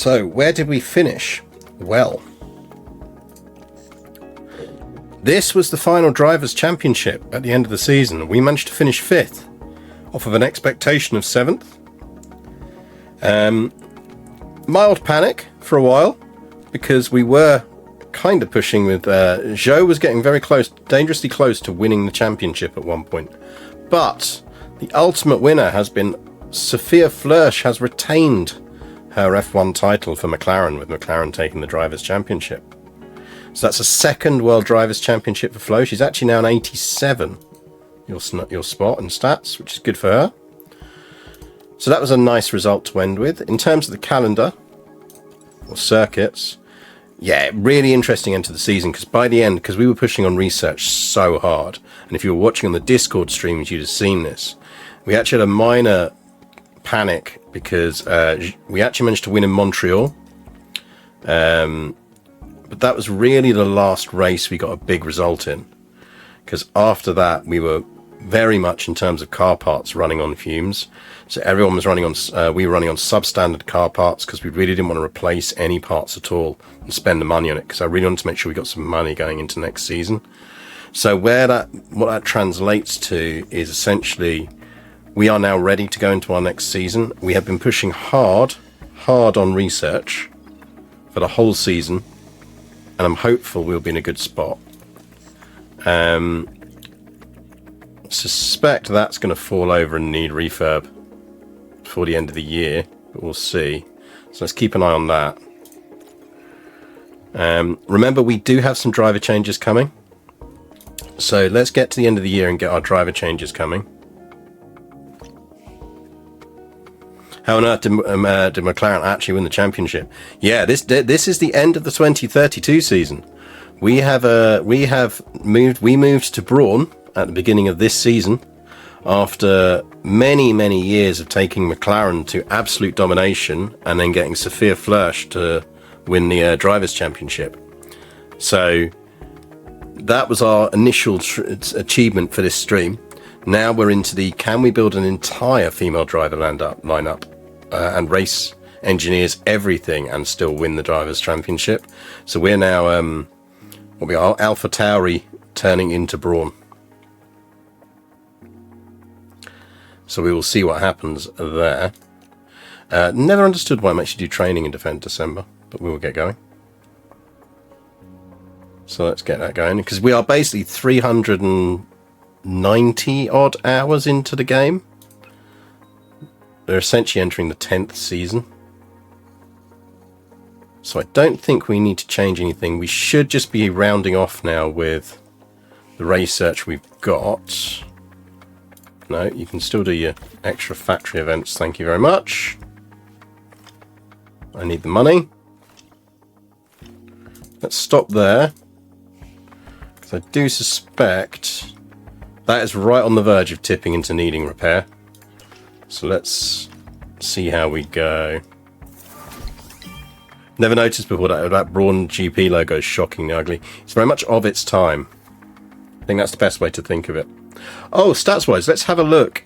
So, where did we finish? Well, this was the final Drivers' Championship at the end of the season. We managed to finish 5th, off of an expectation of 7th. Mild panic for a while, because we were kind of pushing with... Zhou was getting very close, dangerously close to winning the championship at one point. But the ultimate winner has been... Sophia Flörsch has retained her F1 title for McLaren, with McLaren taking the Drivers' Championship. So that's a second World Drivers' Championship for Flo. She's actually now an 87, your spot and stats, which is good for her. So that was a nice result to end with. In terms of the calendar, or circuits, yeah, really interesting end to the season, because by the end, because we were pushing on research so hard, and if you were watching on the Discord streams, you'd have seen this. We actually had a minor panic because we actually managed to win in Montreal, but that was really the last race we got a big result in, because after that we were very much, in terms of car parts, running on fumes. So everyone was running on we were running on substandard car parts, because we really didn't want to replace any parts at all and spend the money on it, because I really wanted to make sure we got some money going into next season. So what that translates to is essentially we are now ready to go into our next season. We have been pushing hard on research for the whole season, and I'm hopeful we'll be in a good spot. Suspect that's going to fall over and need refurb before the end of the year, but we'll see. So let's keep an eye on that. Remember, we do have some driver changes coming. So let's get to the end of the year and get our driver changes coming. How on earth did McLaren actually win the championship? Yeah, this is the end of the 2032 season. We moved to Brawn at the beginning of this season, after many years of taking McLaren to absolute domination and then getting Sophia Flörsch to win the Drivers' Championship. So that was our initial achievement for this stream. Now we're into the, can we build an entire female driver lineup and race engineers everything and still win the Drivers' Championship? So we're now we are Alpha Tauri turning into Brawn. So we will see what happens there. Never understood why I actually do training in Defend December, but we will get going. So let's get that going, because we are basically 390 odd hours into the game. They're essentially entering the 10th season. So I don't think we need to change anything. We should just be rounding off now with the race search we've got. No, you can still do your extra factory events. Thank you very much. I need the money. Let's stop there, because I do suspect that is right on the verge of tipping into needing repair. So let's see how we go. Never noticed before that Brawn GP logo is shockingly ugly. It's very much of its time. I think that's the best way to think of it. Oh, stats-wise, let's have a look.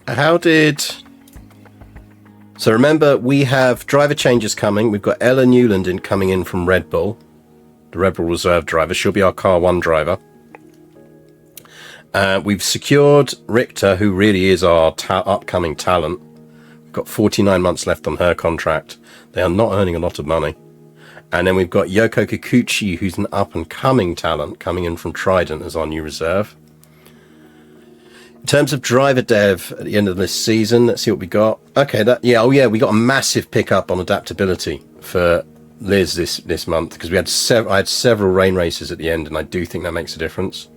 So remember, we have driver changes coming. We've got Ella Newland coming in from Red Bull, the Red Bull reserve driver. She'll be our Car 1 driver. We've secured Richter, who really is our upcoming talent. We've got 49 months left on her contract. They are not earning a lot of money. And then we've got Yoko Kikuchi, who's an up-and-coming talent, coming in from Trident as our new reserve. In terms of driver dev at the end of this season, let's see what we got. Okay, we got a massive pickup on adaptability for Liz this month, because I had several rain races at the end, and I do think that makes a difference.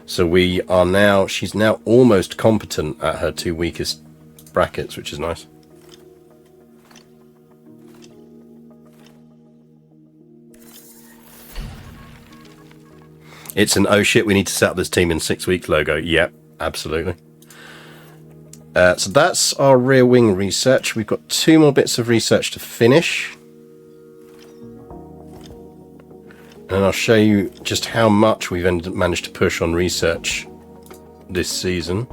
So she's now almost competent at her 2 weakest brackets, which is nice. It's an oh shit, we need to set up this team in 6 weeks logo. Yep, absolutely. So that's our rear wing research. We've got 2 more bits of research to finish. And I'll show you just how much we've managed to push on research this season.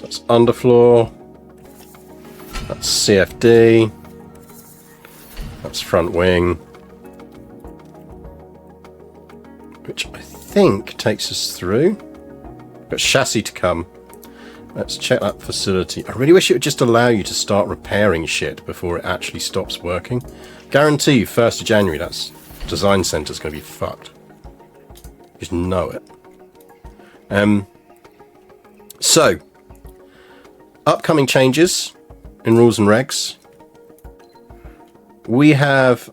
That's underfloor. That's CFD. That's front wing. Which I think takes us through. Got chassis to come. Let's check that facility. I really wish it would just allow you to start repairing shit before it actually stops working. Guarantee you, 1st of January, that's design centre's going to be fucked. Just know it. So, upcoming changes in rules and regs. We have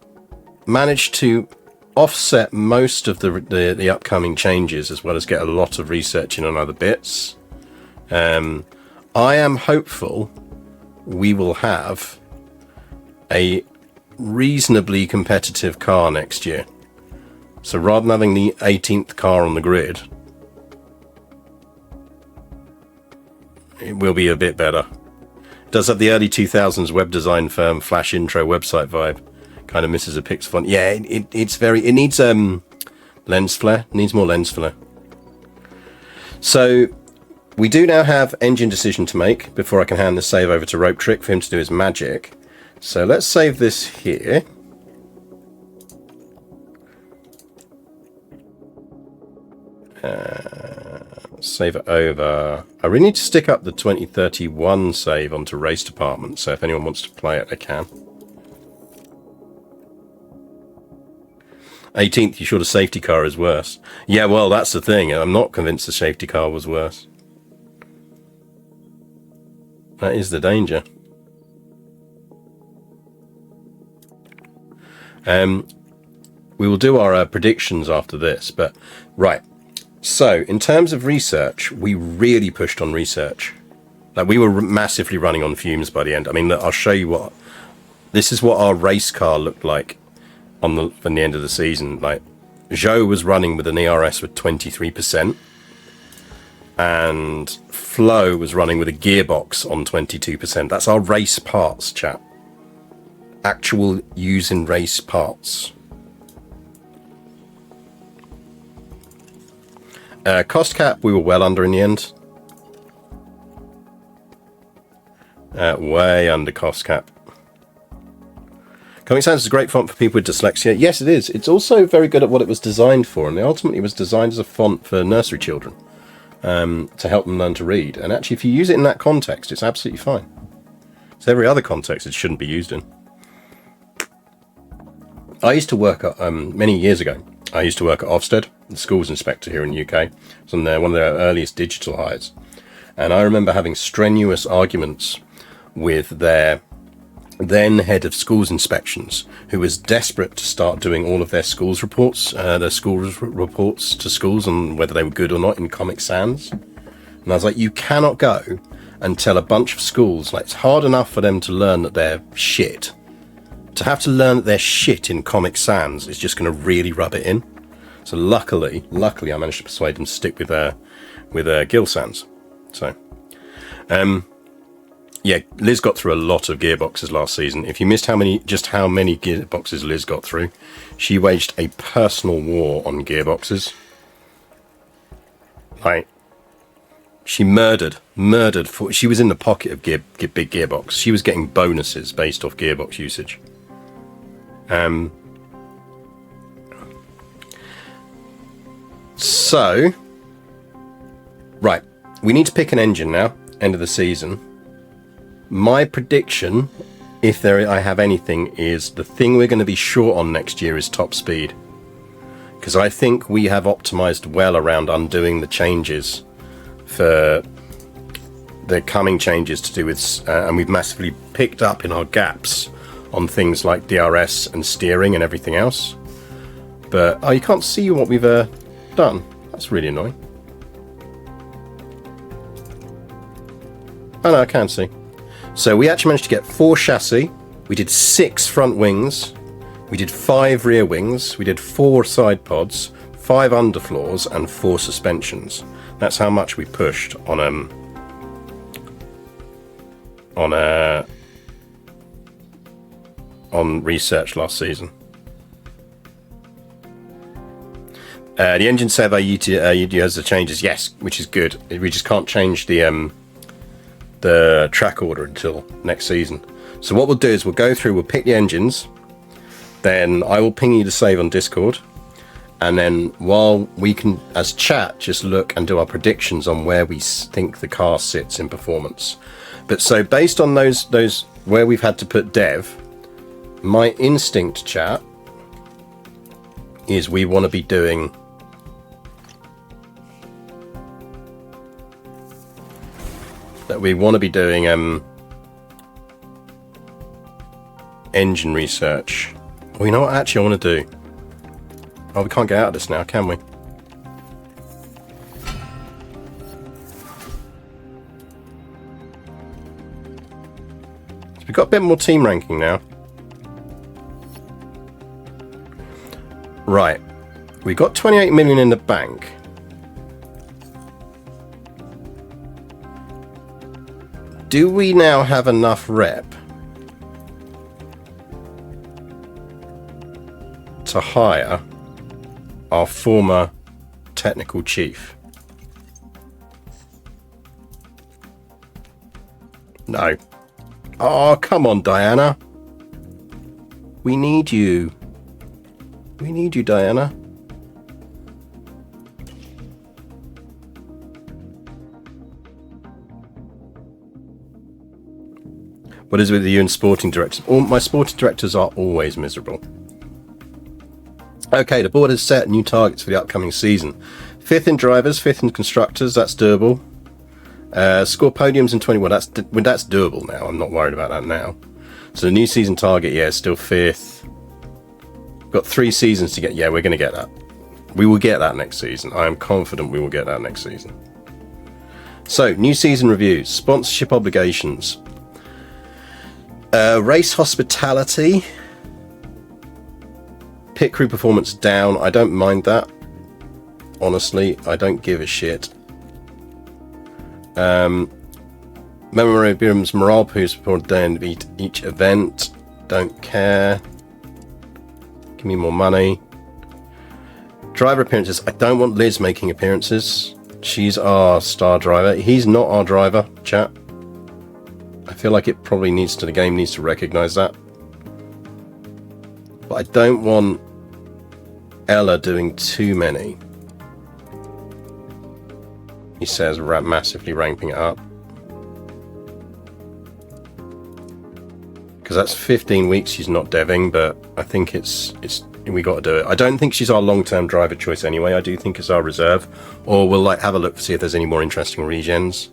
managed to offset most of the upcoming changes, as well as get a lot of research in on other bits. I am hopeful we will have a reasonably competitive car next year. So rather than having the 18th car on the grid, it will be a bit better. It does have the early 2000s web design firm flash intro website vibe. Kind of misses a pix font. Yeah, it's very... It needs lens flare. It needs more lens flare. So we do now have engine decision to make before I can hand the save over to Rope Trick for him to do his magic. So let's save this here. Save it over. I really need to stick up the 2031 save onto Race Department, so if anyone wants to play it, they can. 18th, you sure the safety car is worse? Yeah, well, that's the thing. I'm not convinced the safety car was worse. That is the danger. We will do our predictions after this, but right. So, in terms of research, we really pushed on research. Like, we were massively running on fumes by the end. I mean, I'll show you what... This is what our race car looked like on the end of the season. Like, Joe was running with an ERS with 23%. And Flo was running with a gearbox on 22%. That's our race parts, chat. Actual using race parts. Cost cap, we were well under in the end. Way under cost cap. Comic Sans is a great font for people with dyslexia. Yes, it is. It's also very good at what it was designed for, and ultimately it was designed as a font for nursery children to help them learn to read. And actually, if you use it in that context, it's absolutely fine. So every other context it shouldn't be used in. I used to work at, many years ago, I used to work at Ofsted, the schools inspector here in the UK. It was on one of their earliest digital hires. And I remember having strenuous arguments with their then head of schools inspections, who was desperate to start doing all of their schools reports, reports to schools on whether they were good or not in Comic Sans. And I was like, you cannot go and tell a bunch of schools, like, it's hard enough for them to learn that they're shit. To have to learn that they're shit in Comic Sans is just going to really rub it in. So luckily, I managed to persuade them to stick with Gil Sans. So, yeah, Liz got through a lot of gearboxes last season. If you missed how many gearboxes Liz got through, she waged a personal war on gearboxes. Like, she murdered. She was in the pocket of big gearbox. She was getting bonuses based off gearbox usage. So, right, we need to pick an engine now. End of the season. My prediction, if I have anything, is the thing we're going to be short on next year is top speed. Because I think we have optimized well around undoing the changes for the coming changes to do with, and we've massively picked up in our gaps on things like DRS and steering and everything else. But, oh, you can't see what we've done. That's really annoying. Oh no, I can see. So we actually managed to get 4 chassis, we did 6 front wings, we did 5 rear wings, we did 4 side pods, 5 underfloors, and 4 suspensions. That's how much we pushed on research last season. The engine servo has the changes, yes, which is good. We just can't change the the track order until next season. So what we'll do is we'll go through, we'll pick the engines, then I will ping you the save on Discord, and then while we can, as chat, just look and do our predictions on where we think the car sits in performance. But so based on those where we've had to put dev, my instinct, chat, is we want to be doing engine research. Well, you know what actually I want to do? Oh, we can't get out of this now, can we? So we've got a bit more team ranking now. Right. We got 28 million in the bank. Do we now have enough rep to hire our former technical chief? No. Oh, come on, Diana. We need you. We need you, Diana. What is with you and sporting directors? All my sporting directors are always miserable. Okay, the board has set new targets for the upcoming season. 5th in drivers, 5th in constructors, that's doable. Score podiums in 21, that's doable now. I'm not worried about that now. So the new season target, yeah, is still 5th. Got 3 seasons to get, yeah, we're going to get that. We will get that next season. I am confident we will get that next season. So, new season reviews, sponsorship obligations. Race hospitality. Pit crew performance down. I don't mind that. Honestly, I don't give a shit. Memorabiliums morale boost before the end of each event. Don't care. Give me more money. Driver appearances. I don't want Liz making appearances. She's our star driver. He's not our driver, chat. I feel like it probably needs to, the game needs to recognize that. But I don't want Ella doing too many. He says, massively ramping it up. Because that's 15 weeks she's not deving, but I think we got to do it. I don't think she's our long-term driver choice anyway. I do think it's our reserve. Or we'll have a look to see if there's any more interesting regens.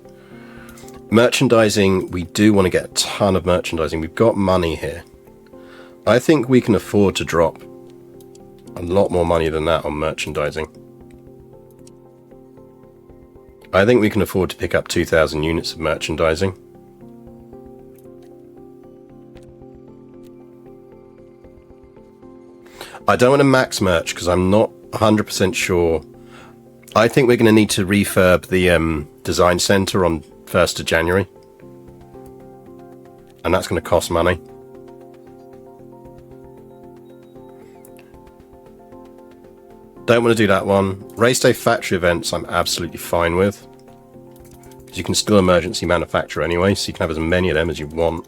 Merchandising, we do want to get a ton of merchandising. We've got money here. I think we can afford to drop a lot more money than that on merchandising. I think we can afford to pick up 2,000 units of merchandising. I don't want to max merch because I'm not 100% sure. I think we're going to need to refurb the design center on 1st of January. And that's going to cost money. Don't want to do that one. Race day factory events I'm absolutely fine with. Because you can still emergency manufacture anyway, so you can have as many of them as you want.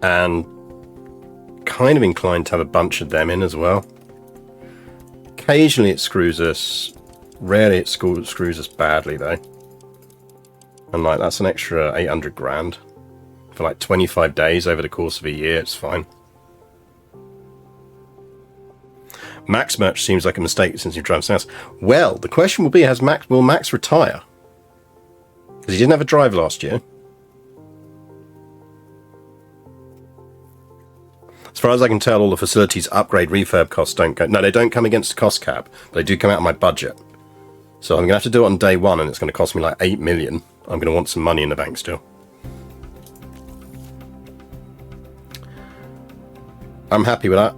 And kind of inclined to have a bunch of them in as well. Occasionally it screws us. Rarely it screws us badly though. And like that's an extra 800 grand. For like 25 days over the course of a year, it's fine. Max merch seems like a mistake since you drive south. Well, the question will be, will Max retire? Because he didn't have a drive last year. As far as I can tell, all the facilities upgrade refurb costs don't go. No, they don't come against the cost cap, but they do come out of my budget. So I'm going to have to do it on day one, and it's going to cost me like 8 million. I'm going to want some money in the bank still. I'm happy with that.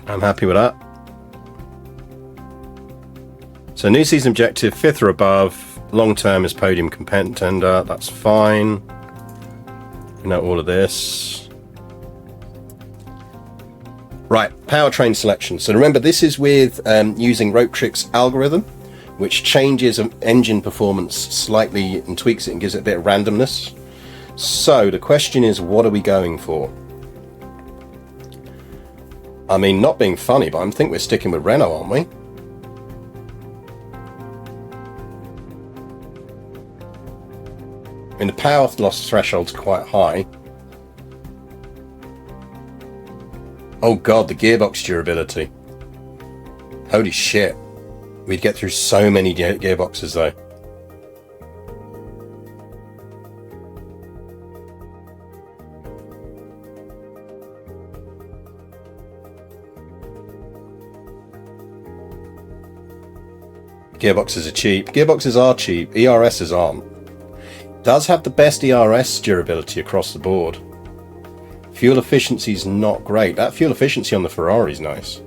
I'm happy with that. So new season objective, 5th or above. Long term is podium contender. That's fine. We know all of this. Right, powertrain selection. So remember, this is with using Ropetrick's algorithm, which changes engine performance slightly and tweaks it and gives it a bit of randomness. So the question is, what are we going for? I mean, not being funny, but I think we're sticking with Renault, aren't we? I mean, the power loss threshold's quite high. Oh god, the gearbox durability. Holy shit. We'd get through so many gearboxes though. Gearboxes are cheap. Gearboxes are cheap. ERSs aren't. It does have the best ERS durability across the board. Fuel efficiency is not great. That fuel efficiency on the Ferrari is nice.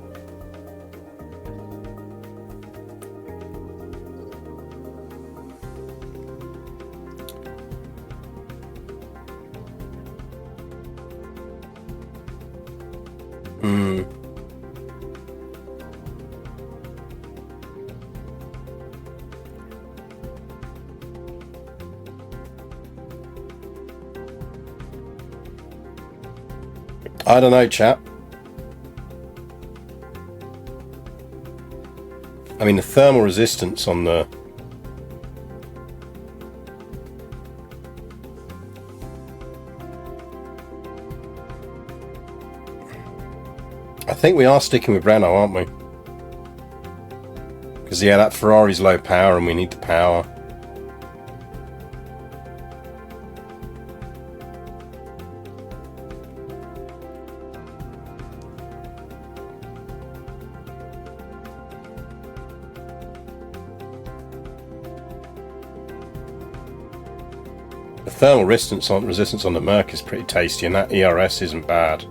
I don't know, chap. I mean, the thermal resistance on the... I think we are sticking with Renault, aren't we? Because, yeah, that Ferrari's low power and we need the power. The thermal resistance on the Merc is pretty tasty, and that ERS isn't bad.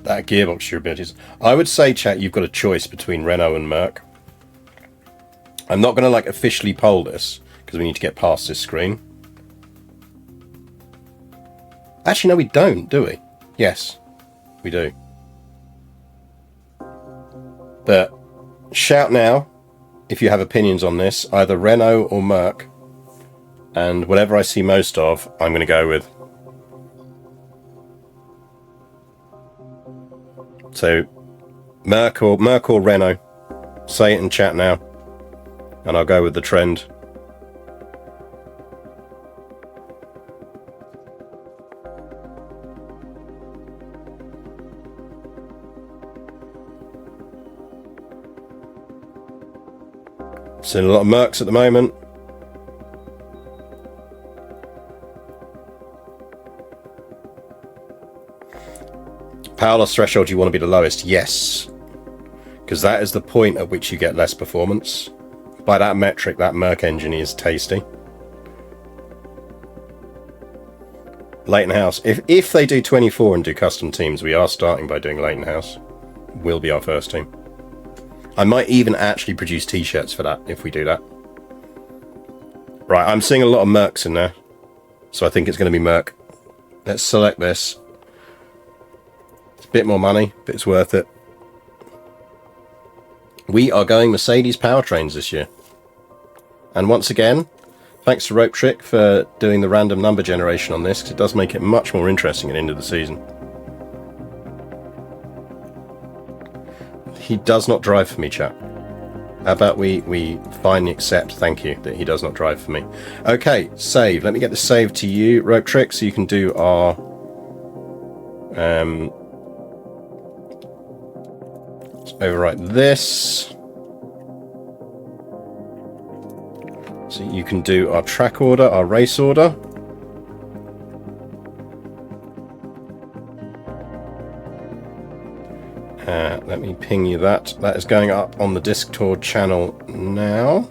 That gearbox durability is... I would say, chat, you've got a choice between Renault and Merc. I'm not going to like officially poll this because we need to get past this screen. Actually, no, we don't, do we? Yes, we do. But shout now if you have opinions on this, either Renault or Merc. And whatever I see most of, I'm going to go with. So, Merc or Renault. Say it in chat now. And I'll go with the trend. Seeing a lot of Mercs at the moment. Power loss threshold, you want to be the lowest? Yes. Because that is the point at which you get less performance. By that metric, that Merc engine is tasty. Leighton House. If they do 24 and do custom teams, we are starting by doing Leighton House. Will be our first team. I might even actually produce t-shirts for that if we do that. Right, I'm seeing a lot of Mercs in there. So I think it's going to be Merc. Let's select this. Bit more money, but it's worth it. We are going Mercedes powertrains this year. And once again, thanks to Ropetrick for doing the random number generation on this, because it does make it much more interesting at the end of the season. He does not drive for me, chap. How about we finally accept, thank you, that he does not drive for me. Okay, save. Let me get the save to you, Ropetrick, so you can do our... let's overwrite this. So you can do our track order, our race order. Let me ping you that. That is going up on the Discord channel now.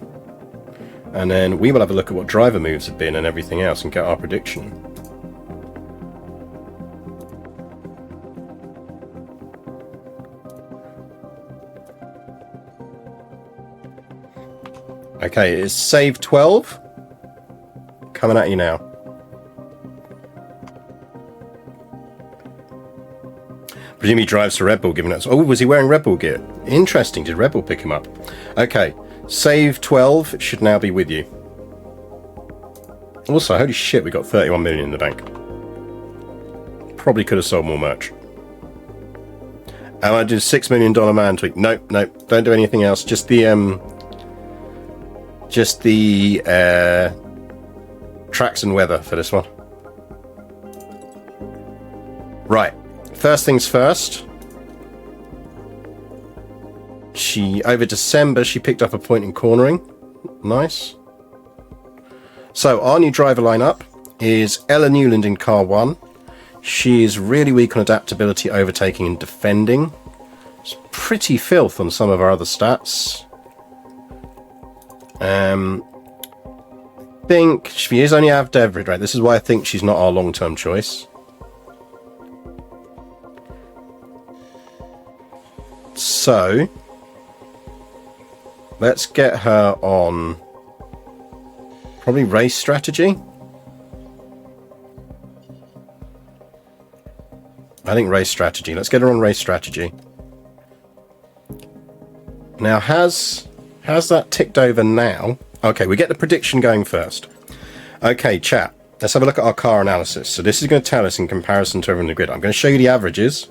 And then we will have a look at what driver moves have been and everything else and get our prediction. Okay, it's save 12. Coming at you now. Presume he drives to Red Bull, giving us... Oh, was he wearing Red Bull gear? Interesting. Did Red Bull pick him up? Okay. Save 12 should now be with you. Also, holy shit, we got 31 million in the bank. Probably could have sold more merch. And I did a $6 million man tweak. Nope, nope. Don't do anything else. Just the tracks and weather for this one. Right. First things first. Over December, she picked up a point in cornering. Nice. So, our new driver lineup is Ella Newland in car 1. She is really weak on adaptability, overtaking, and defending. It's pretty filth on some of our other stats. I think she is only average, right? This is why I think she's not our long-term choice. So, let's get her on probably race strategy. I think race strategy. Let's get her on race strategy. Now, has that ticked over now? Okay, we get the prediction going first. Okay, chat. Let's have a look at our car analysis. So this is going to tell us in comparison to everyone in the grid. I'm going to show you the averages.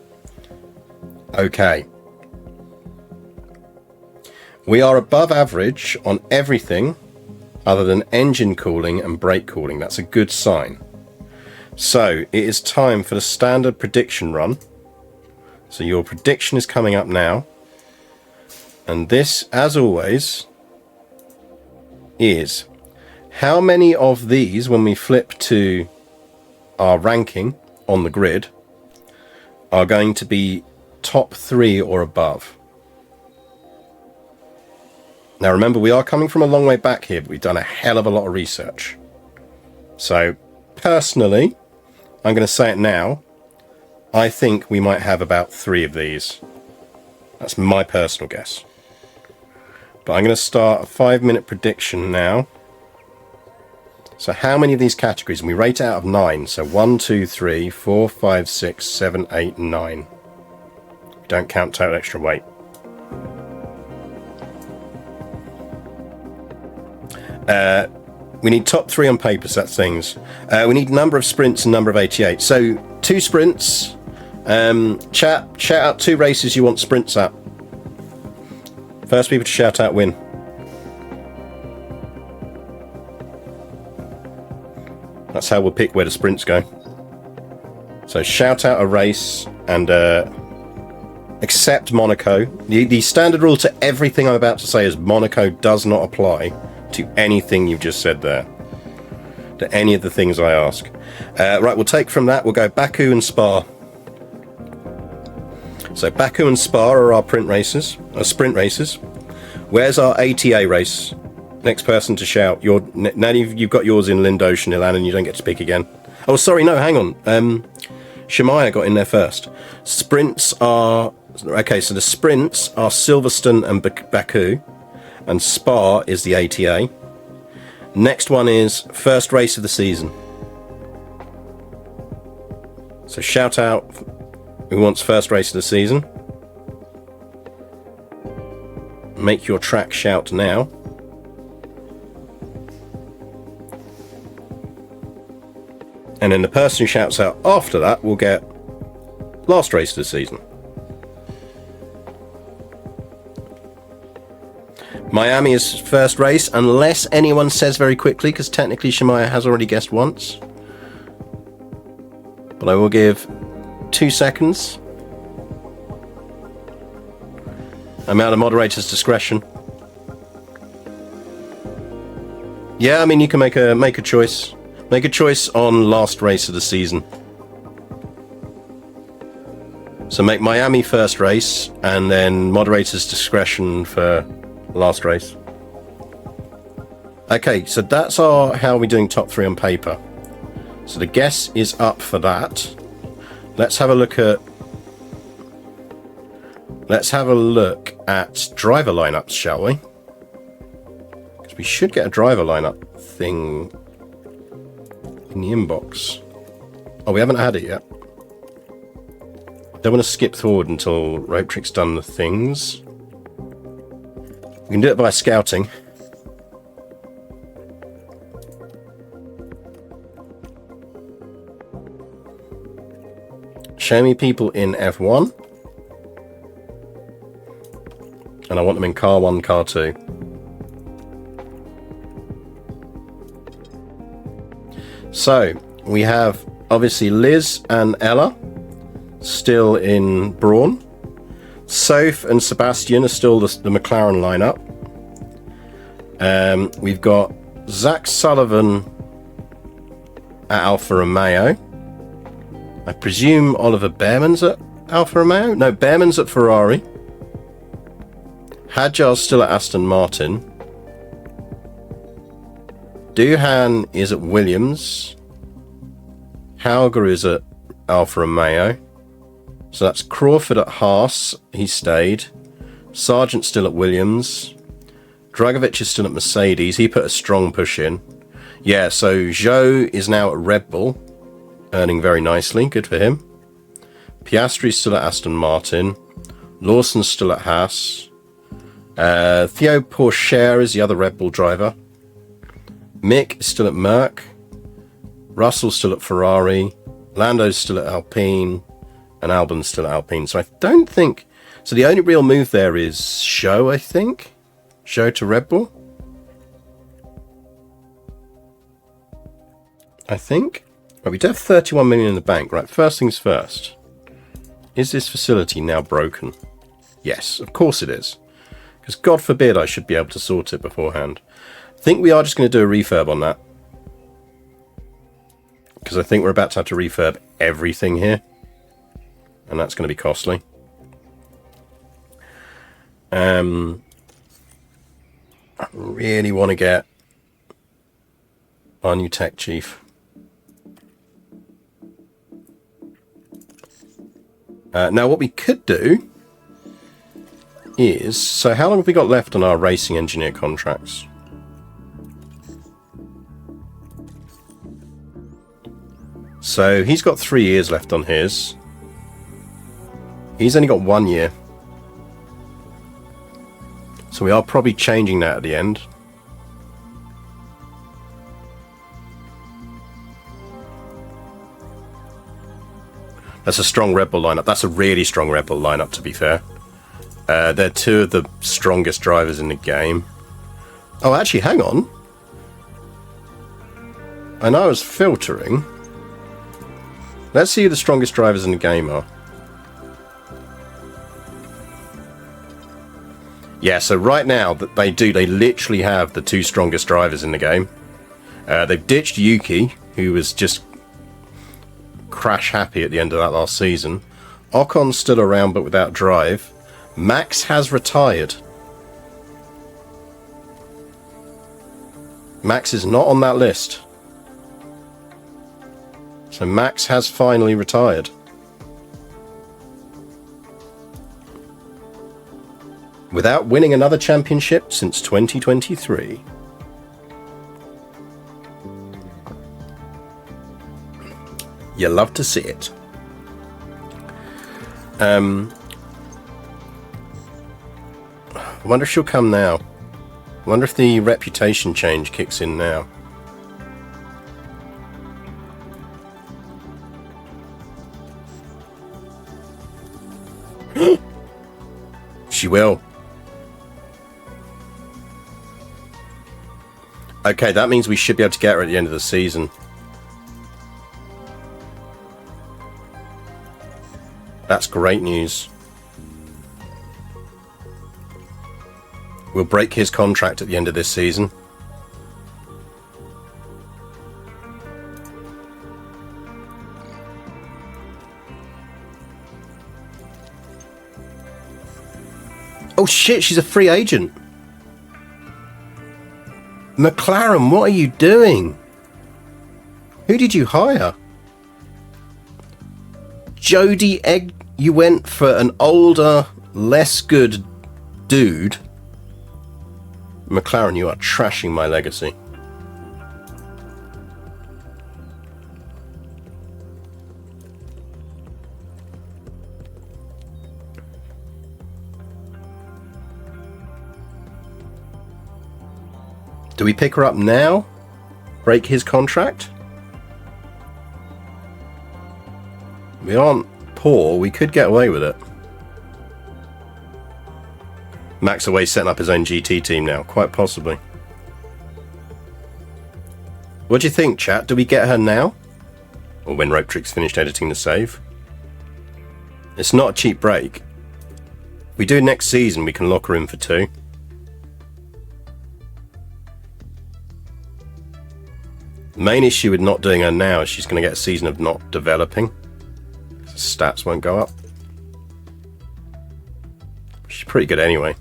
Okay. We are above average on everything other than engine cooling and brake cooling. That's a good sign. So it is time for the standard prediction run. So your prediction is coming up now. And this, as always, is how many of these, when we flip to our ranking on the grid, are going to be top 3 or above. Now remember, we are coming from a long way back here, but we've done a hell of a lot of research. So, personally, I'm going to say it now, I think we might have about 3 of these. That's my personal guess. But I'm going to start a 5-minute prediction now. So how many of these categories? And we rate it out of 9. So 1, 2, 3, 4, 5, 6, 7, 8, 9. Don't count total extra weight. We need top 3 on paper, so that's things. We need number of sprints and number of 88. So 2 sprints. Shout out 2 races you want sprints at. First people to shout out win. That's how we'll pick where the sprints go. So shout out a race and accept Monaco. The standard rule to everything I'm about to say is Monaco does not apply to anything you've just said there. To any of the things I ask. Right, we'll take from that. We'll go Baku and Spa. So Baku and Spa are our sprint races. Where's our ATA race? Next person to shout. Now you've got yours in Lind Ocean, Ilan, and you don't get to speak again. Oh, sorry, no, hang on. Shemaya got in there first. Sprints are... Okay, so the sprints are Silverstone and Baku, and Spa is the ATA. Next one is first race of the season. So shout out who wants first race of the season. Make your track shout now. And then the person who shouts out after that will get last race of the season. Miami is first race, unless anyone says very quickly, because technically Shemaya has already guessed once. But I will give 2 seconds. I'm out of moderator's discretion. Yeah, I mean, you can make a choice. Make a choice on last race of the season. So make Miami first race, and then moderator's discretion for last race. Okay, so that's how we're doing top 3 on paper. So the guess is up for that. Let's have a look at driver lineups, shall we? Because we should get a driver lineup thing in the inbox. Oh, we haven't had it yet. Don't want to skip forward until Rope Trick's done the things. We can do it by scouting. Show me people in F1. And I want them in car 1, car 2. So, we have obviously Liz and Ella still in Brawn. Soph and Sebastian are still the McLaren lineup. We've got Zach Sullivan at Alfa Romeo. I presume Oliver Behrman's at Alfa Romeo? No, Behrman's at Ferrari. Hadjar's still at Aston Martin. Doohan is at Williams. Hauger is at Alfa Romeo. So that's Crawford at Haas. He stayed. Sargent's still at Williams. Dragovic is still at Mercedes. He put a strong push in. Yeah, so Zhou is now at Red Bull. Earning very nicely. Good for him. Piastri's still at Aston Martin. Lawson's still at Haas. Theo Pourchaire is the other Red Bull driver. Mick is still at Merck. Russell's still at Ferrari. Lando's still at Alpine. And Albon's still at Alpine. So I don't think... So the only real move there is Zhou, I think. Zhou to Red Bull. I think. Right, we do have 31 million in the bank. Right, first things first. Is this facility now broken? Yes, of course it is. Because God forbid I should be able to sort it beforehand. I think we are just going to do a refurb on that. Because I think we're about to have to refurb everything here. And that's going to be costly. I really want to get our new tech chief. Now what we could do is... So how long have we got left on our racing engineer contracts? So he's got 3 years left on his. He's only got 1 year. So we are probably changing that at the end. That's a strong Red Bull lineup. That's a really strong Red Bull lineup, to be fair. They're two of the strongest drivers in the game. Oh, actually, hang on. I know I was filtering. Let's see who the strongest drivers in the game are. Yeah, so right now, they literally have the 2 strongest drivers in the game. They've ditched Yuki, who was just crash happy at the end of that last season. Ocon's still around, but without drive. Max has retired. Max is not on that list. So Max has finally retired. Without winning another championship since 2023. You love to see it. I wonder if she'll come now. I wonder if the reputation change kicks in now. She will. Okay, that means we should be able to get her at the end of the season. That's great news. We'll break his contract at the end of this season. Oh shit, she's a free agent. McLaren, what are you doing? Who did you hire? Jody Egg, you went for an older, less good dude. McLaren, you are trashing my legacy. Do we pick her up now? Break his contract? We aren't poor, we could get away with it. Max away setting up his own GT team now, quite possibly. What do you think, chat? Do we get her now? Or when Ropetrix finished editing the save? It's not a cheap break. We do next season, we can lock her in for 2. The main issue with not doing her now is she's going to get a season of not developing. Stats won't go up. She's pretty good anyway.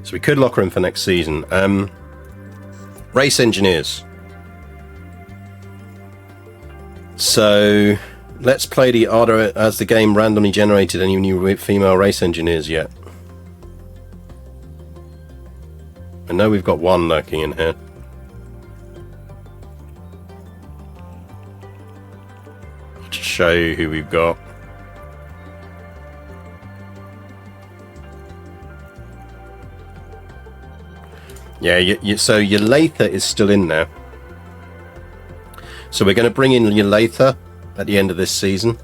So we could lock her in for next season. Race engineers. So let's play the order as the game randomly generated any new female race engineers yet. I know we've got one lurking in here. I'll just show you who we've got. Yeah, so your Lather is still in there. So we're going to bring in your Lather at the end of this season.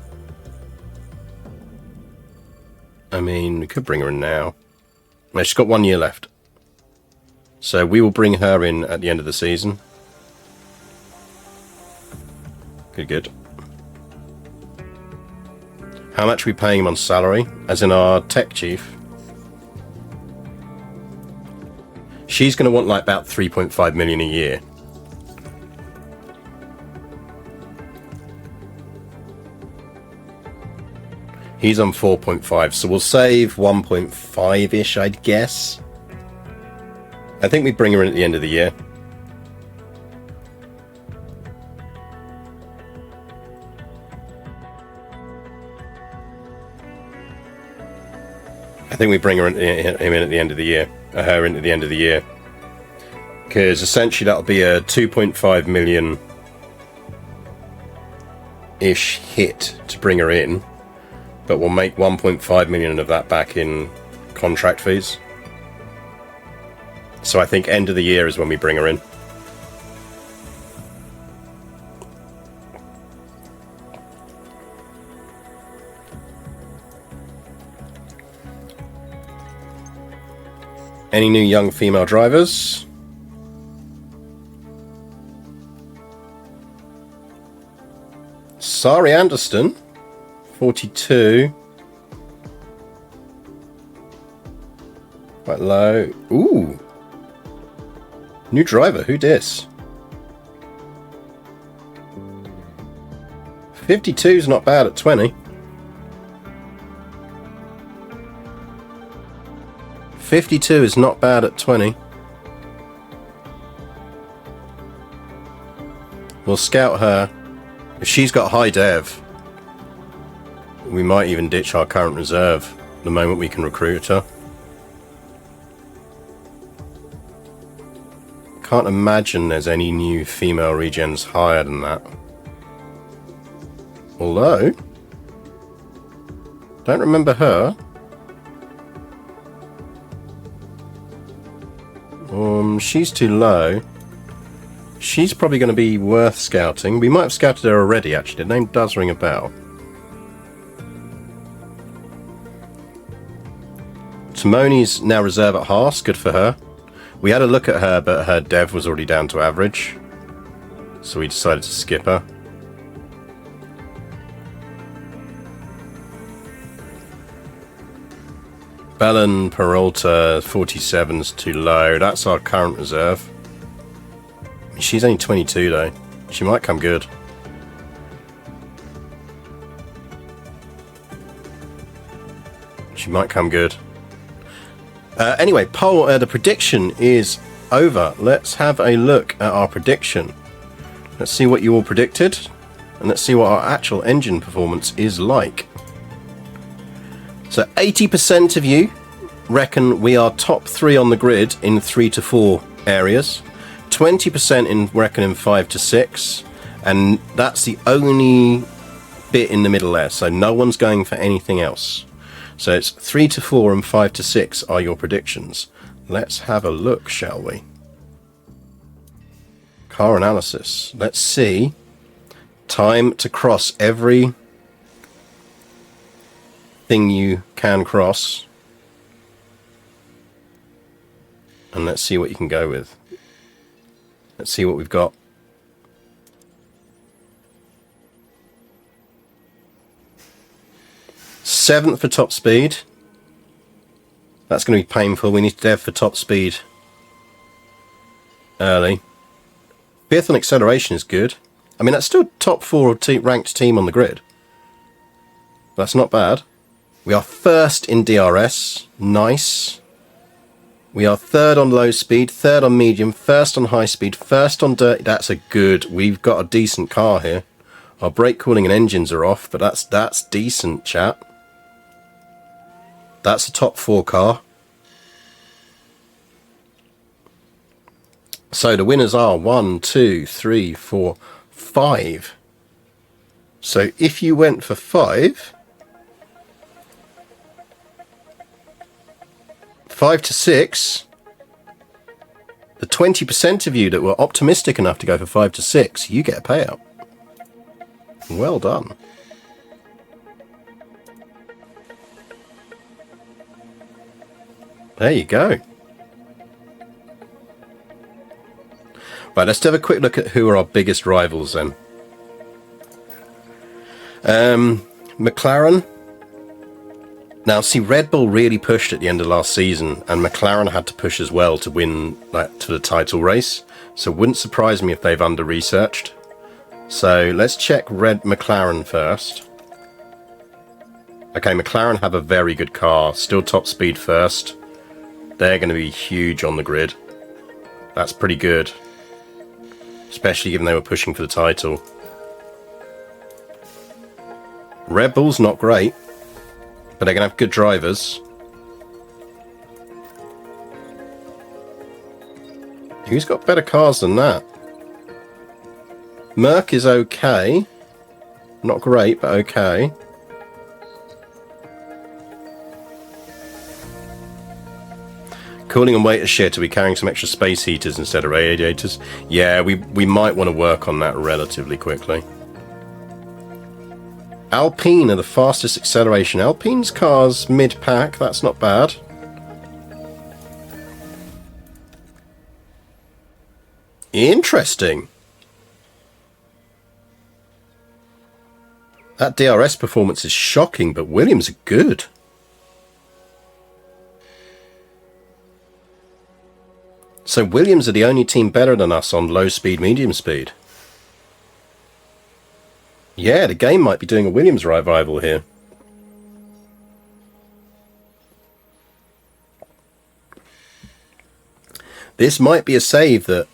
I mean, we could bring her in now. No, she's got 1 year left. So we will bring her in at the end of the season. Good. How much are we paying him on salary? As in our tech chief? She's going to want like about 3.5 million a year. He's on 4.5, so we'll save 1.5-ish, I'd guess. I think we bring her in at the end of the year. I think we bring her him in at the end of the year. Her in at the end of the year. Because essentially that'll be a 2.5 million-ish hit to bring her in. But we'll make 1.5 million of that back in contract fees. So I think end of the year is when we bring her in. Any new young female drivers? Sari Anderston, 42. Quite low. Ooh. New driver, who dis? 52's not bad at 20. 52 is not bad at 20. We'll scout her. If she's got high dev, we might even ditch our current reserve the moment we can recruit her. Can't imagine there's any new female regens higher than that. Although, don't remember her. She's too low. She's probably going to be worth scouting. We might have scouted her already, actually. The name does ring a bell. Timoni's now reserve at Haas. Good for her. We had a look at her, but her dev was already down to average. So we decided to skip her. Belen Peralta, 47's too low. That's our current reserve. She's only 22 though. She might come good. She might come good. Anyway, the prediction is over. Let's have a look at our prediction. Let's see what you all predicted. And let's see what our actual engine performance is like. So 80% of you reckon we are top 3 on the grid in 3 to 4 areas. 20% reckon in 5 to 6. And that's the only bit in the middle there, so no one's going for anything else. So it's 3 to 4 and 5 to 6 are your predictions. Let's have a look, shall we? Car analysis. Let's see. Time to cross every thing you can cross. And let's see what you can go with. Let's see what we've got. Seventh for top speed. That's going to be painful. We need to dev for top speed early. Fifth on acceleration is good. I mean, that's still top 4 ranked team on the grid. That's not bad. We are first in DRS. Nice. We are third on low speed, third on medium, first on high speed, first on dirty. That's a good. We've got a decent car here. Our brake cooling and engines are off, but that's decent, chat. That's a top 4 car. So the winners are 1, 2, 3, 4, 5. So if you went for 5, 5 to 6, the 20% of you that were optimistic enough to go for 5 to 6, you get a payout. Well done. There you go. Right, let's have a quick look at who are our biggest rivals then. McLaren. Now, see, Red Bull really pushed at the end of last season, and McLaren had to push as well to win to the title race. So it wouldn't surprise me if they've under-researched. So let's check McLaren first. Okay, McLaren have a very good car. Still top speed first. They're going to be huge on the grid. That's pretty good. Especially given they were pushing for the title. Red Bull's not great, but they're going to have good drivers. Who's got better cars than that? Merc is okay. Not great, but okay. Cooling and weight shit. Are we carrying some extra space heaters instead of radiators? Yeah, we might want to work on that relatively quickly. Alpine are the fastest acceleration. Alpine's car's mid-pack. That's not bad. Interesting. That DRS performance is shocking, but Williams are good. So Williams are the only team better than us on low speed, medium speed. Yeah, the game might be doing a Williams revival here. This might be a save that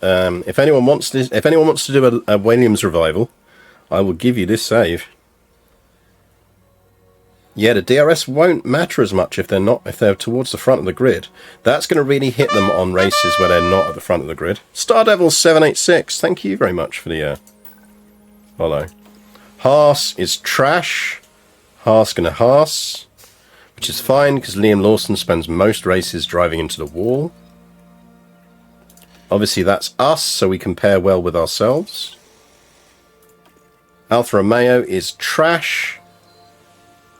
if anyone wants to do a Williams revival, I will give you this save. Yeah, the DRS won't matter as much if they're towards the front of the grid. That's going to really hit them on races where they're not at the front of the grid. Stardevil786, thank you very much for the follow. Haas is trash. Haas gonna Haas, which is fine because Liam Lawson spends most races driving into the wall. Obviously that's us, so we compare well with ourselves. Alfa Romeo is trash.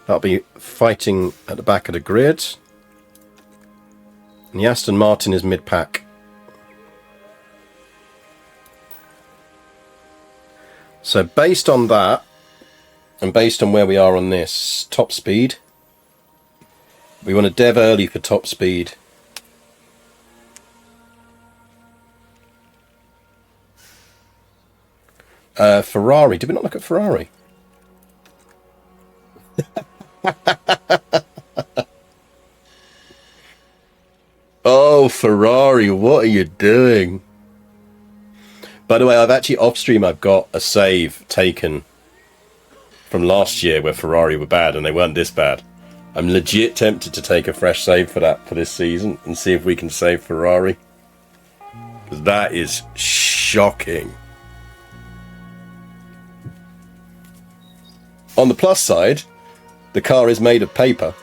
That'll be fighting at the back of the grid. And the Aston Martin is mid-pack. So based on that, and based on where we are on this top speed, we want to dev early for top speed. Ferrari. Did we not look at Ferrari? Oh, Ferrari, what are you doing? By the way, I've actually off stream, I've got a save taken from last year where Ferrari were bad and they weren't this bad. I'm legit tempted to take a fresh save for that for this season and see if we can save Ferrari, because that is shocking. On the plus side, the car is made of paper.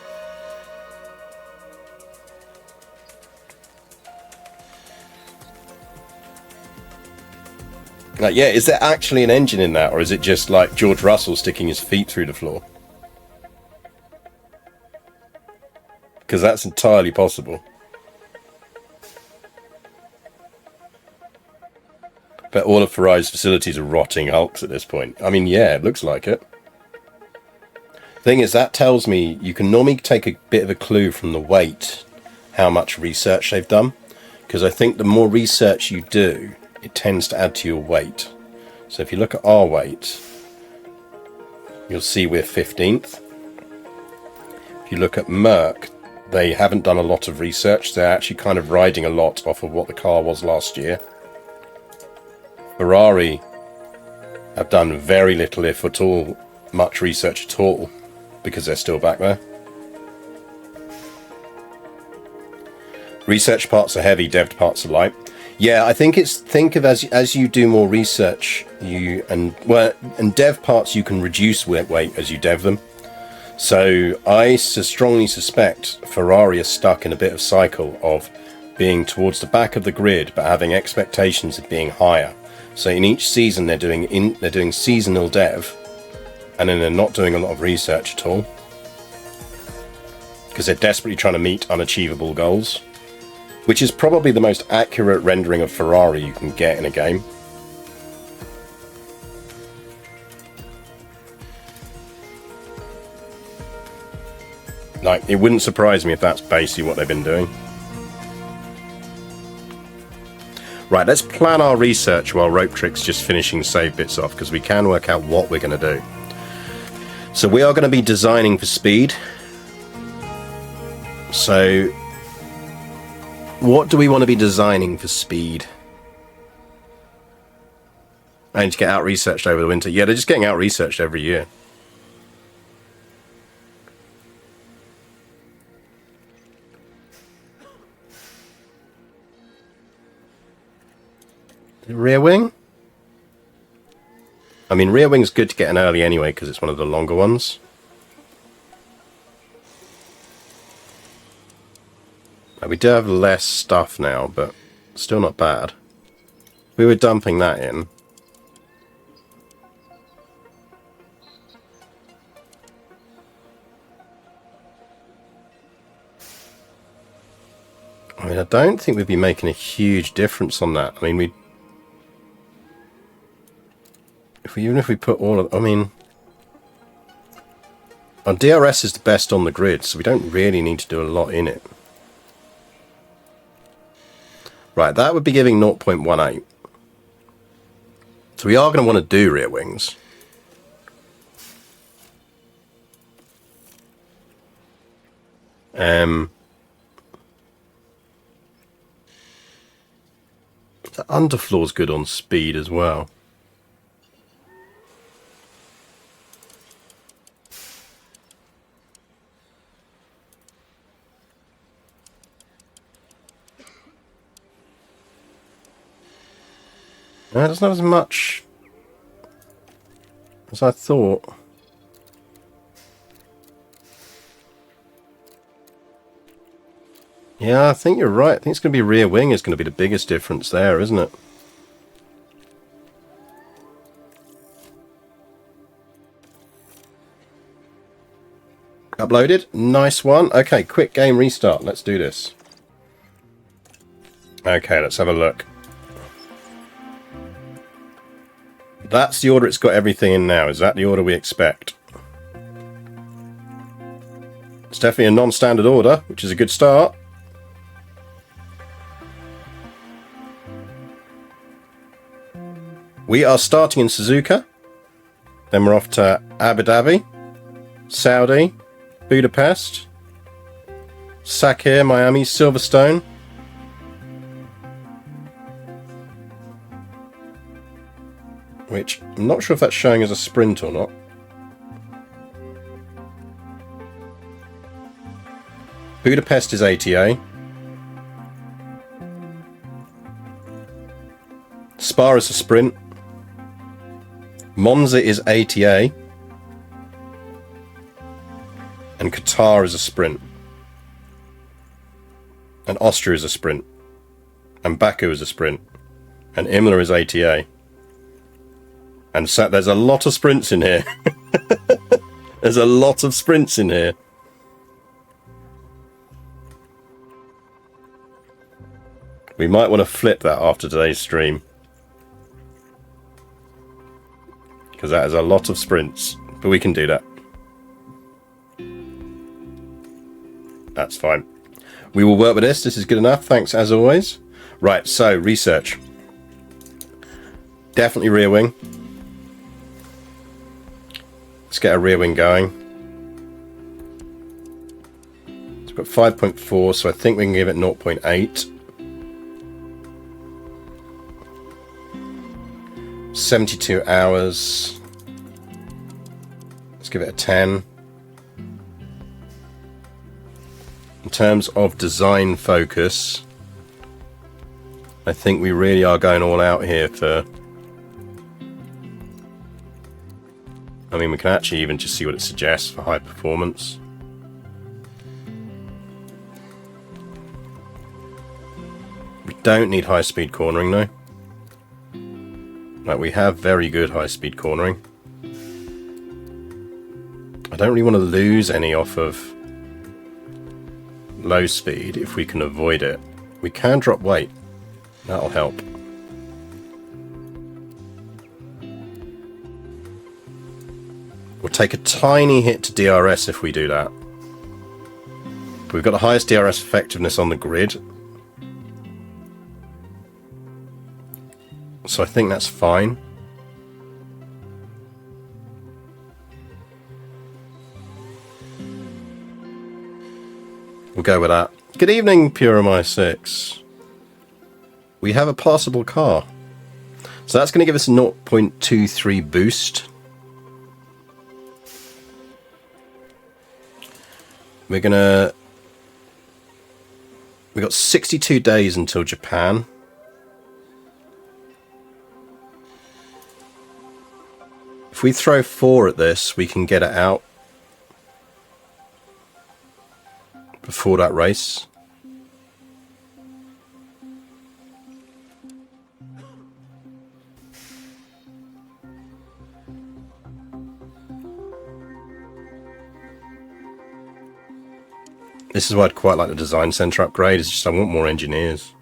Like, yeah, is there actually an engine in that, or is it just like George Russell sticking his feet through the floor? Because that's entirely possible. But all of Ferrari's facilities are rotting hulks at this point. I mean, yeah, it looks like it. Thing is, that tells me you can normally take a bit of a clue from the weight how much research they've done. Because I think the more research you do, it tends to add to your weight. So if you look at our weight, you'll see we're 15th. If you look at Merck, they haven't done a lot of research. They're actually kind of riding a lot off of what the car was last year. Ferrari have done very little, if at all, much research at all, because they're still back there. Research parts are heavy, dev parts are light. Yeah, I think it's, think of as you do more research, and dev parts you can reduce weight as you dev them. So I strongly suspect Ferrari are stuck in a bit of cycle of being towards the back of the grid, but having expectations of being higher. So in each season they're doing seasonal dev, and then they're not doing a lot of research at all, because they're desperately trying to meet unachievable goals. Which is probably the most accurate rendering of Ferrari you can get in a game. Like, it wouldn't surprise me if that's basically what they've been doing. Right, let's plan our research while Rope Trick's just finishing save bits off, because we can work out what we're going to do. So we are going to be designing for speed. So what do we want to be designing for speed? I need to get out researched over the winter. Yeah, they're just getting out researched every year. The rear wing? I mean, rear wing's good to get in early anyway, because it's one of the longer ones. We do have less stuff now, but still not bad. We were dumping that in. I mean, I don't think we'd be making a huge difference on that. I mean, even if we put all of, I mean, our DRS is the best on the grid, so we don't really need to do a lot in it. Right, that would be giving 0.18. So we are going to want to do rear wings. The underfloor's good on speed as well. No, it doesn't have as much as I thought. Yeah, I think you're right. I think it's going to be rear wing is going to be the biggest difference there, isn't it? Uploaded. Nice one. Okay, quick game restart. Let's do this. Okay, let's have a look. That's the order it's got everything in now. Is that the order we expect? It's definitely a non-standard order, which is a good start. We are starting in Suzuka. Then we're off to Abu Dhabi, Saudi, Budapest, Sakhir, Miami, Silverstone. Which, I'm not sure if that's showing as a sprint or not. Budapest is ATA. Spa is a sprint. Monza is ATA. And Qatar is a sprint. And Austria is a sprint. And Baku is a sprint. And Imola is ATA. And so there's a lot of sprints in here. There's a lot of sprints in here. We might want to flip that after today's stream. Because that is a lot of sprints. But we can do that. That's fine. We will work with this. This is good enough. Thanks as always. Right, so research. Definitely rear wing. Let's get a rear wing going. It's got 5.4, so I think we can give it 0.8. 72 hours. Let's give it a 10. In terms of design focus, I think we really are going all out here for... I mean, we can actually even just see what it suggests for high performance. We don't need high speed cornering though. Like, we have very good high speed cornering. I don't really want to lose any off of low speed if we can avoid it. We can drop weight. That'll help. We'll take a tiny hit to DRS if we do that. We've got the highest DRS effectiveness on the grid. So I think that's fine. We'll go with that. Good evening, Pure MI6. We have a passable car. So that's going to give us a 0.23 boost. We've got 62 days until Japan. If we throw 4 at this, we can get it out before that race. This is why I'd quite like the design center upgrade. It's just I want more engineers.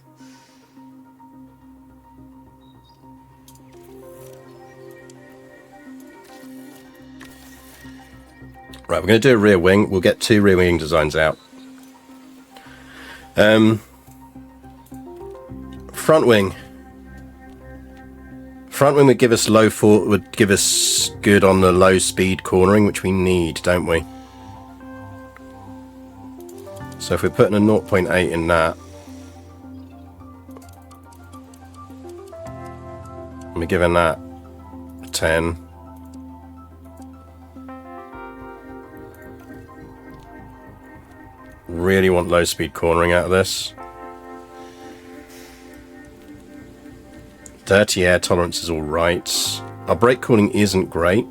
Right, we're going to do a rear wing. We'll get 2 rear wing designs out. Front wing. Front wing would give us would give us good on the low speed cornering, which we need, don't we? So if we're putting a 0.8 in that, and we're giving that a 10. Really want low speed cornering out of this. Dirty air tolerance is alright. Our brake cooling isn't great.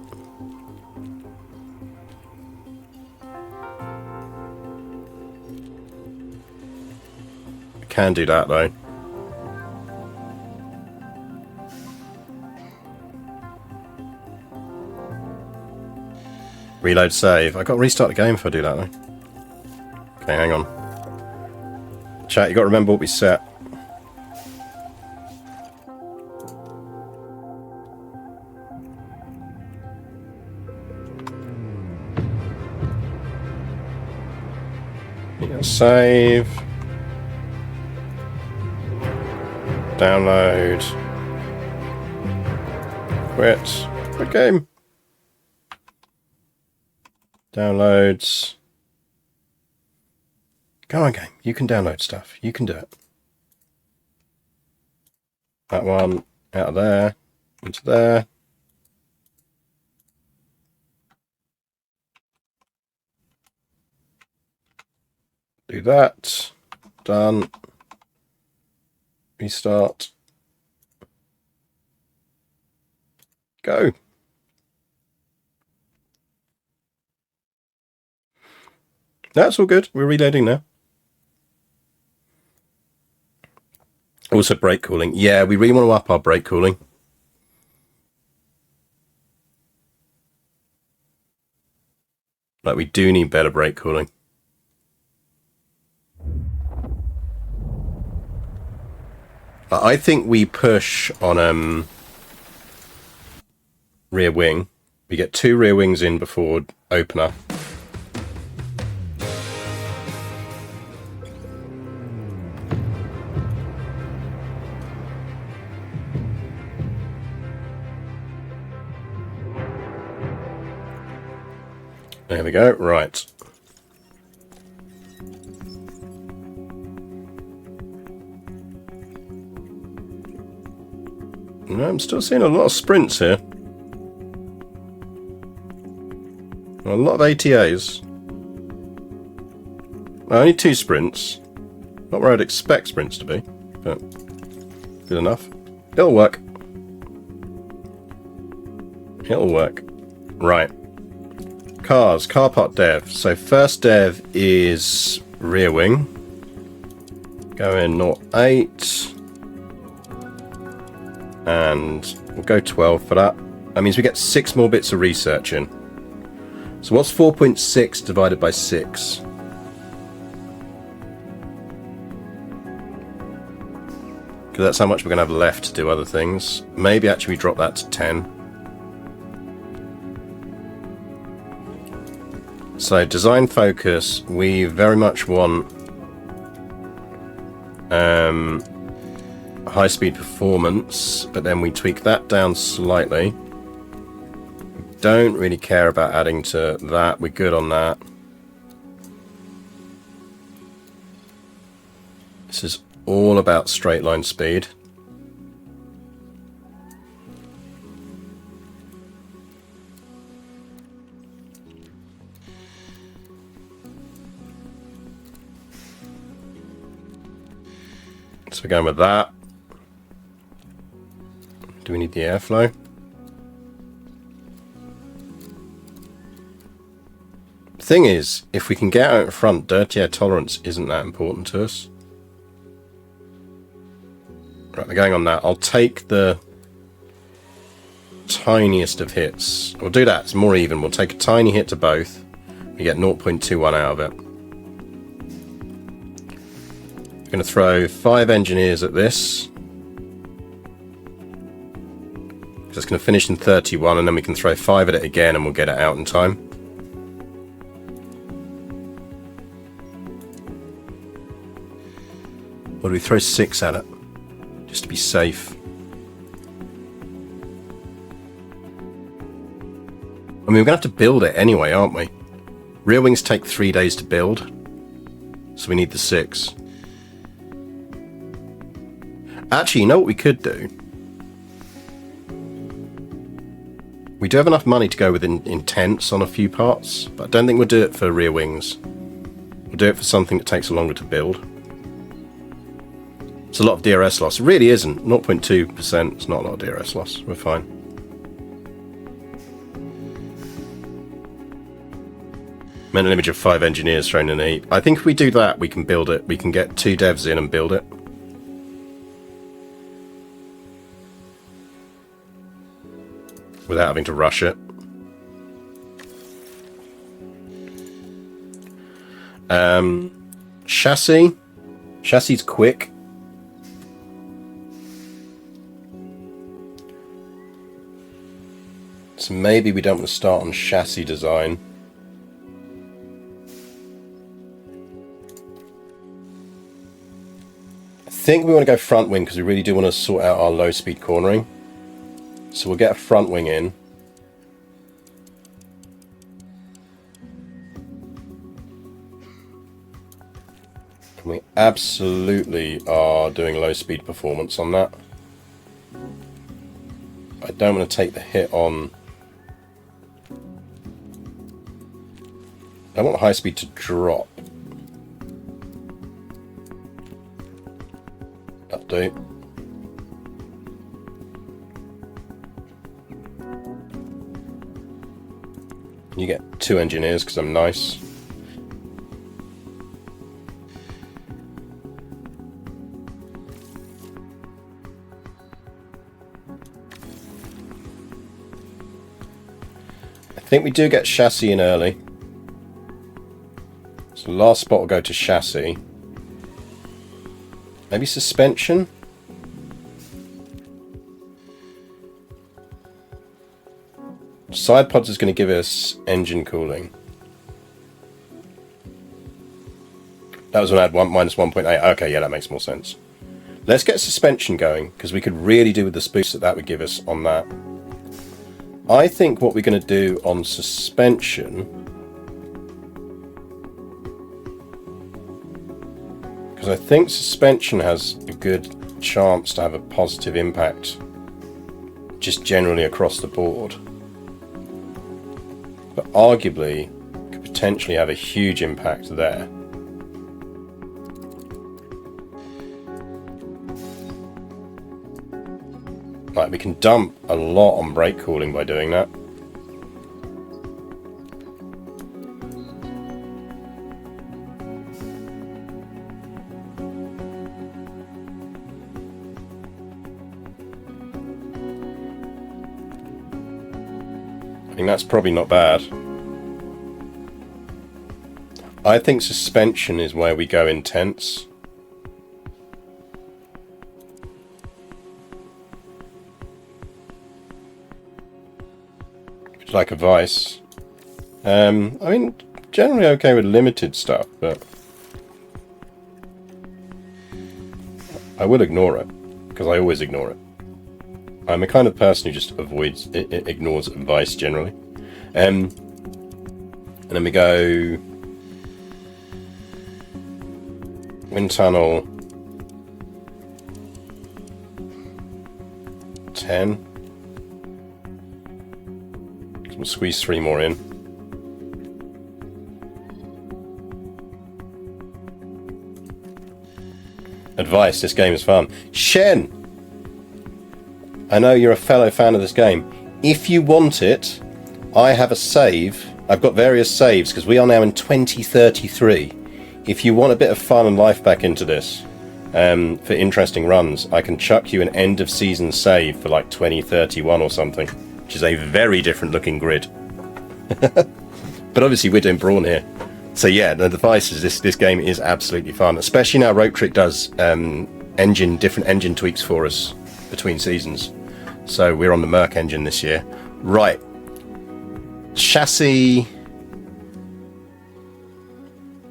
Can do that though. Reload save. I got to restart the game if I do that though. Okay, hang on. Chat, you got to remember what we set. Yeah, save. Download. Quit. Quit game. Downloads. Come on, game. You can download stuff. You can do it. That one out of there. Into there. Do that. Done. Restart. Go. That's all good. We're reloading now. Also brake cooling. Yeah, we really want to up our brake cooling. Like, we do need better brake cooling. I think we push on rear wing. We get 2 rear wings in before opener. There we go, right. No, I'm still seeing a lot of sprints here. A lot of ATAs. Only 2 sprints. Not where I'd expect sprints to be, but good enough. It'll work. It'll work. Right. Cars, car part dev. So first dev is rear wing. Go in 0.8. And we'll go 12 for that. That means we get 6 more bits of research in. So what's 4.6 divided by 6? Because that's how much we're going to have left to do other things. Maybe actually we drop that to 10. So design focus, we very much want high speed performance, but then we tweak that down slightly. Don't really care about adding to that, we're good on that. This is all about straight line speed. So we're going with that. Do we need the airflow? The thing is, if we can get out in front, dirty air tolerance isn't that important to us. Right, we're going on that. I'll take the tiniest of hits. We'll do that, it's more even. We'll take a tiny hit to both. We get 0.21 out of it. We're going to throw 5 engineers at this. It's going to finish in 31, and then we can throw 5 at it again and we'll get it out in time. Or do we throw 6 at it? Just to be safe. I mean, we're going to have to build it anyway, aren't we? Rear wings take 3 days to build. So we need the 6. Actually, you know what we could do? We do have enough money to go with intents on a few parts, but I don't think we'll do it for rear wings. We'll do it for something that takes longer to build. It's a lot of DRS loss. It really isn't. 0.2%. It's not a lot of DRS loss. We're fine. Meant an image of 5 engineers thrown in a heap. I think if we do that, we can build it. We can get 2 devs in and build it. Without having to rush it. Chassis. Chassis's quick. So maybe we don't want to start on chassis design. I think we want to go front wing because we really do want to sort out our low speed cornering. So we'll get a front wing in. And we absolutely are doing low speed performance on that. I don't want to take the hit on. I want high speed to drop. Update. You get 2 engineers because I'm nice. I think we do get chassis in early. So last spot will go to chassis. Maybe suspension? Side pods is going to give us engine cooling. That was when I had minus 1.8. Okay, yeah, that makes more sense. Let's get suspension going, because we could really do with the spooks that would give us on that. I think what we're going to do on suspension, because I think suspension has a good chance to have a positive impact just generally across the board, but arguably could potentially have a huge impact there. Like, we can dump a lot on brake cooling by doing that. I think that's probably not bad. I think suspension is where we go intense. Like a vice. I mean, generally okay with limited stuff, but I will ignore it, because I always ignore it. I'm the kind of person who just ignores advice generally. And then we go wind tunnel 10. We'll squeeze 3 more in. Advice, this game is fun. Shen! I know you're a fellow fan of this game. If you want it, I have a save. I've got various saves, because we are now in 2033. If you want a bit of fun and life back into this, for interesting runs, I can chuck you an end of season save for like 2031 or something. Which is a very different looking grid. But obviously we're doing Brawn here. So yeah, the device is this game is absolutely fun. Especially now Rope Trick does different engine tweaks for us between seasons. So we're on the Merc engine this year. Right. Chassis.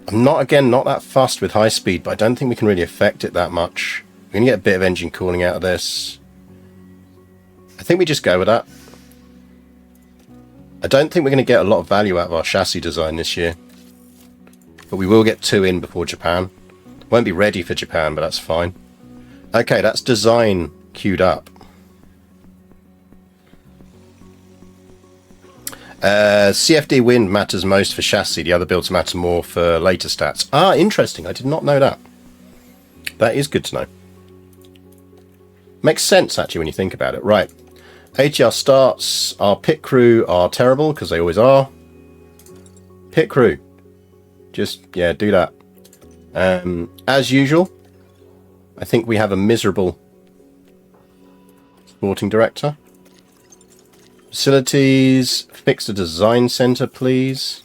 I'm not that fussed with high speed, but I don't think we can really affect it that much. We're going to get a bit of engine cooling out of this. I think we just go with that. I don't think we're going to get a lot of value out of our chassis design this year. But we will get 2 in before Japan. Won't be ready for Japan, but that's fine. Okay, that's design queued up. CFD wind matters most for chassis. The other builds matter more for later stats. Ah, interesting. I did not know that. That is good to know. Makes sense, actually, when you think about it. Right. ATR starts. Our pit crew are terrible, because they always are. Pit crew. Just, yeah, do that. As usual, I think we have a miserable sporting director. Facilities. Fix the design center, please.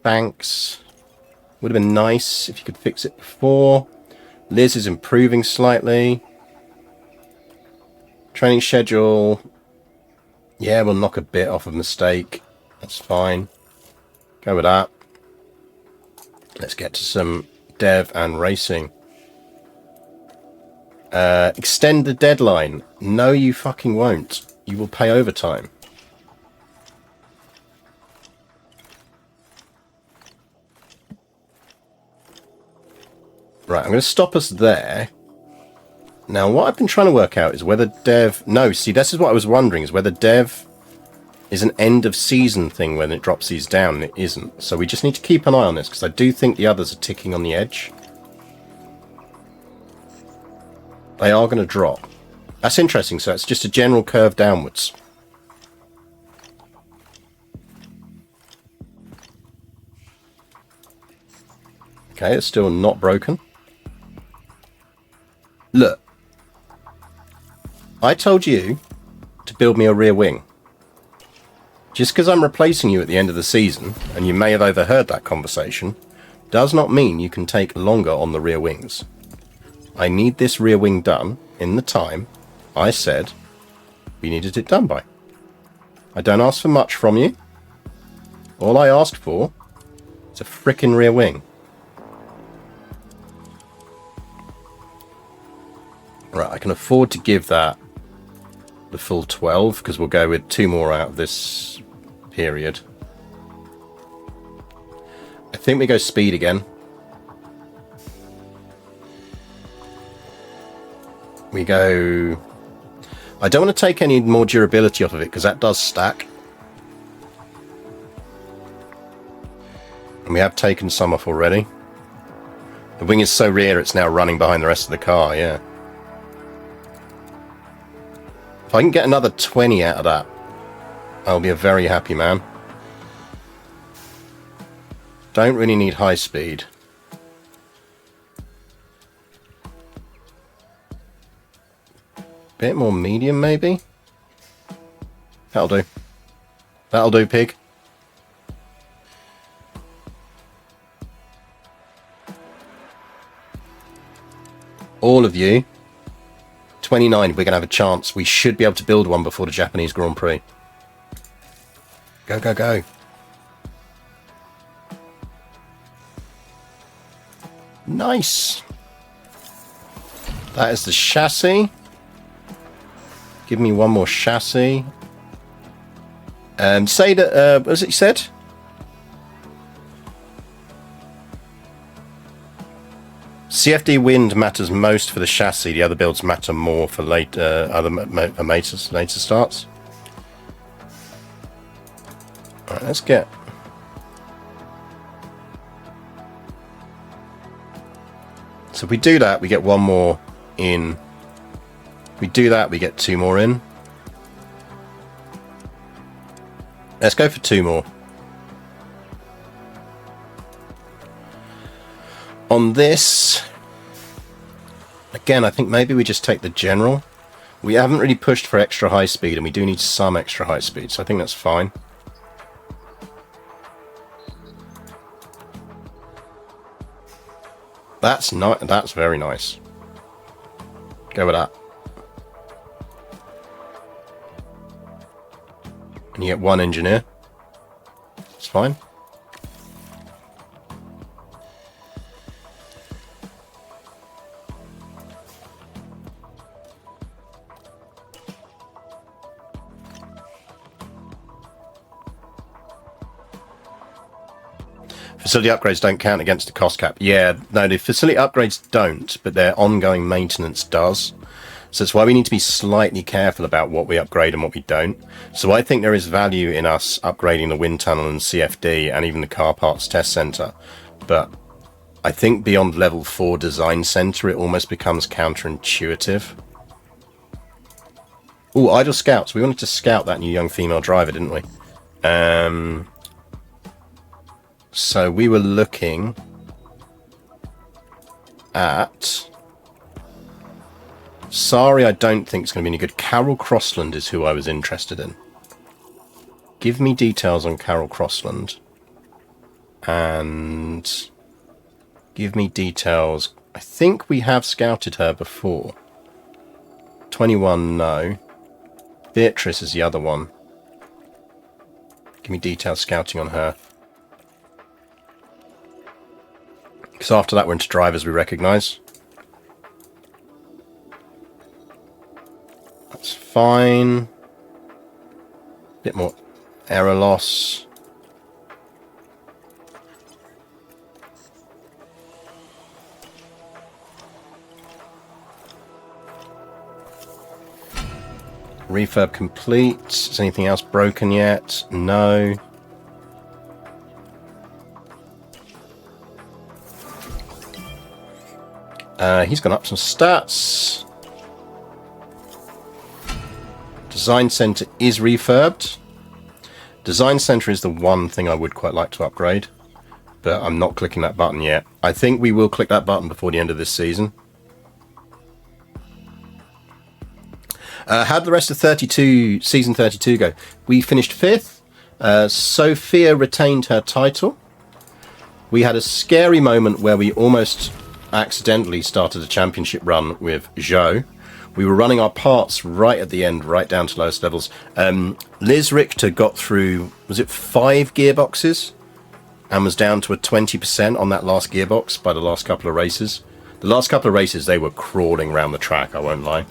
Thanks. Would have been nice if you could fix it before. Liz is improving slightly. Training schedule. Yeah, we'll knock a bit off of mistake. That's fine. Go with that. Let's get to some dev and racing. Extend the deadline. No, you fucking won't. You will pay overtime. Right, I'm going to stop us there. Now, what I've been trying to work out is whether dev... No, see, this is what I was wondering, is whether dev is an end-of-season thing when it drops these down, and it isn't. So we just need to keep an eye on this, because I do think the others are ticking on the edge. They are going to drop. That's interesting, so it's just a general curve downwards. Okay, it's still not broken. Look. I told you to build me a rear wing. Just because I'm replacing you at the end of the season, and you may have overheard that conversation, does not mean you can take longer on the rear wings. I need this rear wing done in the time I said we needed it done by. I don't ask for much from you. All I asked for is a frickin' rear wing. Right, I can afford to give that the full 12, because we'll go with 2 more out of this period. I think we go speed again. We go... I don't want to take any more durability off of it, because that does stack. And we have taken some off already. The wing is so rear it's now running behind the rest of the car, yeah. If I can get another 20 out of that, I'll be a very happy man. Don't really need high speed. Bit more medium, maybe? That'll do. That'll do, pig. All of you. 29, we're going to have a chance. We should be able to build one before the Japanese Grand Prix. Go, go, go. Nice. That is the chassis. Give me one more chassis. Say that, what was it you said? CFD wind matters most for the chassis. The other builds matter more for later starts. Alright, let's get... So if we do that, we get 1 more in. If we do that, we get 2 more in. Let's go for 2 more. On this, again, I think maybe we just take the general. We haven't really pushed for extra high speed, and we do need some extra high speed, so I think that's fine. That's not. That's very nice. Go with that. And you get 1 engineer. It's fine. Facility upgrades don't count against the cost cap. Yeah, no, the facility upgrades don't, but their ongoing maintenance does. So that's why we need to be slightly careful about what we upgrade and what we don't. So I think there is value in us upgrading the wind tunnel and CFD and even the car parts test center. But I think beyond level 4 design center, it almost becomes counterintuitive. Oh, idle scouts. We wanted to scout that new young female driver, didn't we? So we were looking at... Sari, I don't think it's going to be any good. Carol Crossland is who I was interested in. Give me details on Carol Crossland. And give me details. I think we have scouted her before. 21, no. Beatrice is the other one. Give me detailed scouting on her. Because after that we're into drivers we recognise. That's fine. Bit more error loss. Refurb complete. Is anything else broken yet? No. He's gone up some stats. Design Center is refurbed. Design Center is the one thing I would quite like to upgrade, but I'm not clicking that button yet. I think we will click that button before the end of this season. How'd the rest of season 32 go? We finished 5th. Sophia retained her title. We had a scary moment where we almost accidentally started a championship run with Joe. We were running our parts right at the end, right down to lowest levels. Liz Richter got through, was it 5 gearboxes? And was down to a 20% on that last gearbox by the last couple of races. The last couple of races, they were crawling around the track, I won't lie.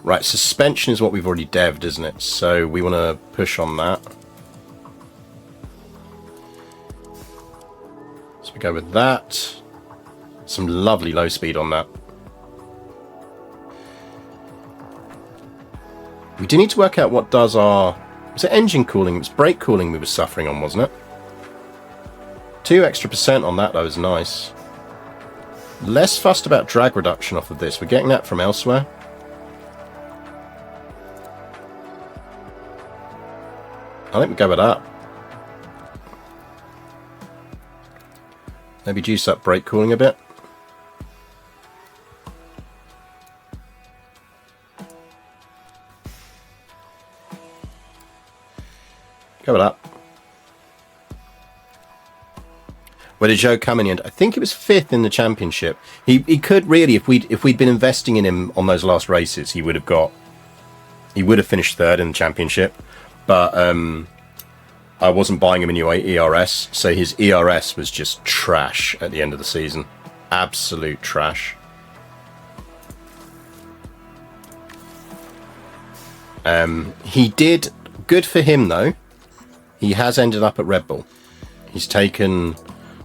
Right, suspension is what we've already dev'd, isn't it? So we want to push on that. So we go with that. Some lovely low speed on that. We do need to work out what does our... Was it engine cooling? It was brake cooling we were suffering on, wasn't it? 2 extra % on that, though, is nice. Less fussed about drag reduction off of this. We're getting that from elsewhere. I think we go with that. Maybe juice up brake cooling a bit. Go with that. Where did Joe come in the end? I think it was 5th in the championship. He could really, if we'd been investing in him on those last races, he would have finished 3rd in the championship. But I wasn't buying him a new ERS, so his ERS was just trash at the end of the season. Absolute trash. He did good for him though. He has ended up at Red Bull. He's taken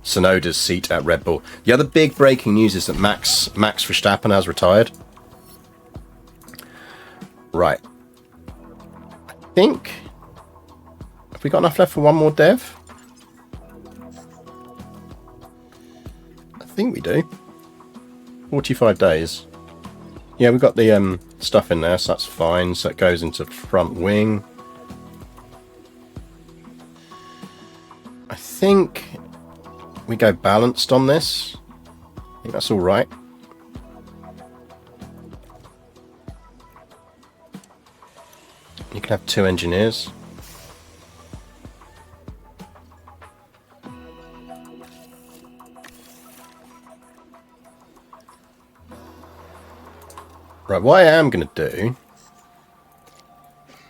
Tsunoda's seat at Red Bull. The other big breaking news is that Max Verstappen has retired. Right. I think... Have we got enough left for one more dev? I think we do. 45 days. Yeah, we've got the stuff in there, so that's fine. So it goes into front wing. I think we go balanced on this. I think that's all right. You can have 2 engineers. Right, what I am going to do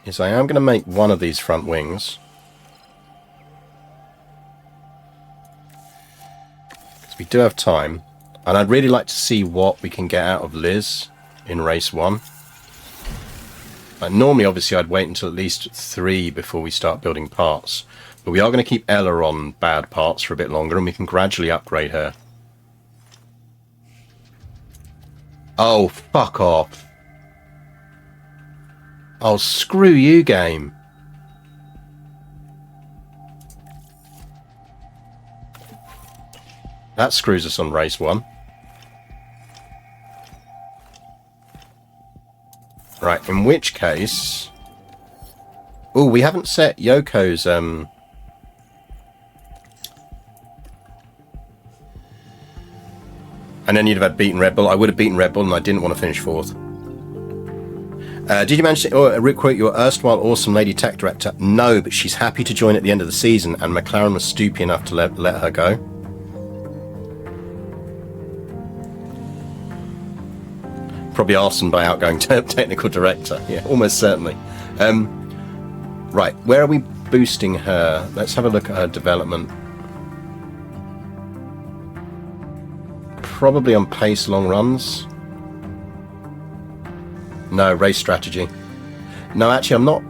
is I am going to make one of these front wings. Because we do have time. And I'd really like to see what we can get out of Liz in race 1. Normally, obviously, I'd wait until at least 3 before we start building parts. But we are going to keep Ella on bad parts for a bit longer, and we can gradually upgrade her. Oh, fuck off. Oh, screw you, game. That screws us on race 1. Right, in which case... Oh, we haven't set Yoko's... And then you'd have had beaten Red Bull. I would have beaten Red Bull and I didn't want to finish 4th. Did you manage to recruit your erstwhile awesome lady tech director? No, but she's happy to join at the end of the season and McLaren was stoopy enough to let her go. Probably arsened by outgoing technical director. Yeah, almost certainly. Right, where are we boosting her? Let's have a look at her development. Probably on pace long runs. No, race strategy. No, actually, I'm not.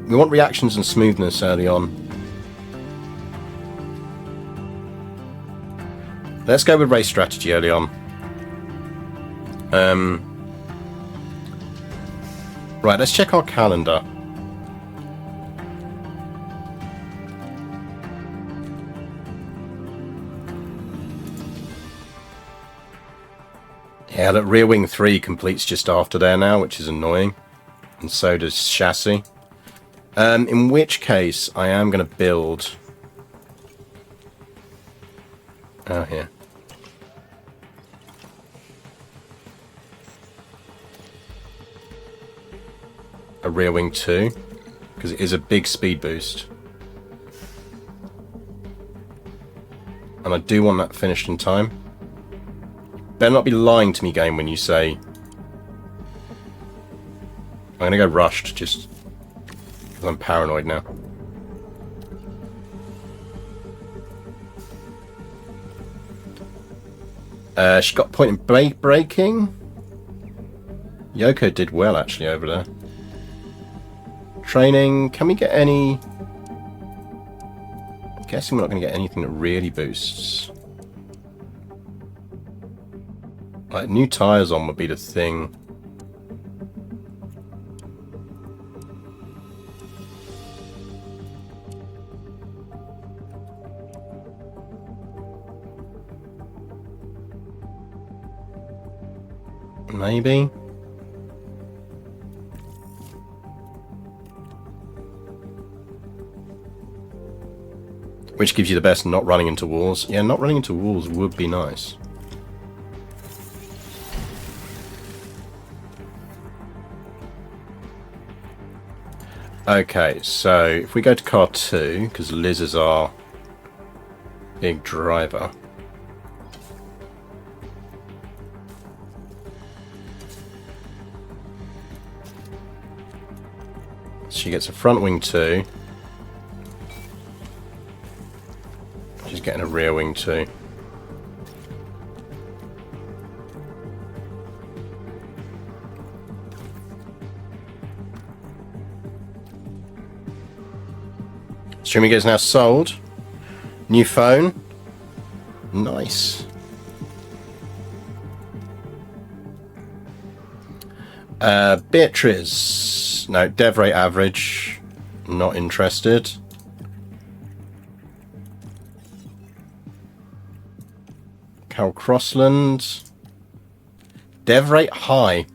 We want reactions and smoothness early on. Let's go with race strategy early on. Right, let's check our calendar. Yeah, look, rear wing 3 completes just after there now, which is annoying. And so does chassis. In which case, I am going to build... Oh, here. a rear wing 2, because it is a big speed boost. And I do want that finished in time. Better not be lying to me, game, when you say... I'm going to go rushed, just because I'm paranoid now. She got a point in braking. Yoko did well, actually, over there. Training, can we get any... I'm guessing we're not going to get anything that really boosts. Like, new tyres on would be the thing. Maybe. Which gives you the best not running into walls. Yeah, not running into walls would be nice. Okay, so if we go to car 2, because Liz is our big driver. She gets a front wing 2. She's getting a rear wing 2. Streaming is now sold. New phone. Nice. Beatrice. No, dev rate average. Not interested. Carol Crossland. Dev rate high.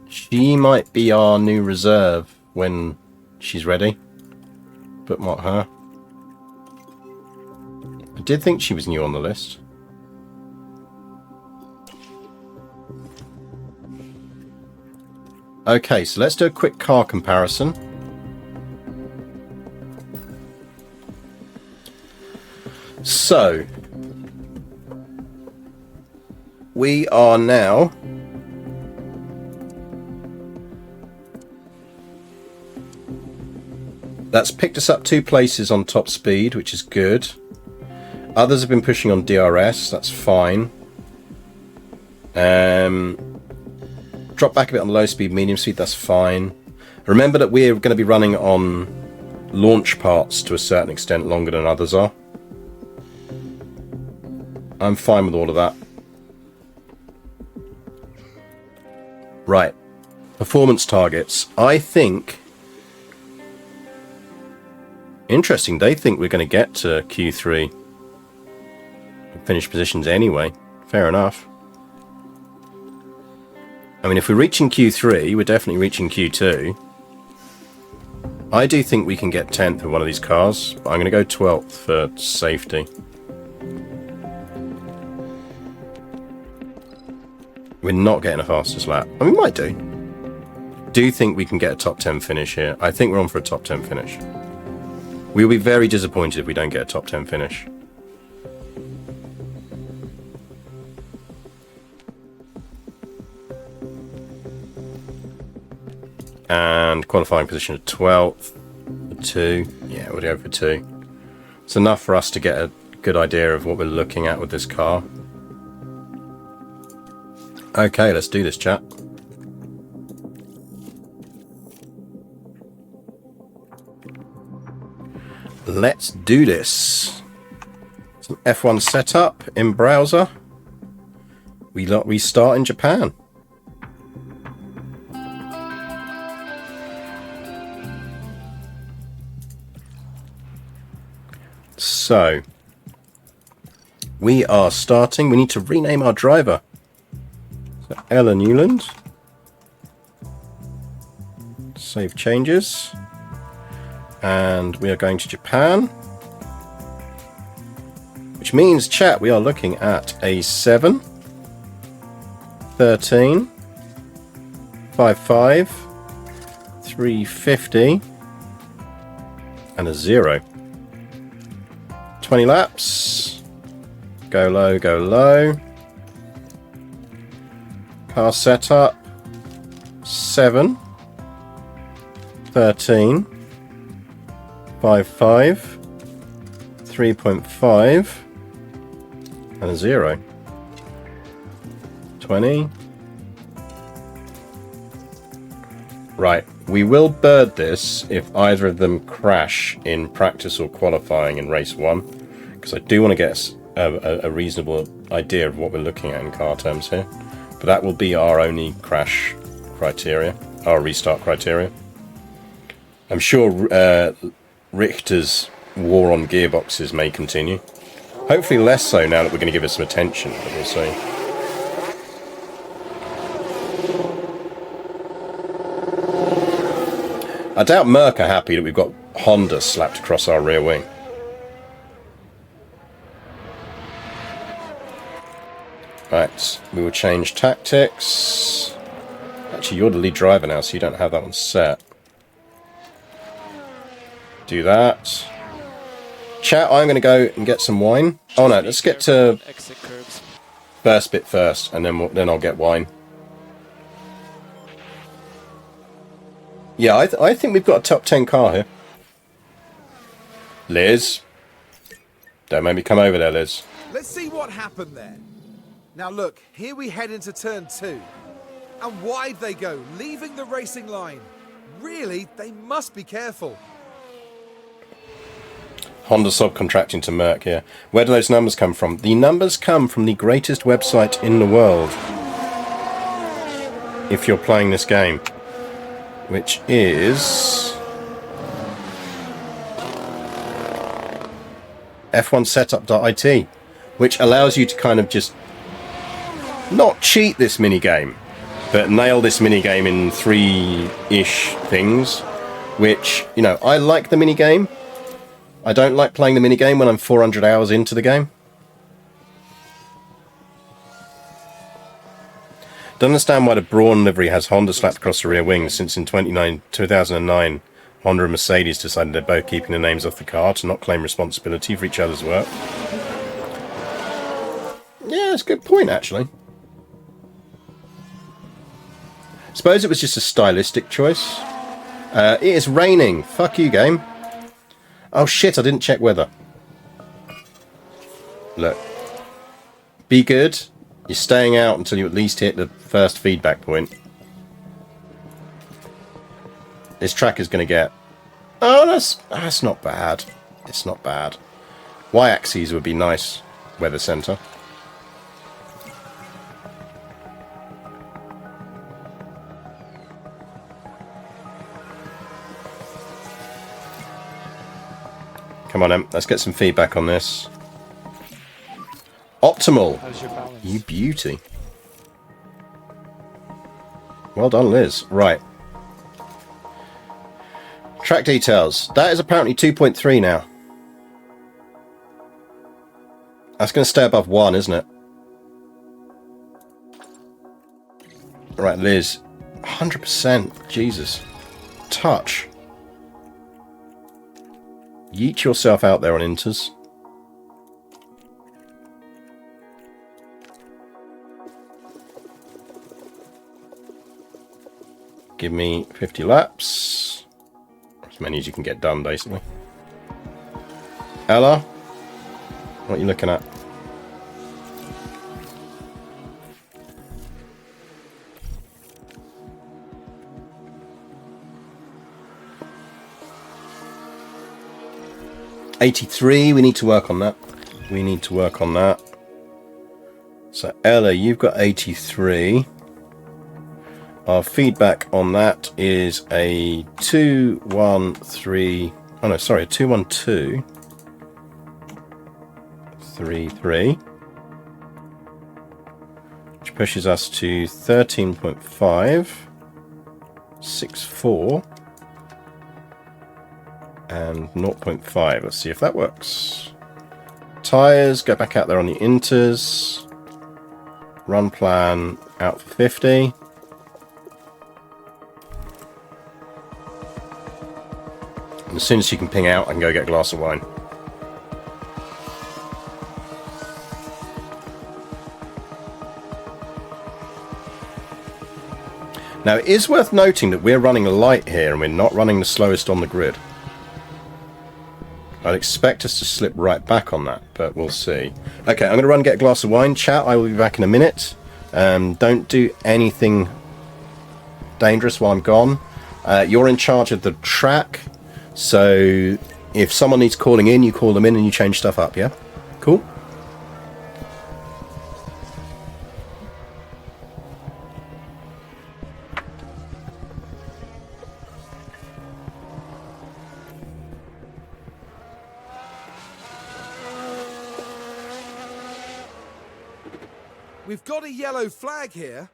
She might be our new reserve when she's ready. Bookmark her. I did think she was new on the list. Okay, so let's do a quick car comparison. So, we are now that's picked us up 2 places on top speed, which is good. Others have been pushing on DRS, that's fine. Drop back a bit on low speed, medium speed, that's fine. Remember that we're going to be running on launch parts to a certain extent longer than others are. I'm fine with all of that. Right. Performance targets. I think... Interesting, they think we're going to get to Q3. Finish positions anyway. Fair enough. I mean, if we're reaching Q3, we're definitely reaching Q2. I do think we can get 10th in one of these cars, but I'm going to go 12th for safety. We're not getting a fastest lap. I mean, we might do. Do think we can get a top 10 finish here. I think we're on for a top 10 finish. We'll be very disappointed if we don't get a top 10 finish. And qualifying position at 12th. For 2. Yeah, we'll go for 2. It's enough for us to get a good idea of what we're looking at with this car. Okay, let's do this, chat. Let's do this. Some F1 setup in browser. We start in Japan. So, we are starting. We need to rename our driver. So, Ella Newland. Save changes. And we are going to Japan. Which means, chat, we are looking at a 7, 13, 5, 5, 3, 350. And a 0. 20 laps. Go low, go low. Car setup. 7. 13. 5.5. 3.5. And a 0. 20. Right, we will bird this if either of them crash in practice or qualifying in race 1, because I do want to get a reasonable idea of what we're looking at in car terms here. But that will be our only crash criteria, our restart criteria. I'm sure Richter's war on gearboxes may continue. Hopefully less so now that we're going to give it some attention, but we'll see. I doubt Merc are happy that we've got Honda slapped across our rear wing. Right, we will change tactics. Actually, you're the lead driver now, so you don't have that one set. Do that. Chat, I'm going to go and get some wine. Oh no, let's get to first bit first, and then I'll get wine. Yeah, I think we've got a top 10 car here. Liz. Don't make me come over there, Liz. Let's see what happened there. Now look, here we head into turn 2. And wide they go, leaving the racing line. Really, they must be careful. Honda subcontracting to Merc here. Where do those numbers come from? The numbers come from the greatest website in the world. If you're playing this game. Which is f1setup.it, which allows you to kind of just not cheat this minigame, but nail this minigame in 3-ish things, which, you know, I like the minigame. I don't like playing the minigame when I'm 400 hours into the game. Don't understand why the Brawn livery has Honda slapped across the rear wing, since in 2009 Honda and Mercedes decided they're both keeping the names off the car to not claim responsibility for each other's work. Yeah, it's a good point, actually. Suppose it was just a stylistic choice. It is raining. Fuck you, game. Oh shit, I didn't check weather. Look. Be good. You're staying out until you at least hit the first feedback point. This track is going to get... Oh, that's not bad. It's not bad. Y-axes would be nice. Weather centre. Come on, Em. Let's get some feedback on this. Optimal. How's your balance? You beauty. Well done, Liz. Right. Track details. That is apparently 2.3 now. That's going to stay above 1, isn't it? Right, Liz. 100%. Jesus. Touch. Yeet yourself out there on inters. Give me 50 laps. As many as you can get done, basically. Ella, what are you looking at? $83, we need to work on that. We need to work on that. So Ella, you've got 83. Our feedback on that is a 213. Oh no, sorry, a 212.33, which pushes us to 13.564 and 0.5. Let's see if that works. Tires, go back out there on the inters. Run plan out for 50. And as soon as she can ping out, I can go get a glass of wine. Now, it is worth noting that we're running a light here and we're not running the slowest on the grid. I'd expect us to slip right back on that, but we'll see. Okay, I'm going to run and get a glass of wine. Chat, I will be back in a minute. Don't do anything dangerous while I'm gone. You're in charge of the track, so if someone needs calling in, you call them in and you change stuff up, yeah? Cool? We've got a yellow flag here.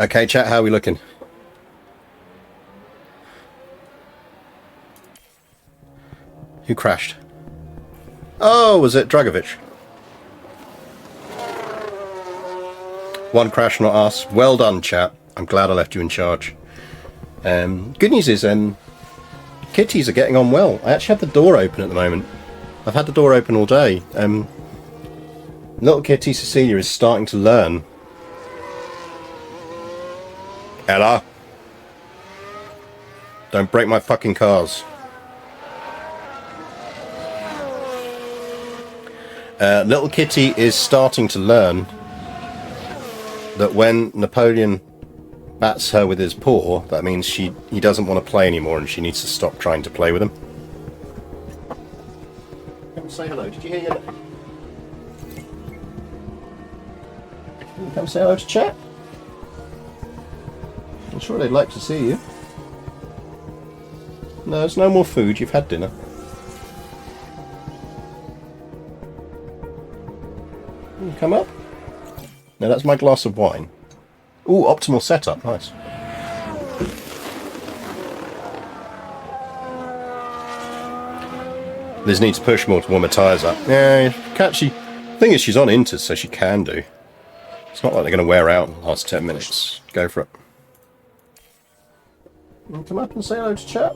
Okay, chat, how are we looking? Who crashed? Oh, was it Dragovic? One crash, not us. Well done, chat. I'm glad I left you in charge. Good news is, kitties are getting on well. I actually have the door open at the moment. I've had the door open all day. Little kitty Cecilia is starting to learn. Ella. Don't break my fucking cars. Little kitty is starting to learn that when Napoleon bats her with his paw, that means he doesn't want to play anymore and she needs to stop trying to play with him. Come say hello. Did you hear your... Come say hello to chat? I'm sure they'd like to see you. No, there's no more food. You've had dinner. Come up. No, that's my glass of wine. Ooh, optimal setup. Nice. Liz needs to push more to warm her tyres up. Yeah, catchy. Thing is, she's on Inters, so she can do. It's not like they're going to wear out in the last 10 minutes. Go for it. Come up and say hello to chat.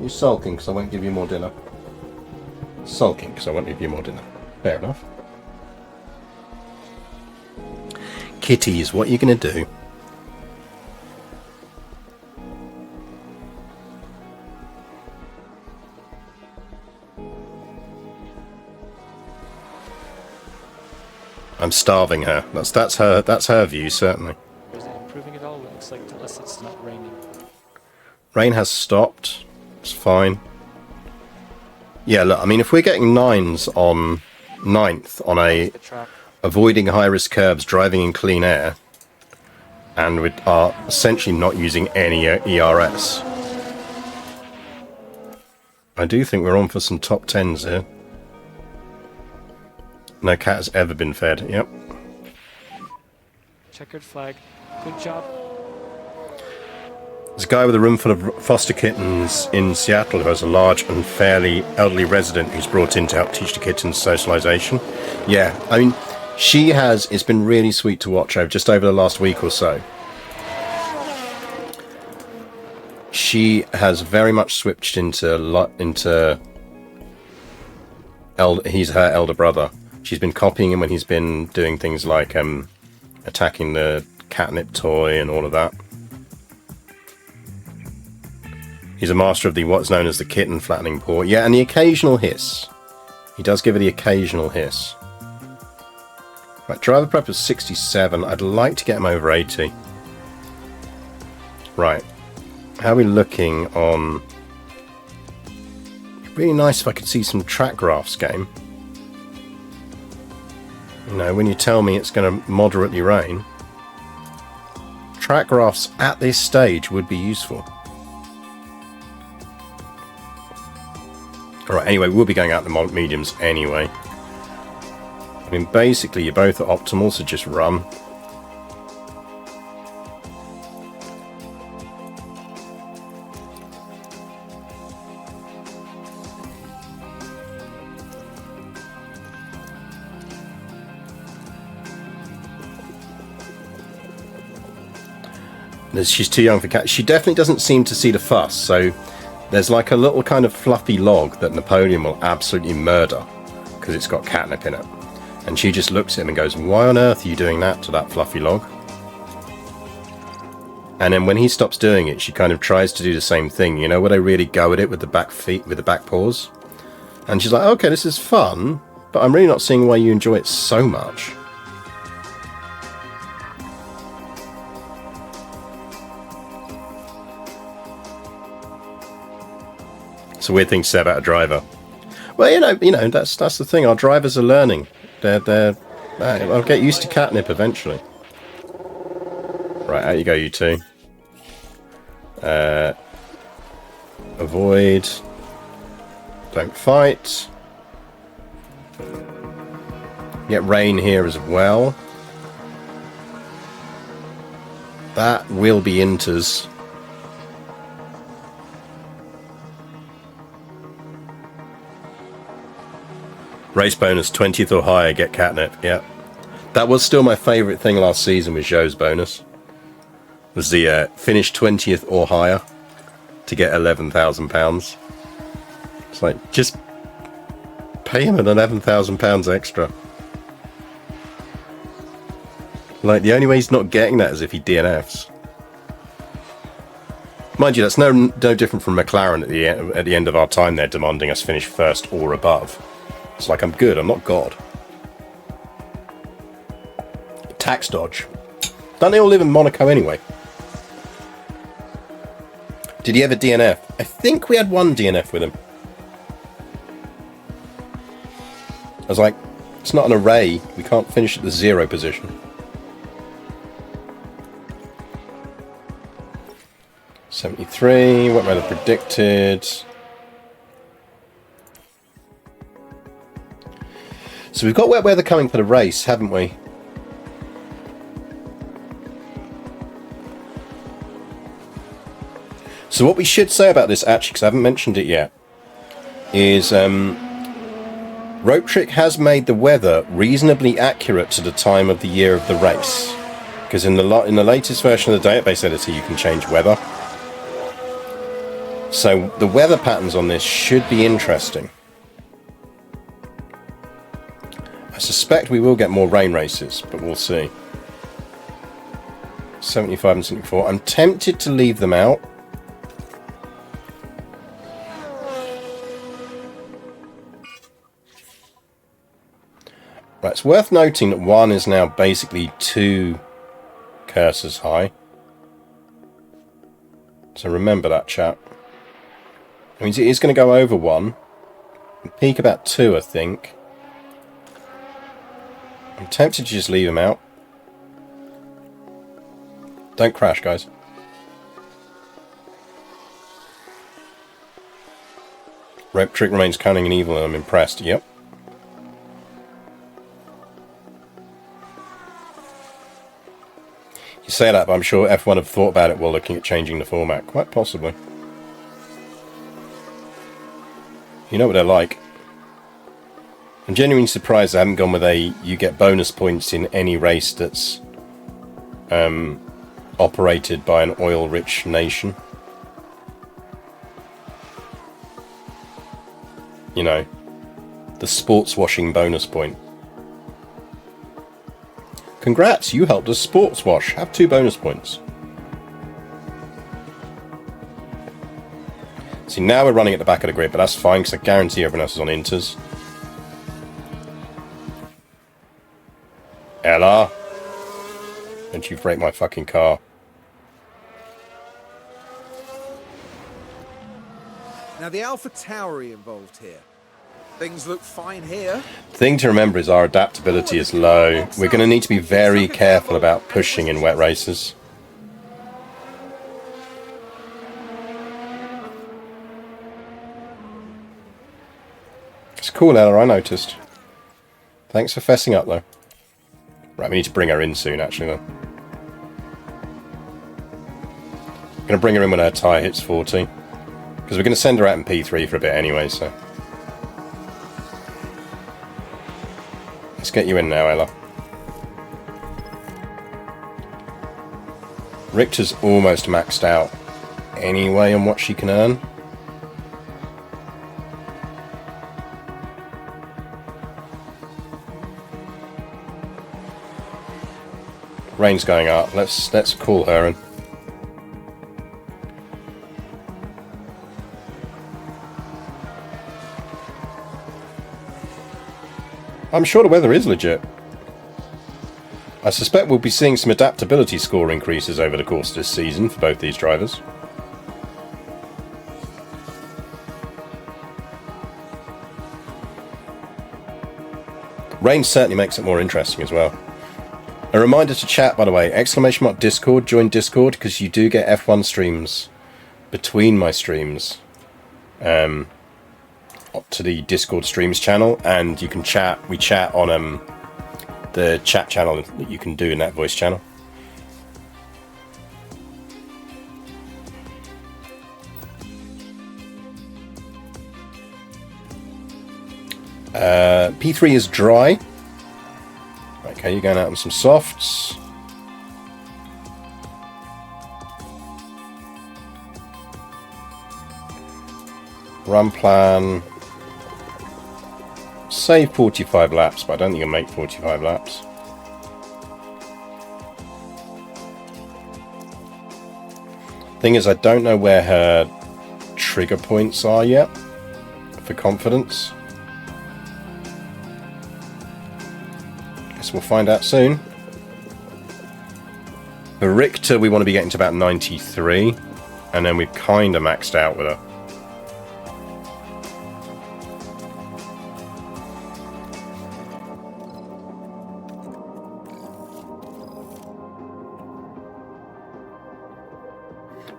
You're sulking because I won't give you more dinner. Sulking because I won't give you more dinner. Fair enough. Kitties, what are you going to do? I'm starving her. That's her view, certainly. Is it improving at all? It looks like unless it's not raining. Rain has stopped. It's fine. Yeah, look, I mean, if we're getting 9s on 9th on a avoiding high-risk curves, driving in clean air, and we are essentially not using any ERS, I do think we're on for some top 10s here. No cat has ever been fed. Yep. Checkered flag. Good job. There's a guy with a room full of foster kittens in Seattle who has a large and fairly elderly resident who's brought in to help teach the kittens socialization. Yeah, I mean, she has, it's been really sweet to watch just over the last week or so. She has very much switched into he's her elder brother. She's been copying him when he's been doing things like attacking the catnip toy and all of that. He's a master of what's known as the kitten flattening paw. Yeah, and the occasional hiss. He does give her the occasional hiss. Right, driver prep is 67. I'd like to get him over 80. Right. How are we looking on... It'd be really nice if I could see some track graphs, game. You know, when you tell me it's going to moderately rain, track graphs at this stage would be useful. Alright, anyway, we'll be going out the mediums anyway. I mean, basically, you're both at optimal, so just run. She's too young for cat. She definitely doesn't seem to see the fuss, so there's like a little kind of fluffy log that Napoleon will absolutely murder because it's got catnip in it. And she just looks at him and goes, why on earth are you doing that to that fluffy log? And then when he stops doing it, she kind of tries to do the same thing, you know, where they really go at it with the back feet, with the back paws. And she's like, okay, this is fun, but I'm really not seeing why you enjoy it so much. It's a weird thing to say about a driver. Well, you know, that's the thing. Our drivers are learning. I'll get used to catnip eventually. Right, out you go, you two. Avoid. Don't fight. Get rain here as well. That will be inters. Race bonus 20th or higher, get catnip. Yeah, that was still my favourite thing last season with Joe's bonus. Was the finish 20th or higher to get £11,000. It's like, just pay him an £11,000 extra. Like, the only way he's not getting that is if he DNFs. Mind you, that's no different from McLaren at the end of our time there, demanding us finish first or above. It's like, I'm good, I'm not God. Tax dodge. Don't they all live in Monaco anyway? Did he ever DNF? I think we had one DNF with him. I was like, it's not an array. We can't finish at the 0 position. '73, what weather predicted. So we've got wet weather coming for the race, haven't we? So what we should say about this, actually, because I haven't mentioned it yet, is Rope Trick has made the weather reasonably accurate to the time of the year of the race. Because in the latest version of the database editor, you can change weather. So the weather patterns on this should be interesting. I suspect we will get more rain races, but we'll see. 75 and 74. I'm tempted to leave them out. Right, it's worth noting that 1 is now basically 2 cursors high. So remember that, chat. That means it is going to go over 1. Peak about 2, I think. I'm tempted to just leave him out. Don't crash, guys. Rope trick remains cunning and evil, and I'm impressed. Yep. You say that, but I'm sure F1 have thought about it while looking at changing the format. Quite possibly. You know what they're like. I'm genuinely surprised I haven't gone with you get bonus points in any race that's operated by an oil-rich nation. You know, the sports washing bonus point. Congrats, you helped us sports wash. Have 2 bonus points. See, now we're running at the back of the grid, but that's fine because I guarantee everyone else is on inters. Ella, don't you break my fucking car. Now the Alpha Tauri involved here. Things look fine here. The thing to remember is our adaptability is low. We're going to need to be very careful about pushing in wet races. It's cool, Ella, I noticed. Thanks for fessing up, though. Right, we need to bring her in soon, actually, though. I'm going to bring her in when her tyre hits 40. Because we're going to send her out in P3 for a bit anyway, so... Let's get you in now, Ella. Richter's almost maxed out anyway on what she can earn. Rain's going up. Let's call her in. I'm sure the weather is legit. I suspect we'll be seeing some adaptability score increases over the course of this season for both these drivers. Rain certainly makes it more interesting as well. A reminder to chat, by the way, ! Discord, join Discord, because you do get F1 streams between my streams to the Discord streams channel, and you can chat. We chat on the chat channel that you can do in that voice channel. P3 is dry. Okay, you're going out on some softs. Run plan. Say 45 laps, but I don't think you'll make 45 laps. Thing is, I don't know where her trigger points are yet for confidence. Guess we'll find out soon. For Richter, we want to be getting to about 93, and then we've kind of maxed out with her.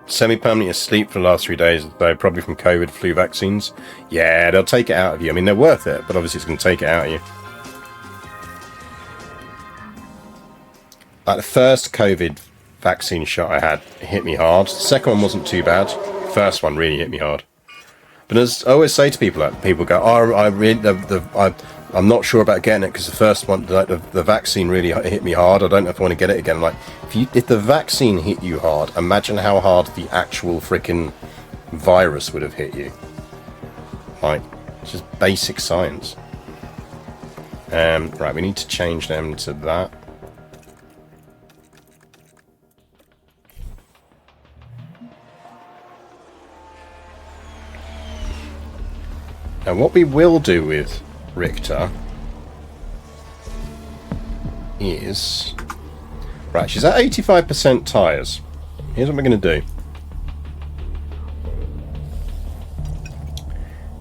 Semi-permanently asleep for the last 3 days, though, probably from COVID, flu vaccines. Yeah, they'll take it out of you. I mean, they're worth it, but obviously it's going to take it out of you. Like, the first COVID vaccine shot I had hit me hard. The second one wasn't too bad. The first one really hit me hard. But as I always say to people, like, people go, "Oh, I'm not sure about getting it because the first one, like, the vaccine really hit me hard. I don't know if I want to get it again." I'm like, if the vaccine hit you hard, imagine how hard the actual freaking virus would have hit you. Like, it's just basic science. Right, we need to change them to that. Now, what we will do with Richter is... Right, she's at 85% tyres. Here's what we're going to do.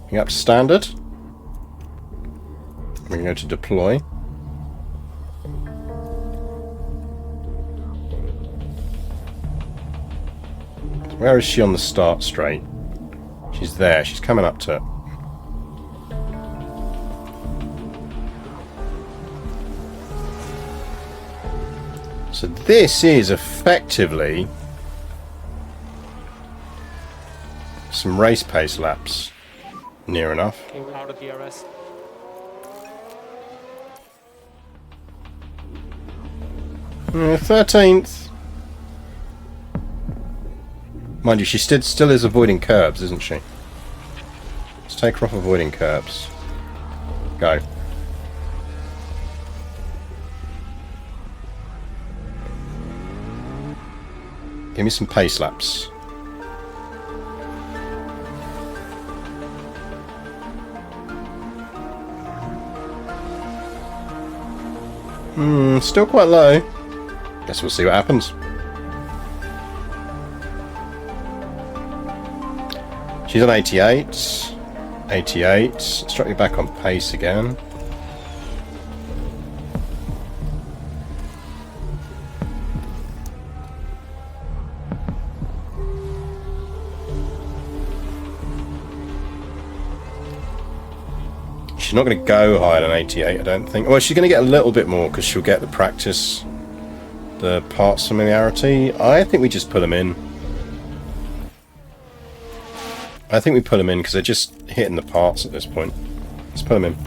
Going up to standard. We're going to go to deploy. Where is she on the start straight? She's there. She's coming up to it. So this is effectively some race pace laps. Near enough. Okay, we're out of DRS. Yeah, 13th. Mind you, she still is avoiding curbs, isn't she? Let's take her off avoiding curbs. Go. Give me some pace laps. Still quite low. Guess we'll see what happens. She's on 88. 88. Let's drop you back on pace again. She's not going to go higher than 88, I don't think. Well, she's going to get a little bit more because she'll get the practice, the parts familiarity. I think we just put them in. I think we put them in because they're just hitting the parts at this point. Let's put them in.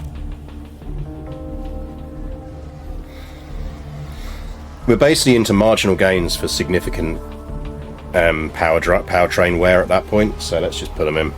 We're basically into marginal gains for significant powertrain wear at that point, so let's just put them in.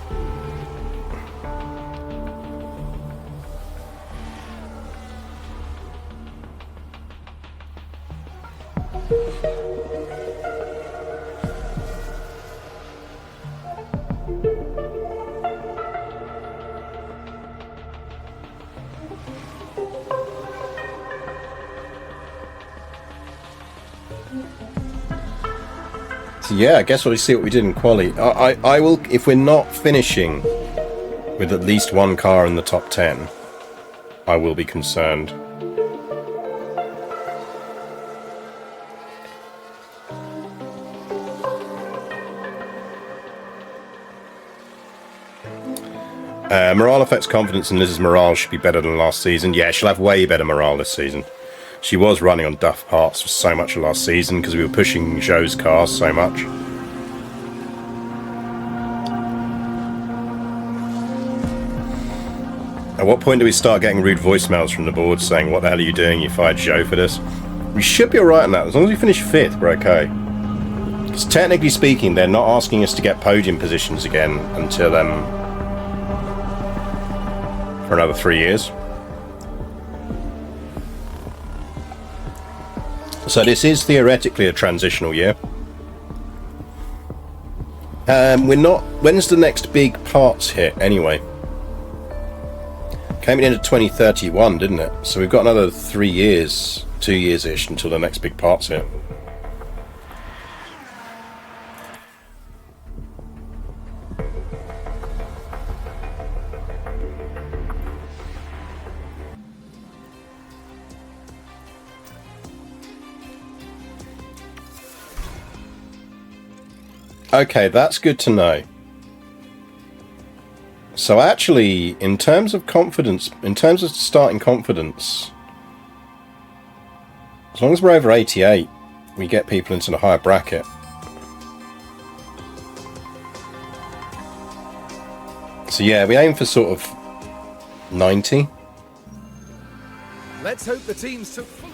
So yeah, I guess we'll see what we did in quali. I will, if we're not finishing with at least one car in the top 10, I will be concerned. Morale affects confidence, and Liz's morale should be better than last season. Yeah, she'll have way better morale this season. She was running on duff parts for so much of last season because we were pushing Zhou's cars so much. At what point do we start getting rude voicemails from the board saying, "What the hell are you doing? You fired Zhou for this"? We should be alright on that. As long as we finish 5th, we're okay. Because technically speaking, they're not asking us to get podium positions again until for another 3 years. So this is theoretically a transitional year. We're not... When's the next big parts hit, anyway? Came in at 2031, didn't it? So we've got another 3 years, 2 years-ish, until the next big parts hit. Okay, that's good to know. So actually, in terms of confidence, in terms of starting confidence, as long as we're over 88, we get people into the higher bracket. So yeah, we aim for sort of 90. Let's hope the teams took full.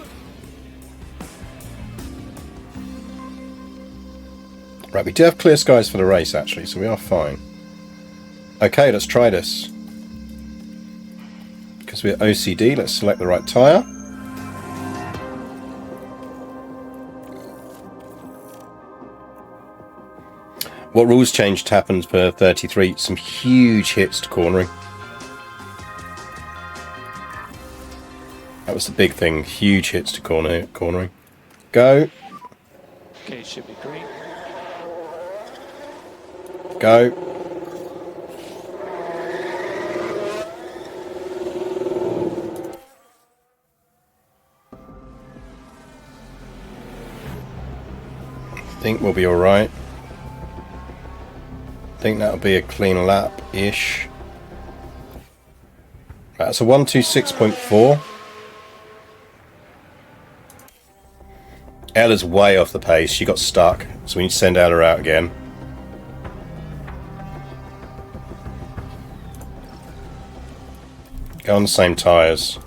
Right, we do have clear skies for the race, actually, so we are fine. Okay, let's try this. Because we're OCD, let's select the right tyre. What rules changed happens per 33? Some huge hits to cornering. That was the big thing, huge hits to cornering. Go. Okay, should be green. Go. think we'll be alright. I think that'll be a clean lap-ish. That's a 126.4. Ella's way off the pace. She got stuck, so we need to send Ella out again. Go on the same tyres.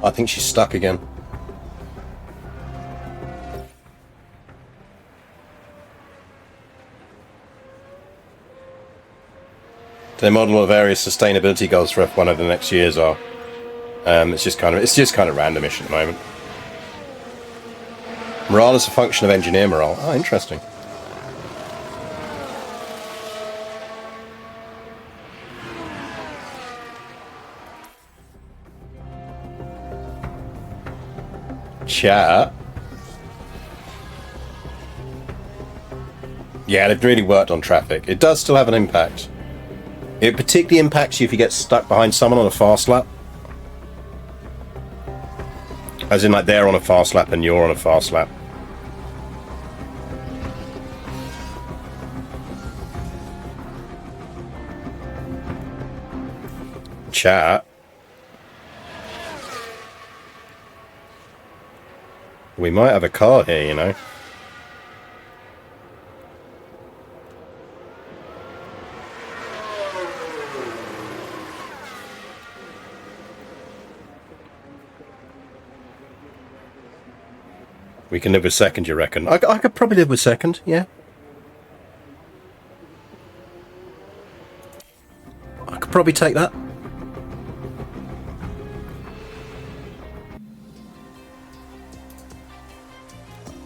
I think she's stuck again. The model of various sustainability goals for F1 over the next years are. It's just kind of randomish at the moment. Morale is a function of engineer morale. Oh, interesting. Chat. Yeah, they've really worked on traffic. It does still have an impact. It particularly impacts you if you get stuck behind someone on a fast lap. As in, like, they're on a fast lap and you're on a fast lap. Chat. We might have a car here, you know. We can live with second, you reckon? I could probably live with second, yeah. I could probably take that.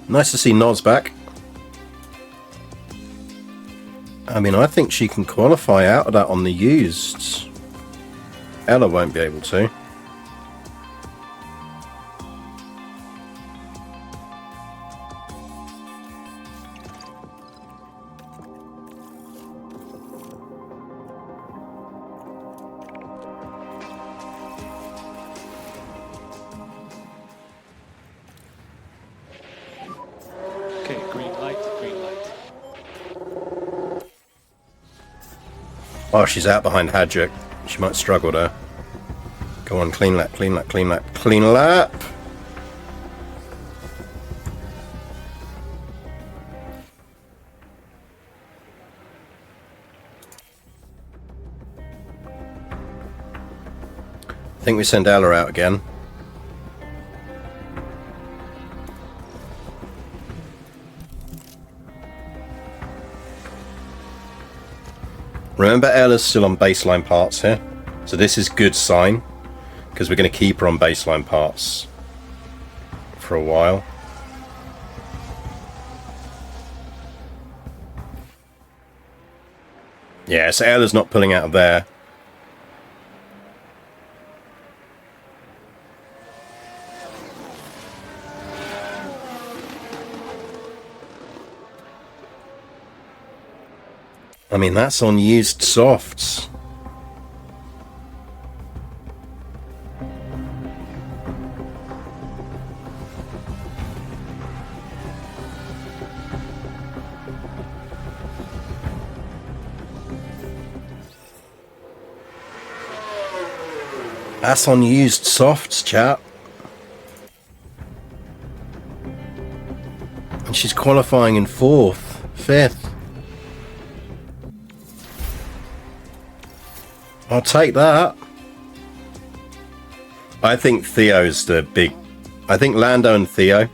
Nice to see Noz back. I mean, I think she can qualify out of that on the used. Ella won't be able to. Okay, green light, green light. Oh, she's out behind Hadjuk. She might struggle there. Go on, clean lap, clean lap, clean lap, clean lap! I think we send Ella out again. Remember, Ella's still on baseline parts here, so this is good sign, because we're going to keep her on baseline parts for a while. Yeah, so Ella's not pulling out of there. I mean, that's on used softs. That's on used softs, chap. And she's qualifying in 4th, 5th. I'll take that. I think Theo's the big... I think Lando and Theo.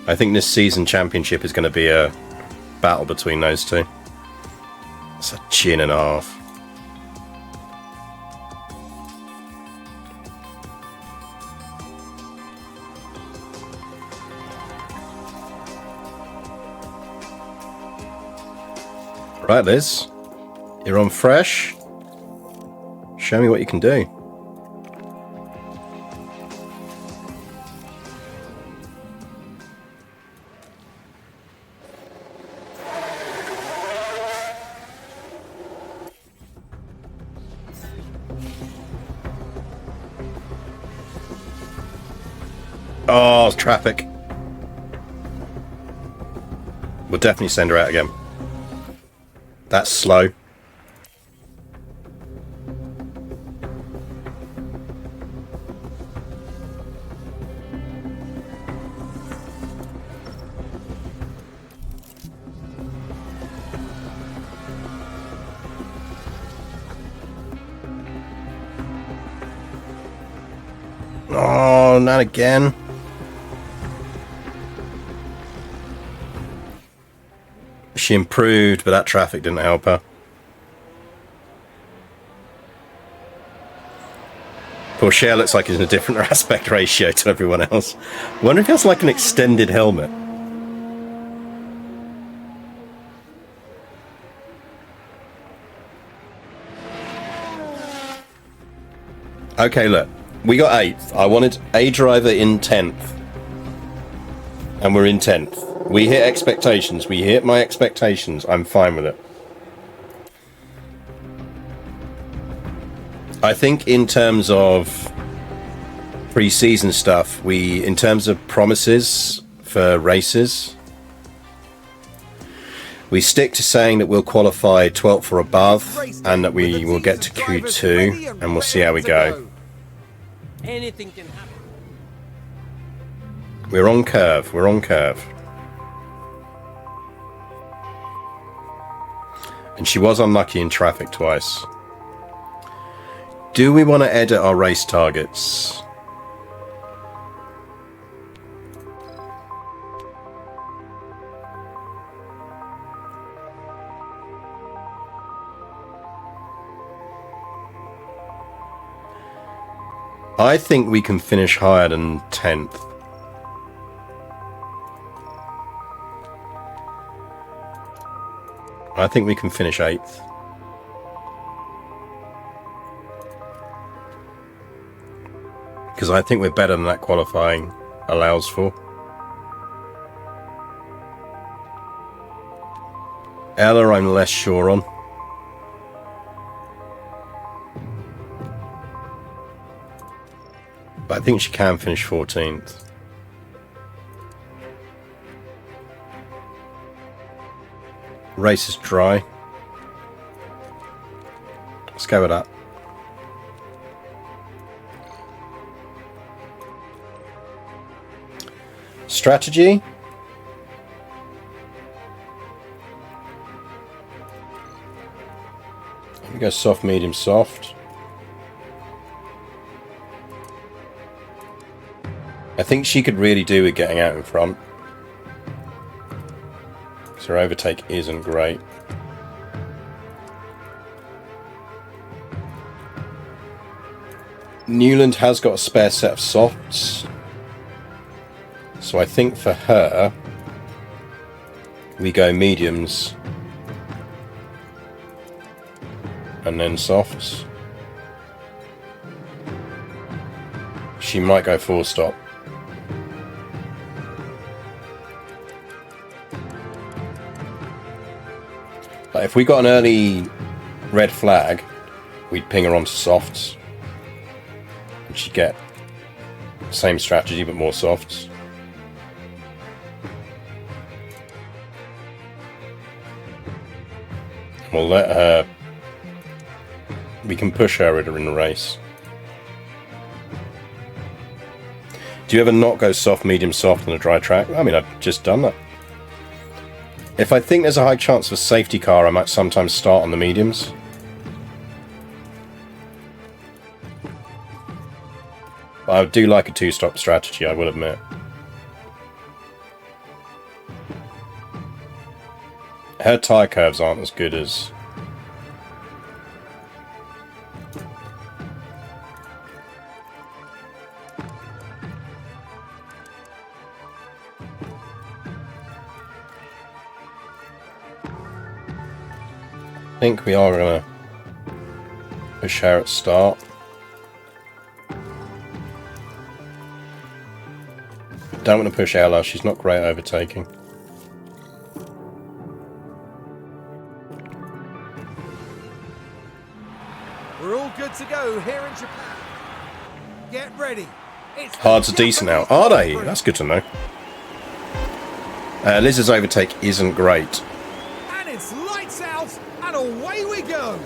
I think this season championship is going to be a battle between those two. It's a chin and a half. Right, Liz. You're on fresh. Show me what you can do. Oh, traffic. We'll definitely send her out again. That's slow. Oh, not again. She improved, but that traffic didn't help her. Poor Cher looks like he's in a different aspect ratio to everyone else. Wonder if he has like an extended helmet. Okay, look. We got 8th. I wanted a driver in 10th. And we're in 10th. We hit expectations. We hit my expectations. I'm fine with it. I think in terms of pre-season stuff, in terms of promises for races, we stick to saying that we'll qualify 12th or above and that we will get to Q2 and we'll see how we go. Anything can happen. We're on curve. We're on curve. And she was unlucky in traffic twice. Do we want to edit our race targets? I think we can finish higher than 10th. I think we can finish 8th. Because I think we're better than that qualifying allows for. Ella, I'm less sure on. But I think she can finish 14th. Race is dry. Let's go with that. Strategy. We go soft, medium, soft. I think she could really do with getting out in front. Because her overtake isn't great. Newland has got a spare set of softs. So I think for her, we go mediums and then softs. She might go 4-stop. But if we got an early red flag, we'd ping her onto softs. And she'd get the same strategy but more softs. We'll let her... We can push her in the race. Do you ever not go soft, medium, soft on a dry track? I mean, I've just done that. If I think there's a high chance of a safety car, I might sometimes start on the mediums. But I do like a 2-stop strategy, I will admit. Her tyre curves aren't as good as... I think we are going to push her at start. Don't want to push Ella, she's not great at overtaking. We're all good to go here in Japan. Get ready. It's Hards are decent now. Are they? That's good to know. Liz's overtake isn't great. And it's lights out, and away we go.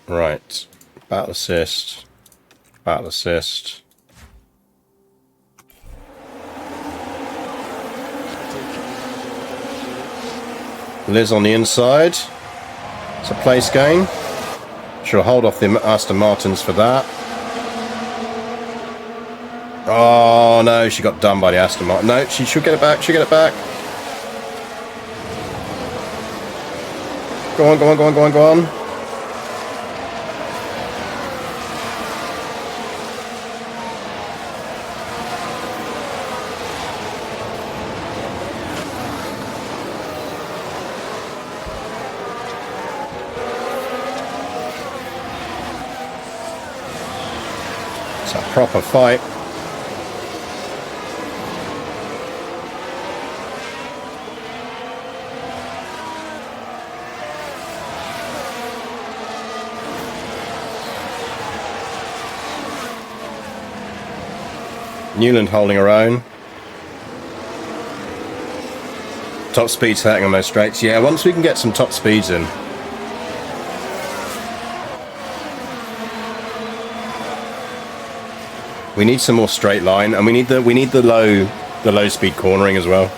Right. Battle assist. Battle assist. Liz on the inside. It's a place gain. She'll hold off the Aston Martins for that. Oh no, she got done by the Aston Martin. No, she should get it back. She'll get it back. Go on, go on, go on, go on, go on. It's a proper fight. Newland holding her own. Top speed's hurting on those straights. Yeah, once we can get some top speeds in. We need some more straight line, and we need the low speed cornering as well.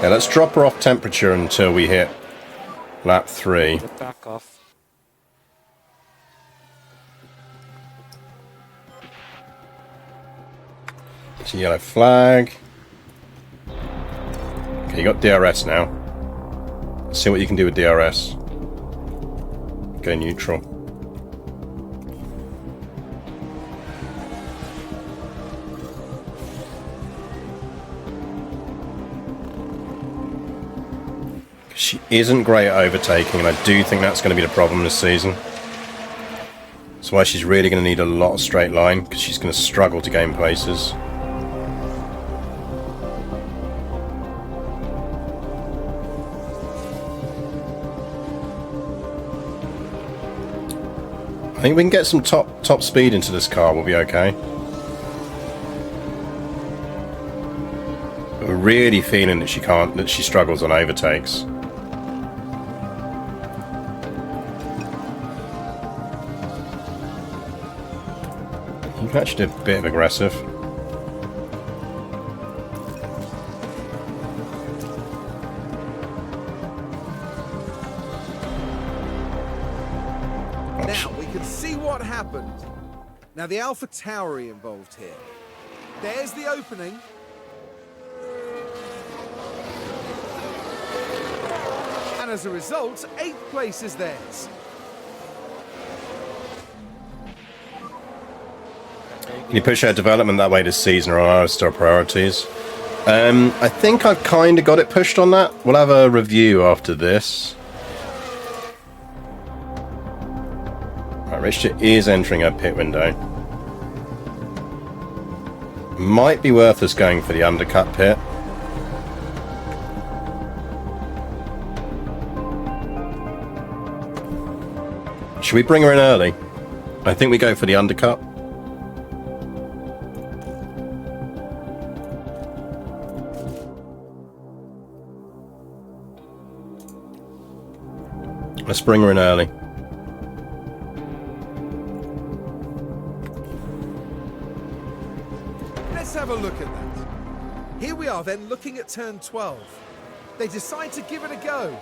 Yeah, let's drop her off temperature until we hit lap 3. Get back off. It's a yellow flag. Okay, you got DRS now. Let's see what you can do with DRS. Go neutral. She isn't great at overtaking, and I do think that's going to be the problem this season. That's why she's really going to need a lot of straight line, because she's going to struggle to gain places. I think we can get some top speed into this car, we'll be okay. But we're really feeling that she struggles on overtakes. You can actually do a bit of aggressive. Now we can see what happened. Now the Alpha Tauri involved here. There's the opening. And as a result, 8th place is theirs. Can you push our development that way this season, or are still priorities? I think I've kind of got it pushed on that. We'll have a review after this. Right, Richard is entering her pit window. Might be worth us going for the undercut pit. Should we bring her in early? I think we go for the undercut. Let's bring her in early. Let's have a look at that. Here we are then looking at turn 12. They decide to give it a go.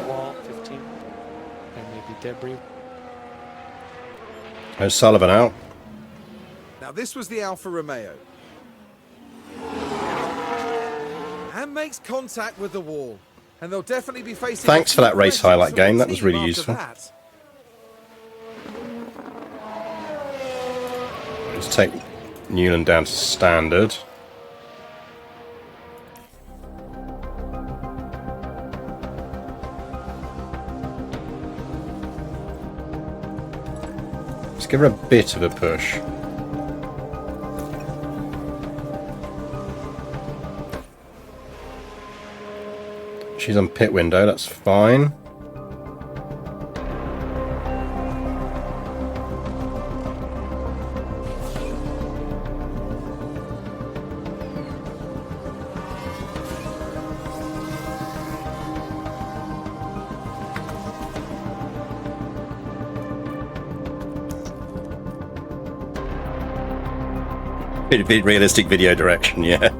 Wall 15. And maybe debris. There's Sullivan out. Now this was the Alfa Romeo. And makes contact with the wall. And they'll definitely be facing... Thanks for that race highlight game. That was really after useful. that. Let's take Newland down to standard. Let's give her a bit of a push. She's on pit window, that's fine. Bit realistic video direction, yeah.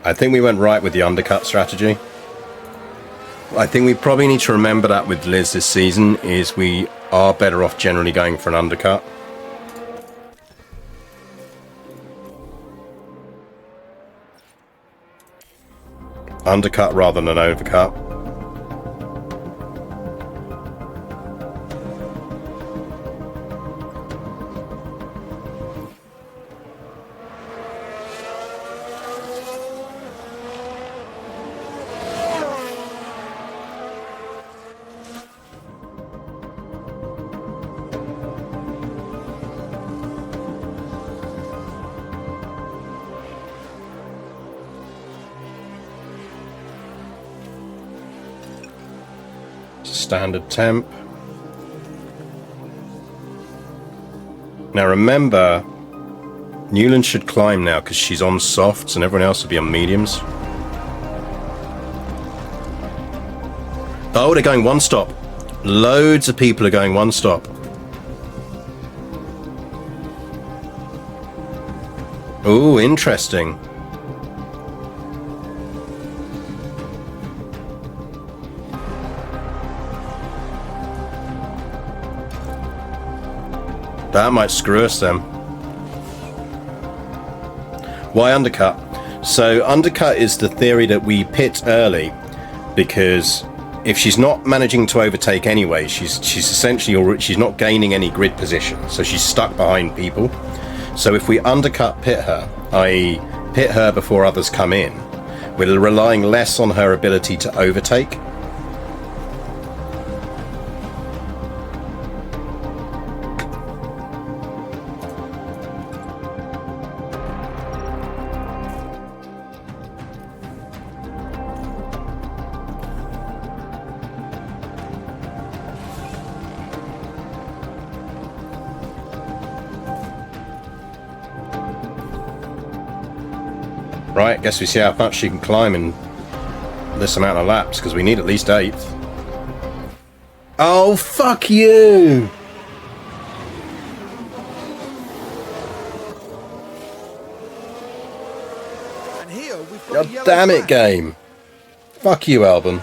I think we went right with the undercut strategy. I think we probably need to remember that with Liz this season, is we are better off generally going for an undercut. Undercut rather than an overcut. Standard temp. Now remember, Newland should climb now because she's on softs and everyone else will be on mediums. Oh, they're going one stop. Loads of people are going one stop. Oh, interesting. That might screw us then. Why undercut? So undercut is the theory that we pit early because if she's not managing to overtake anyway, she's essentially, she's not gaining any grid position, so she's stuck behind people. So if we undercut pit her, i.e. pit her before others come in, we're relying less on her ability to overtake. Right, guess we see how much she can climb in this amount of laps, because we need at least 8th. Oh, fuck you! And here we've got God damn it, game. Fuck you, Albon.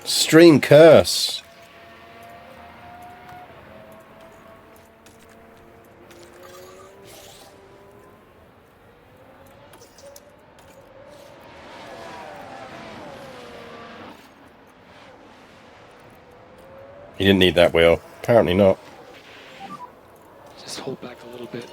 Stream curse. You didn't need that wheel. Apparently not. Just hold back a little bit.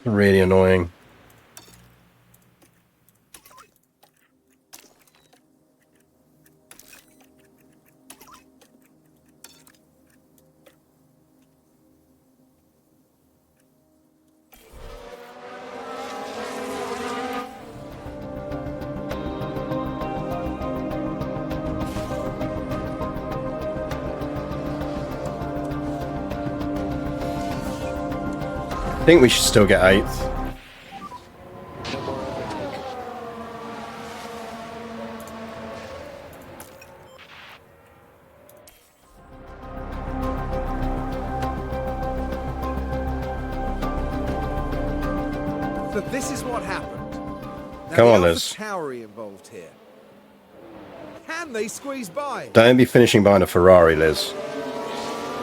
Really annoying. I think we should still get 8th. No more overtake. So this is what happened. Now, Come the on, Alpha Liz. Tauri involved here. Can they squeeze by? Don't be finishing behind a Ferrari, Liz.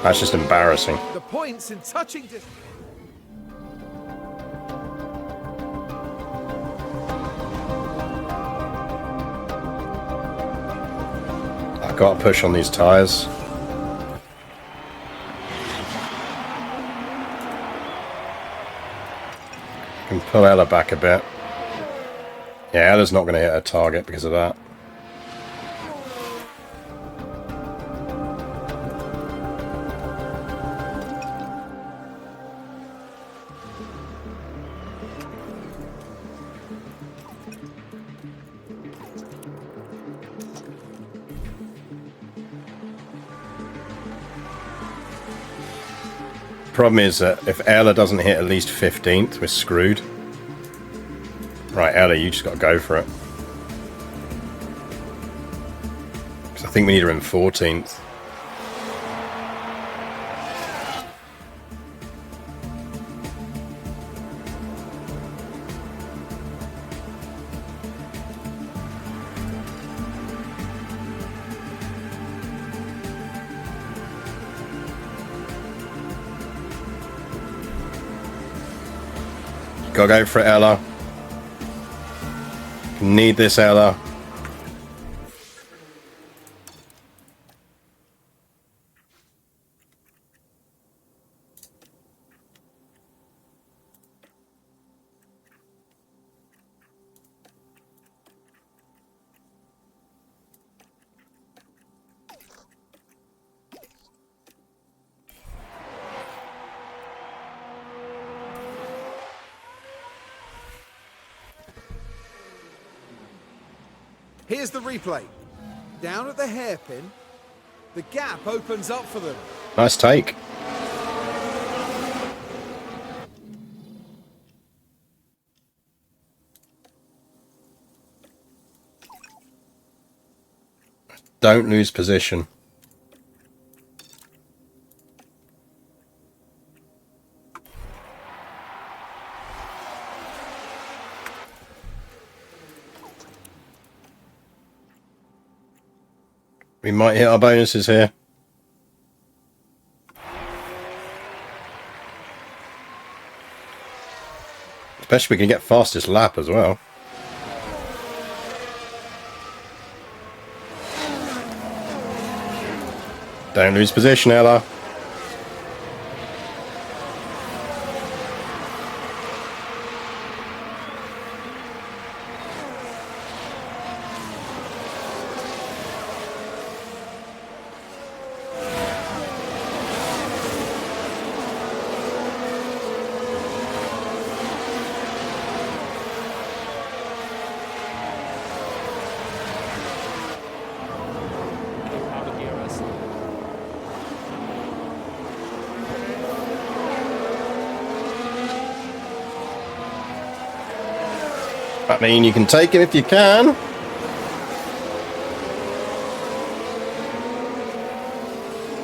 That's just embarrassing. The points in touching distance. I've got to push on these tyres. Can pull Ella back a bit. Yeah, Ella's not going to hit her target because of that. Problem is that if Ella doesn't hit at least 15th, we're screwed. Right, Ella, you just got to go for it. Because I think we need her in 14th. Gotta go for it, Ella. Need this, Ella. Here's the replay. Down at the hairpin, the gap opens up for them. Nice take. Don't lose position. We might hit our bonuses here. Especially we can get fastest lap as well. Don't lose position, Ella. Out of the arrest. I mean, you can take him if you can.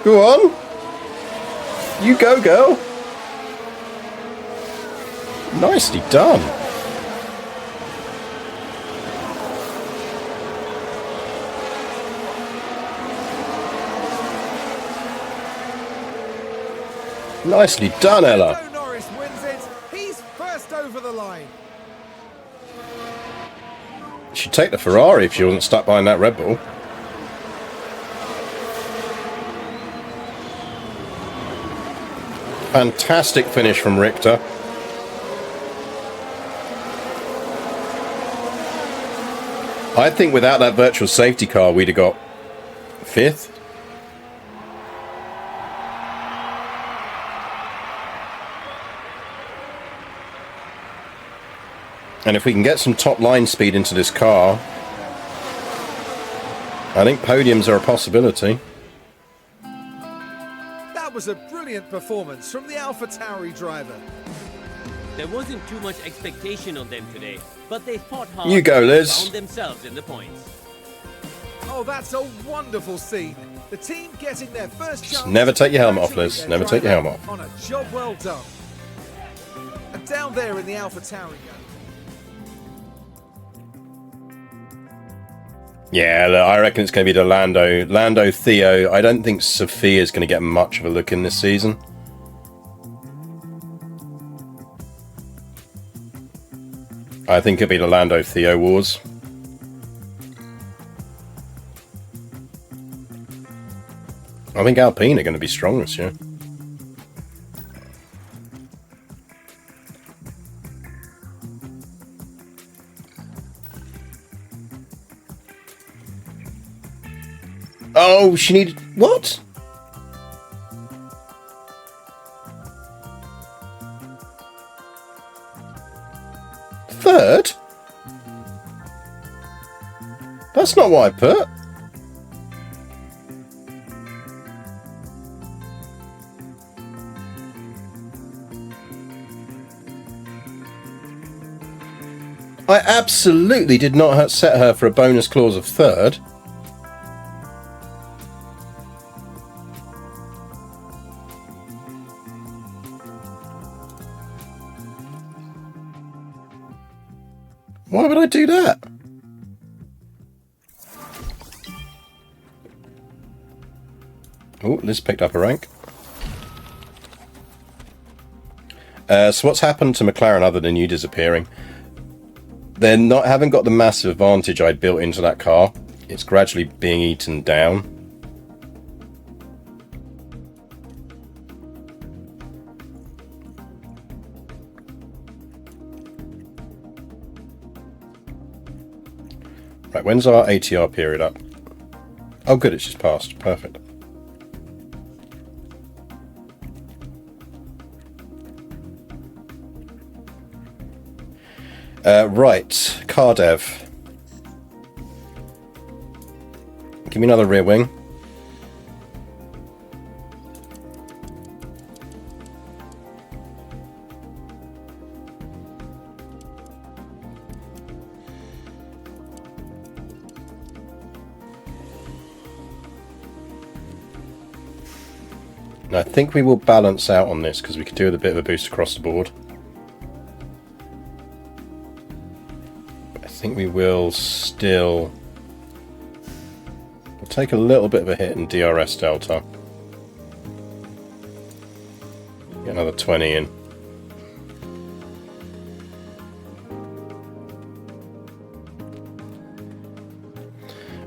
Go on. You go, girl. Nicely done. Nicely done, Ella. Joe Norris wins it. He's first over the line. She'd take the Ferrari if she wasn't stuck behind that Red Bull. Fantastic finish from Richter. I think without that virtual safety car, we'd have got 5th. And if we can get some top line speed into this car, I think podiums are a possibility. That was a brilliant performance from the AlphaTauri driver. There wasn't too much expectation on them today, but they fought hard. You go, Liz. And found themselves in the points. Oh, that's a wonderful scene. The team getting their first chance. never take your helmet off, Congratulate Liz. their Never take your driver helmet off. On a job well done. And down there in the AlphaTauri. Yeah, look, I reckon it's going to be the Lando Theo. I don't think Sophia's going to get much of a look in this season. I think it'll be the Lando Theo wars. I think Alpine are going to be strong this year. Oh, she needed... What? Third? That's not what I put. I absolutely did not set her for a bonus clause of third. Why would I do that? Oh, Liz picked up a rank. So what's happened to McLaren other than you disappearing? They're not haven't got the massive advantage I'd built into that car. It's gradually being eaten down. Right, when's our ATR period up? Oh good, it's just passed. Perfect. Right, car dev. Give me another rear wing. And I think we will balance out on this because we could do with a bit of a boost across the board. I think we will still... We'll take a little bit of a hit in DRS delta. Get another 20 in.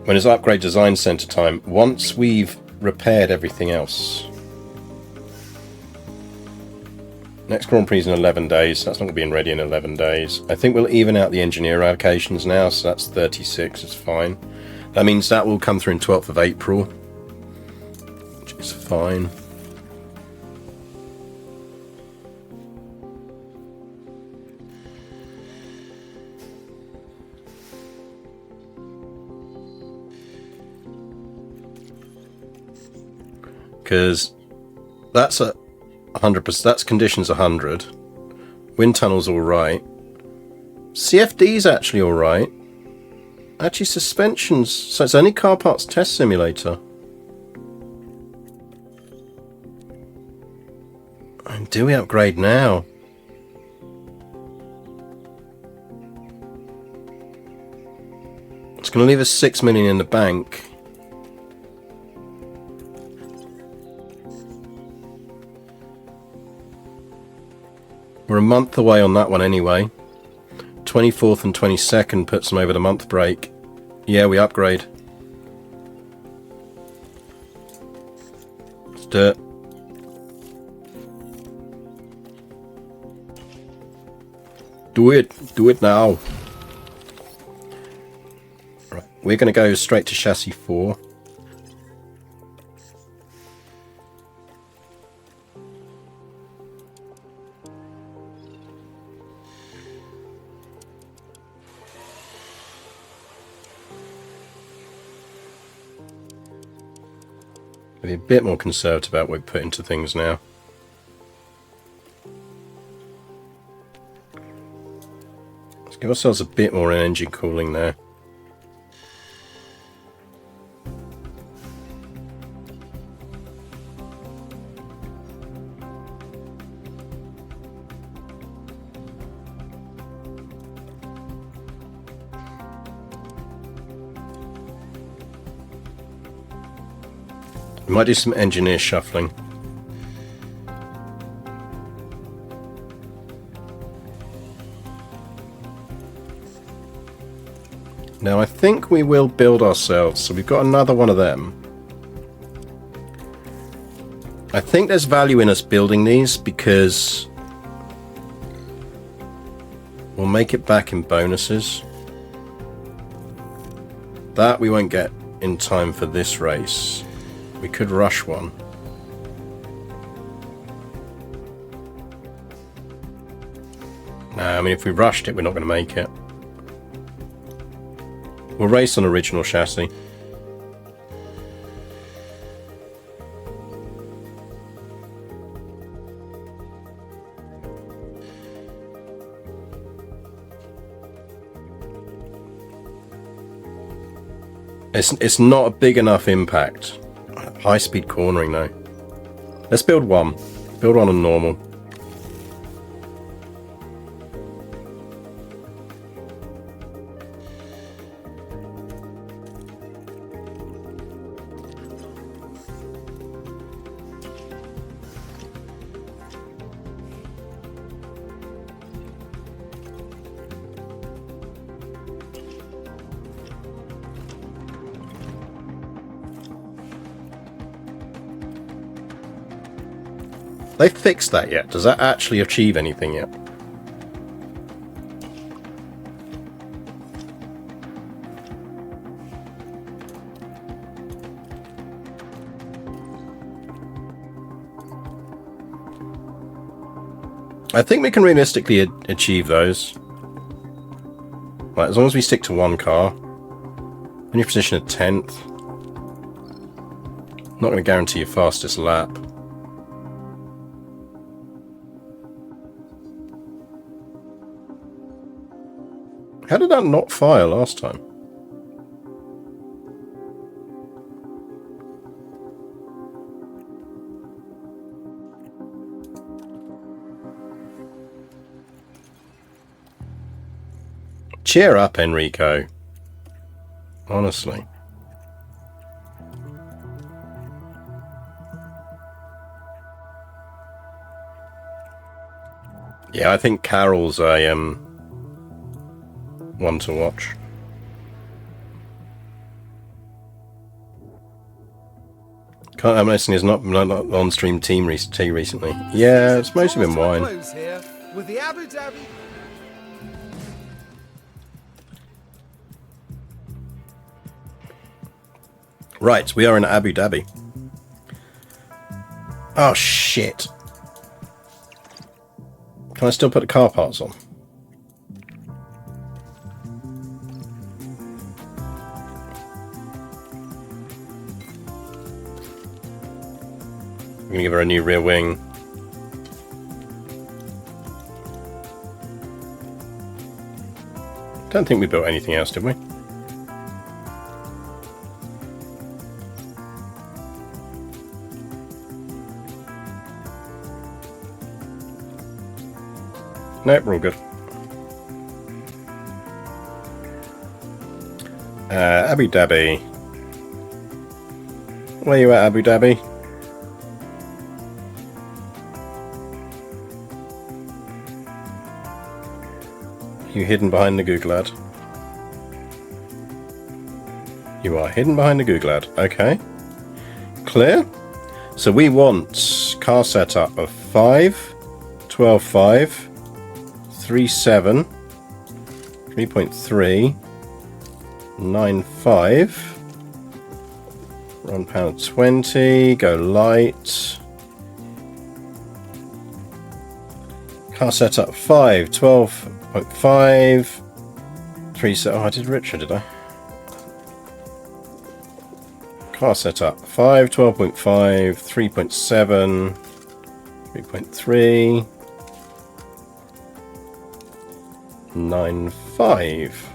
When is upgrade design center time? Once we've repaired everything else. Next Grand Prix is in 11 days, so that's not going to be in ready in 11 days. I think we'll even out the engineer allocations now, so that's 36, it's fine. That means that will come through in 12th of April, which is fine. Because that's a 100%, that's conditions 100. Wind tunnel's alright. CFD's actually alright. Actually suspensions, so it's only car parts test simulator. And do we upgrade now? It's going to leave us 6 million in the bank. We're a month away on that one anyway. 24th and 22nd puts them over the month break. Yeah, we upgrade. Let's do it. Do it. Do it now. Right, we're going to go straight to chassis 4. Be a bit more conservative about what we put into things now. Let's give ourselves a bit more engine cooling there. We might do some engineer shuffling. Now I think we will build ourselves, so we've got another one of them. I think there's value in us building these because we'll make it back in bonuses. That we won't get in time for this race. We could rush one. No, I mean if we rushed it we're not going to make it. We'll race on original chassis. It's not a big enough impact. High speed cornering though. Let's build one. Build one on normal. They fixed that yet? Does that actually achieve anything yet? I think we can realistically achieve those. Right, as long as we stick to one car. When you position a 10th. Not going to guarantee your fastest lap. How did that not fire last time? Cheer up, Enrico. Honestly. Yeah, I think Carol's a one to watch. Can't imagine he's not on stream team recently. Yeah, it's mostly been wine. With the Abu Dhabi. Right, we are in Abu Dhabi. Oh shit. Can I still put the car parts on? I'm gonna give her a new rear wing. Don't think we built anything else, did we? Nope, we're all good. Abu Dhabi. Where you at, Abu Dhabi? You hidden behind the Googlad? You are hidden behind the Googlad. Okay. Clear. So we want car setup of 5, 12, 5, 3, 7, 3.3, 9, 5. Run pound 20. Go light. Car setup 5, 12.5, 3, 7. Oh, I did richer, did I? Car setup 5, 12.5, 3.7, 3.3, 9, 5.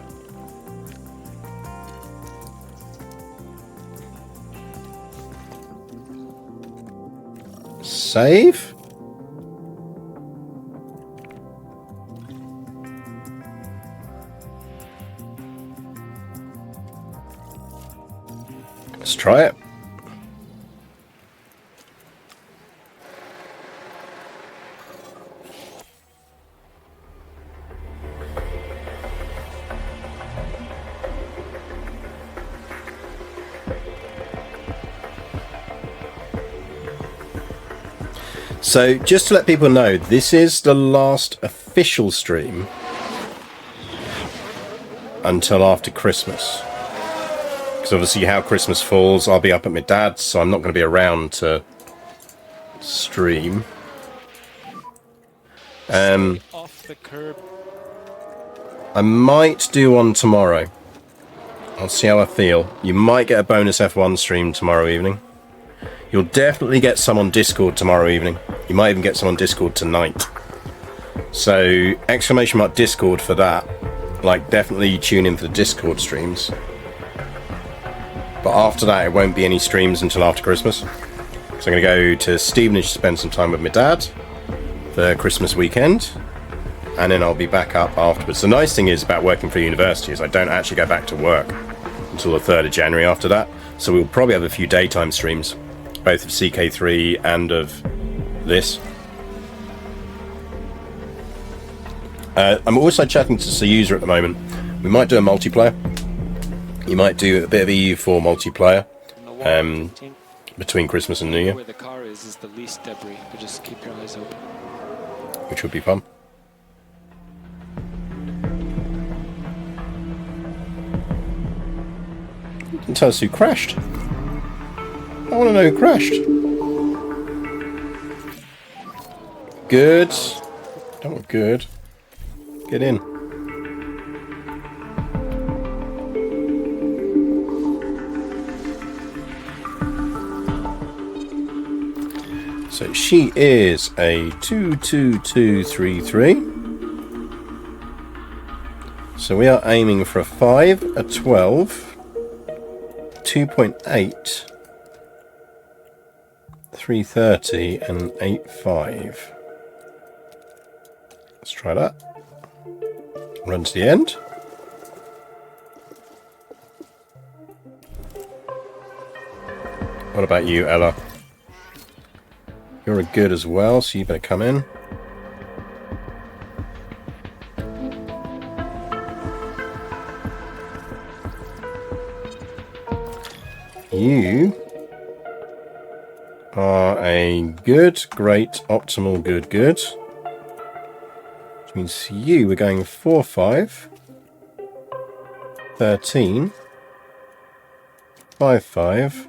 Save. Let's try it. So, just to let people know, this is the last official stream until after Christmas. Because obviously how Christmas falls, I'll be up at my dad's, so I'm not going to be around to stream. Off the curb. I might do one tomorrow. I'll see how I feel. You might get a bonus F1 stream tomorrow evening. You'll definitely get some on Discord tomorrow evening. You might even get some on Discord tonight. So, exclamation mark Discord for that. Like, definitely tune in for the Discord streams. But after that, it won't be any streams until after Christmas. So I'm going to go to Stevenage to spend some time with my dad for Christmas weekend. And then I'll be back up afterwards. The nice thing is about working for university is I don't actually go back to work until the 3rd of January after that. So we'll probably have a few daytime streams, both of CK3 and of this. I'm also chatting to Sayuza at the moment. We might do a multiplayer. You might do a bit of EU4 multiplayer between Christmas and New Year. Where the car is the least debris, but just keep your eyes open. Which would be fun. You can tell us who crashed. I want to know who crashed. Good. Don't want good. Get in. So she is a 22233. So we are aiming for a 5, a 12, 2.8, 330, and 8.5. Let's try that. Run to the end. What about you, Ella? You're a good as well, so you better come in. You are a good, great, optimal, good, good. Which means for you, we're going 4, 5, 13, 5, 5,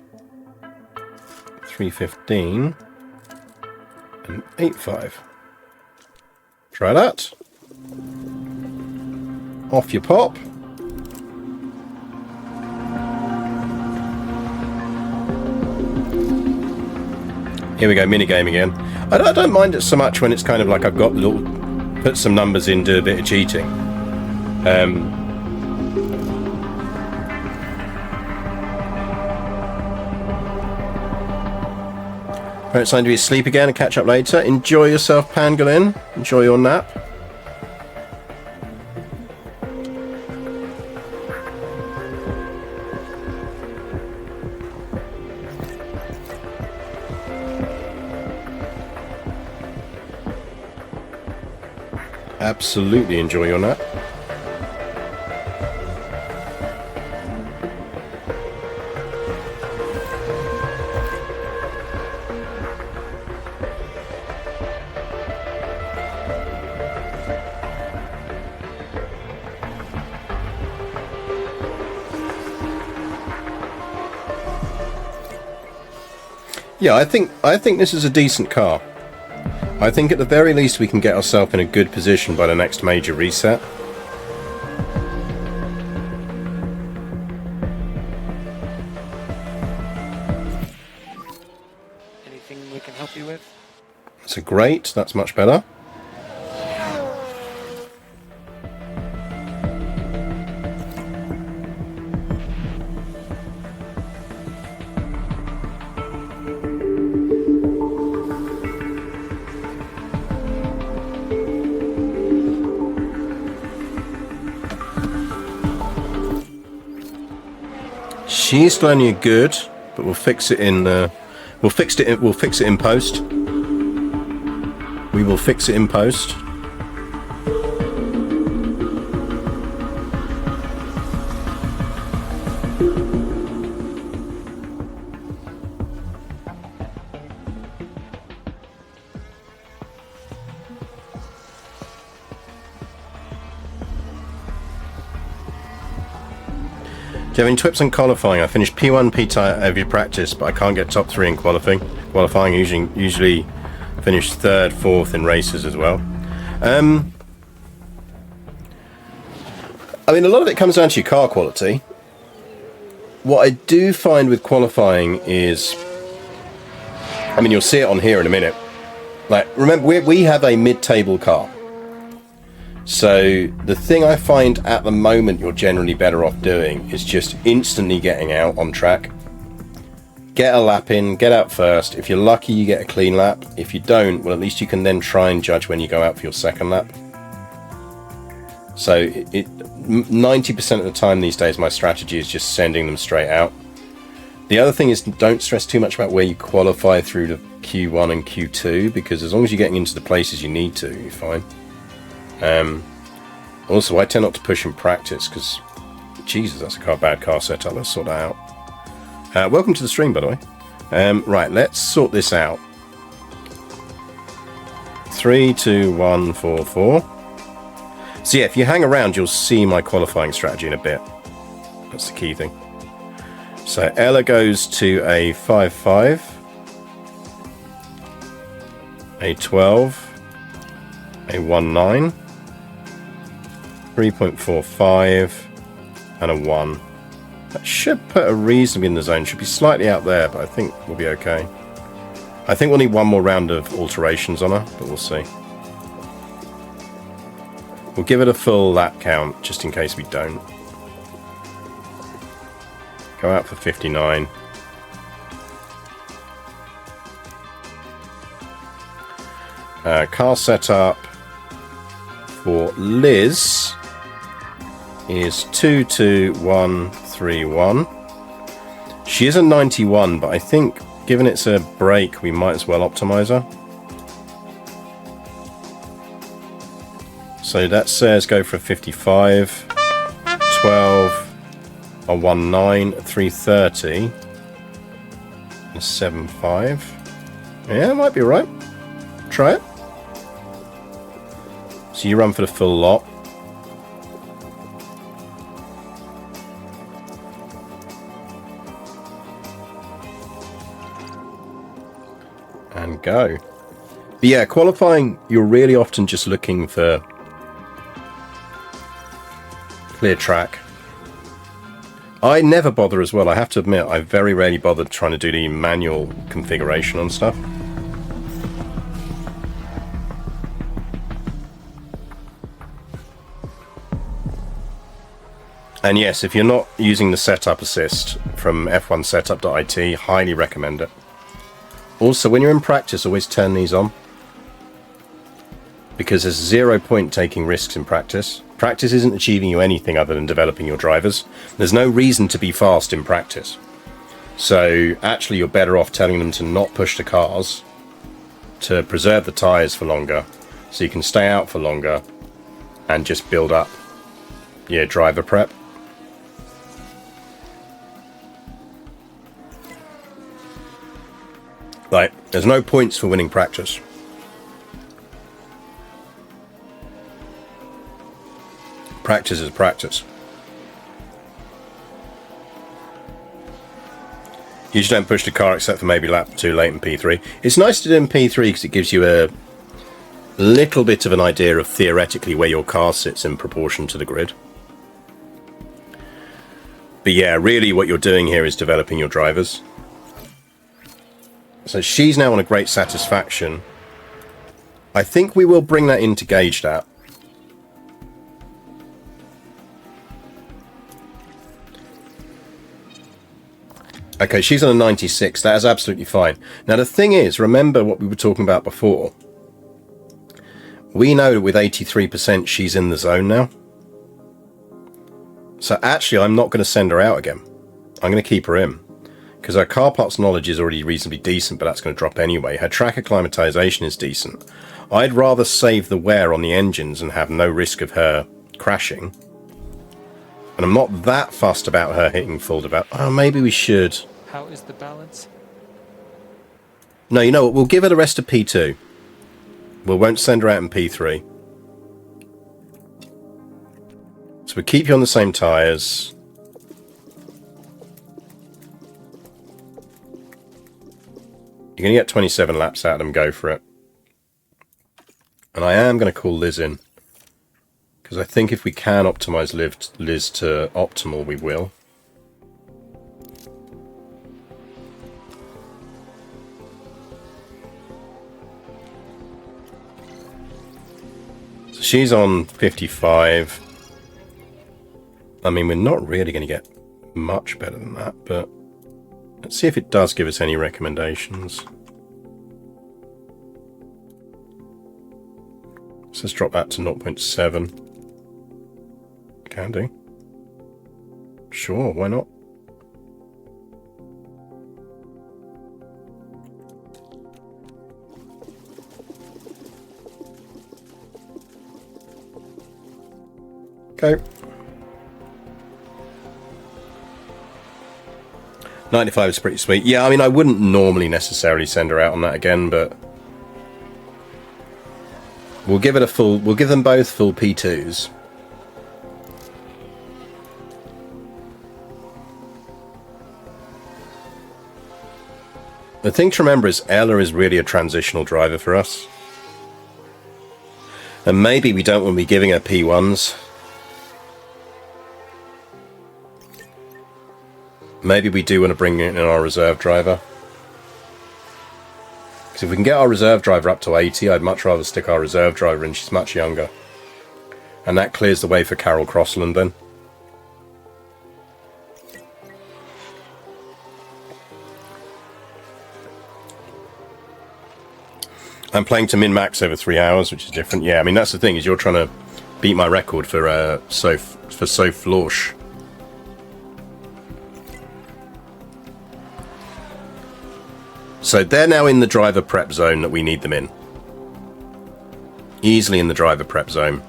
3, 15, and 8, 5. Try that. Off you pop. Here we go, minigame again. I don't mind it so much when it's kind of like I've got little, put some numbers in, do a bit of cheating. Right, it's time to be asleep again and catch up later. Enjoy yourself, Pangolin. Enjoy your nap. Absolutely enjoy your nap. Yeah, I think this is a decent car. I think at the very least we can get ourselves in a good position by the next major reset. Anything we can help you with? That's a great, that's much better. She's still only a good, but we'll fix it in. We'll fix it in post. We will fix it in post. Do you have any tips on qualifying? I finished P1, P2 every practice, but I can't get top 3 in qualifying. Qualifying usually finish 3rd, 4th in races as well. I mean, a lot of it comes down to your car quality. What I do find with qualifying is, I mean, you'll see it on here in a minute. Like, remember, we have a mid-table car. So the thing I find at the moment you're generally better off doing is just instantly getting out on track. Get a lap in, get out first. If you're lucky, you get a clean lap. If you don't, well, at least you can then try and judge when you go out for your second lap. So 90% of the time these days, my strategy is just sending them straight out. The other thing is, don't stress too much about where you qualify through to Q1 and Q2, because as long as you're getting into the places you need to, you're fine. Also, I tend not to push in practice because, Jesus, that's a bad car setup. Let's sort that out. Welcome to the stream, by the way. Right, let's sort this out. 3, 2, 1, 4, 4. So yeah, if you hang around, you'll see my qualifying strategy in a bit. That's the key thing. So Ella goes to a 5.5, a 12, a 1.9. 3.45 and a 1. That should put her reasonably in the zone. Should be slightly out there, but I think we'll be okay. I think we'll need one more round of alterations on her, but we'll see. We'll give it a full lap count, just in case we don't. Go out for 59. Car setup for Liz is 22131. She is a 91, but I think given it's a break, we might as well optimize her. So that says go for a 55, 12, a 19, 330, and a 75. Yeah, it might be right. Try it. So you run for the full lot. And go. But yeah, qualifying, you're really often just looking for clear track. I never bother as well. I have to admit, I very rarely bothered trying to do the manual configuration on stuff. And yes, if you're not using the setup assist from f1setup.it, highly recommend it. Also, when you're in practice, always turn these on. Because there's 0 point taking risks in practice. Practice isn't achieving you anything other than developing your drivers. There's no reason to be fast in practice. So actually you're better off telling them to not push the cars, to preserve the tyres for longer, so you can stay out for longer and just build up your driver prep. Like, there's no points for winning practice. Practice is practice. You just don't push the car except for maybe lap 2 late in P3. It's nice to do in P3 because it gives you a little bit of an idea of theoretically where your car sits in proportion to the grid. But yeah, really what you're doing here is developing your drivers. So she's now on a great satisfaction. I think we will bring that into gauge that. Okay, she's on a 96. That is absolutely fine. Now, the thing is, remember what we were talking about before. We know that with 83%, she's in the zone now. So actually, I'm not going to send her out again. I'm going to keep her in. Because her car parts knowledge is already reasonably decent, but that's going to drop anyway. Her track acclimatization is decent. I'd rather save the wear on the engines and have no risk of her crashing. And I'm not that fussed about her hitting full develop. Oh, maybe we should. How is the balance? No, you know what? We'll give her the rest of P2. We won't send her out in P3. So we'll keep you on the same tyres. You're going to get 27 laps out of them, go for it. And I am going to call Liz in. Because I think if we can optimise Liz to optimal, we will. So she's on 55. I mean, we're not really going to get much better than that, but let's see if it does give us any recommendations. So let's drop that to 0.7. Can do. Sure, why not? Okay. 95 is pretty sweet. Yeah, I mean, I wouldn't normally necessarily send her out on that again, but we'll give it a full. We'll give them both full P2s. The thing to remember is Ella is really a transitional driver for us, and maybe we don't want to be giving her P1s. Maybe we do want to bring in our reserve driver. Because if we can get our reserve driver up to 80, I'd much rather stick our reserve driver in. She's much younger. And that clears the way for Carol Crossland then. I'm playing to min-max over 3 hours, which is different. Yeah, I mean, that's the thing, is you're trying to beat my record for so Florsch. So they're now in the driver prep zone that we need them in. Easily in the driver prep zone.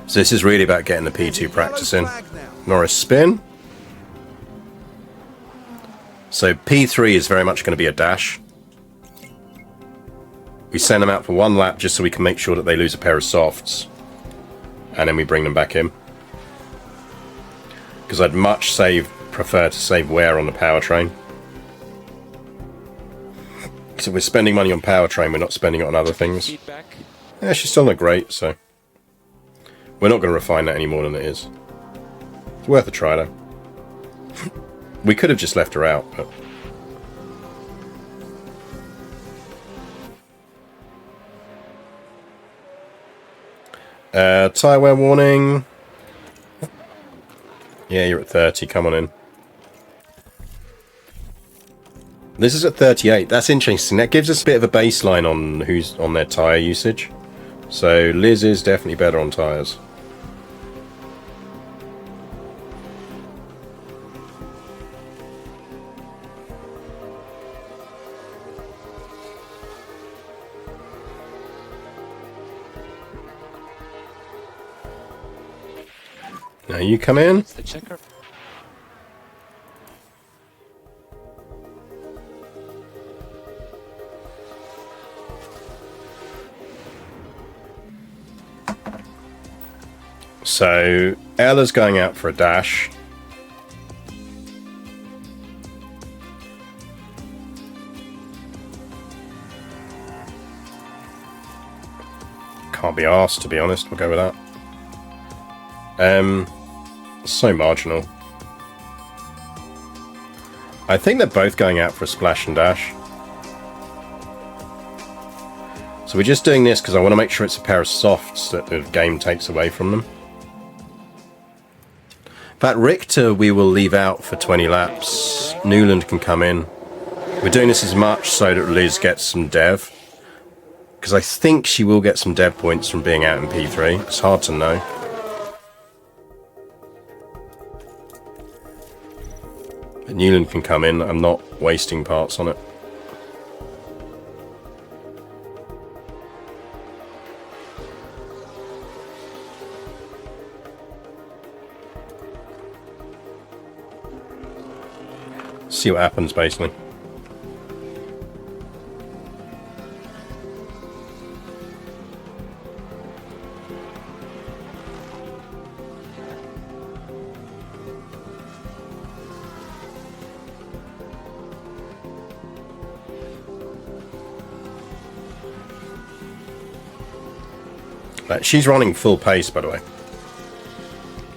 So this is really about getting the P2 practice in. Norris spin. So P3 is very much going to be a dash. We send them out for 1 lap just so we can make sure that they lose a pair of softs. And then we bring them back in. Because I'd much prefer to save wear on the powertrain. So we're spending money on powertrain, we're not spending it on other things. Feedback. Yeah, she's still not great, so we're not going to refine that any more than it is. It's worth a try, though. We could have just left her out, but tyre wear warning. Yeah, you're at 30, come on in. This is at 38. That's interesting. That gives us a bit of a baseline on who's on their tyre usage. So Liz is definitely better on tyres. Now you come in. It's the checker. So Ella's going out for a dash. Can't be arsed, to be honest. We'll go with that. So marginal. I think they're both going out for a splash and dash. So we're just doing this because I want to make sure it's a pair of softs that the game takes away from them. That Richter we will leave out for 20 laps. Newland can come in. We're doing this as much so that Liz gets some dev. Because I think she will get some dev points from being out in P3. It's hard to know. But Newland can come in. I'm not wasting parts on it. See what happens, basically. She's running full pace, by the way.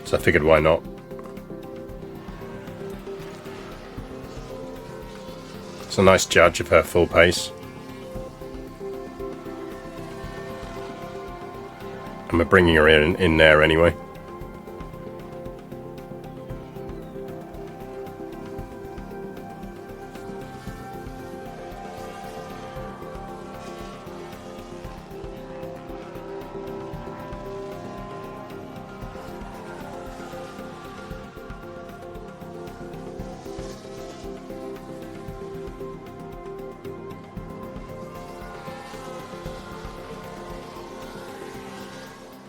So I figured, why not? It's a nice judge of her full pace. And we're bringing her in there anyway.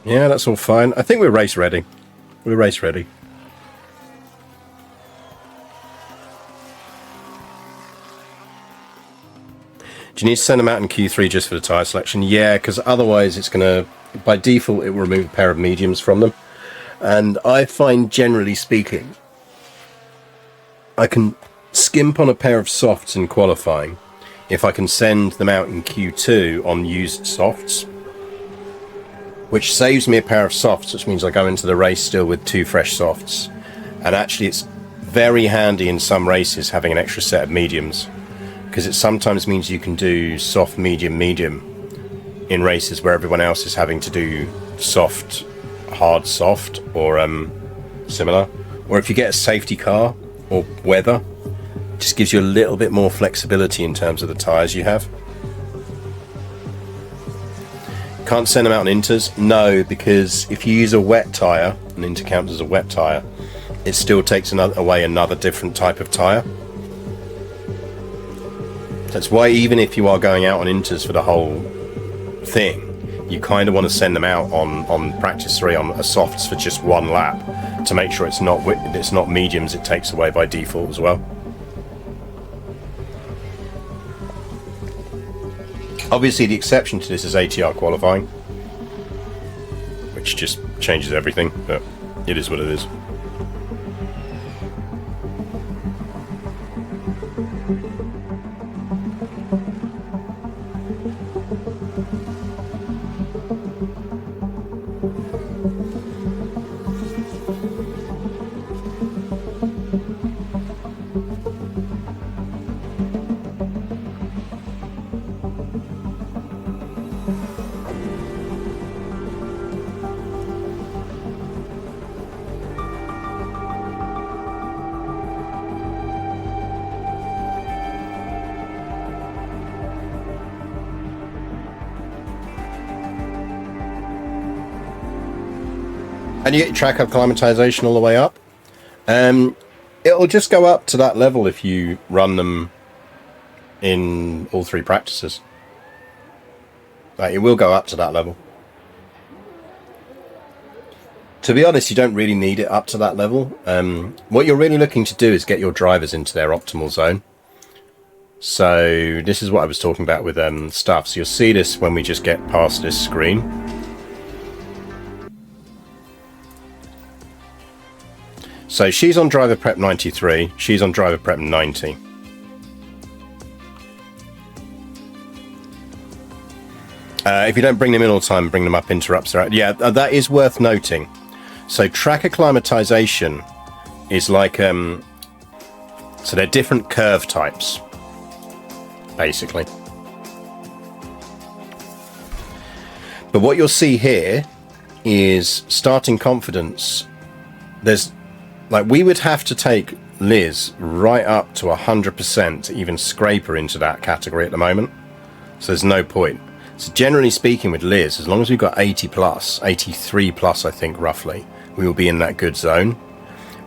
Yeah, that's all fine. I think we're race ready. We're race ready. Do you need to send them out in Q3 just for the tyre selection? Yeah, because otherwise it's going to, by default, it will remove a pair of mediums from them. And I find, generally speaking, I can skimp on a pair of softs in qualifying if I can send them out in Q2 on used softs, which saves me a pair of softs, which means I go into the race still with 2 fresh softs. And actually it's very handy in some races having an extra set of mediums, because it sometimes means you can do soft, medium, medium in races where everyone else is having to do soft, hard, soft, or similar. Or if you get a safety car or weather, it just gives you a little bit more flexibility in terms of the tyres you have. Can't send them out on inters? No, because if you use a wet tyre, an inter counts as a wet tyre, it still takes away another different type of tyre. That's why even if you are going out on inters for the whole thing, you kind of want to send them out on practice 3 on a softs for just 1 lap to make sure it's not mediums it takes away by default as well. Obviously, the exception to this is ATR qualifying, which just changes everything, but it is what it is. And you get your track acclimatization all the way up. It'll just go up to that level if you run them in all 3 practices. Like, it will go up to that level. To be honest, you don't really need it up to that level. What you're really looking to do is get your drivers into their optimal zone. So this is what I was talking about with stuff. So you'll see this when we just get past this screen. So she's on driver prep 93, she's on driver prep 90. If you don't bring them in all the time, bring them up interrupts. Yeah, that is worth noting. So track acclimatization is like, so they're different curve types, basically. But what you'll see here is starting confidence. There's, like, we would have to take Liz right up to 100% to even scrape her into that category at the moment. So there's no point. So generally speaking with Liz, as long as we've got 80 plus, 83 plus, I think roughly, we will be in that good zone.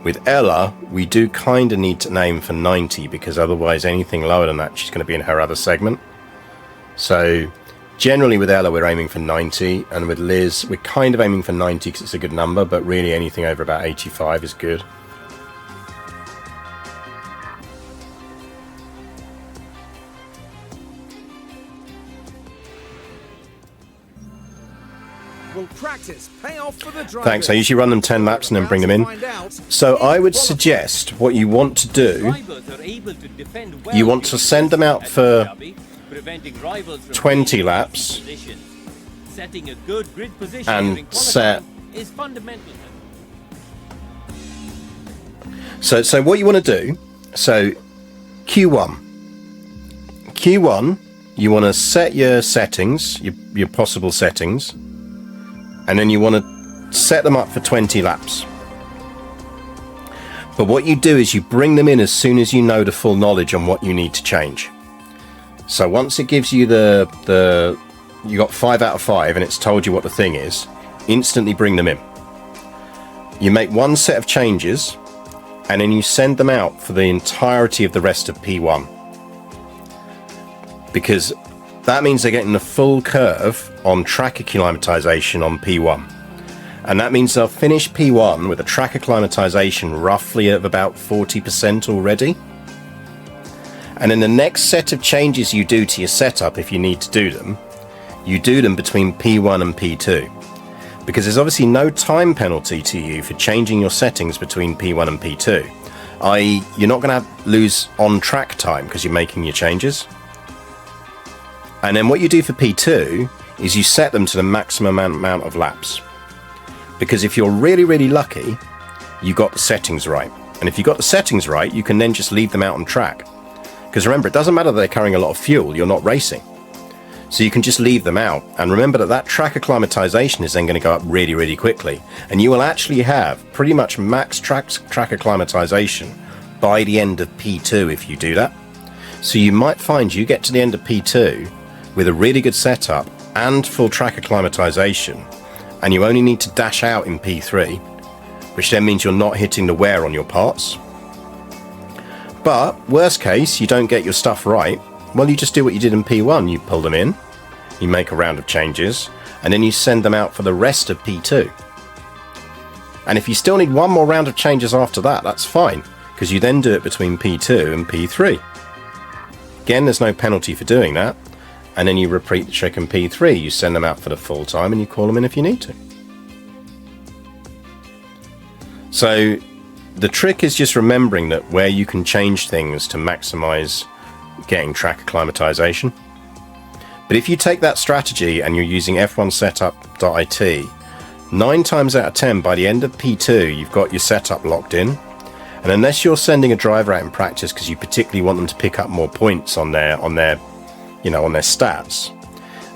With Ella, we do kind of need to aim for 90, because otherwise anything lower than that, she's going to be in her other segment. So generally with Ella, we're aiming for 90, and with Liz, we're kind of aiming for 90 because it's a good number, but really anything over about 85 is good. Will practice pay off for the drivers? Thanks. I usually run them 10 laps and then bring them in. So I would suggest what you want to do, you want to send them out for 20 laps setting a good grid position And during set. qualifying is fundamental. So what you want to do, so Q1, you want to set your settings, your possible settings, and then you want to set them up for 20 laps. But what you do is you bring them in as soon as you know the full knowledge on what you need to change. So once it gives you you got 5 out of 5 and it's told you what the thing is, instantly bring them in. You make one set of changes and then you send them out for the entirety of the rest of P1. Because that means they're getting the full curve on track acclimatization on P1. And that means they'll finish P1 with a track acclimatization roughly of about 40% already. And then the next set of changes you do to your setup, if you need to do them, you do them between P1 and P2. Because there's obviously no time penalty to you for changing your settings between P1 and P2. i.e. you're not going to lose on-track time because you're making your changes. And then what you do for P2 is you set them to the maximum amount of laps. Because if you're really, really lucky, you got the settings right. And if you got the settings right, you can then just leave them out on track. Because remember, it doesn't matter that they're carrying a lot of fuel, you're not racing. So you can just leave them out. And remember that track acclimatization is then going to go up really, really quickly. And you will actually have pretty much max track acclimatization by the end of P2 if you do that. So you might find you get to the end of P2 with a really good setup and full track acclimatization, and you only need to dash out in P3, which then means you're not hitting the wear on your parts. But worst case, you don't get your stuff right, well, you just do what you did in P1. You pull them in, you make a round of changes, and then you send them out for the rest of P2. And if you still need one more round of changes after that, that's fine, because you then do it between P2 and P3. Again, there's no penalty for doing that. And then you repeat the trick in P3. You send them out for the full time and you call them in if you need to. So the trick is just remembering that where you can change things to maximize getting track acclimatization. But if you take that strategy and you're using f1setup.it, 9 times out of 10 by the end of P2 you've got your setup locked in. And unless you're sending a driver out in practice because you particularly want them to pick up more points on their stats,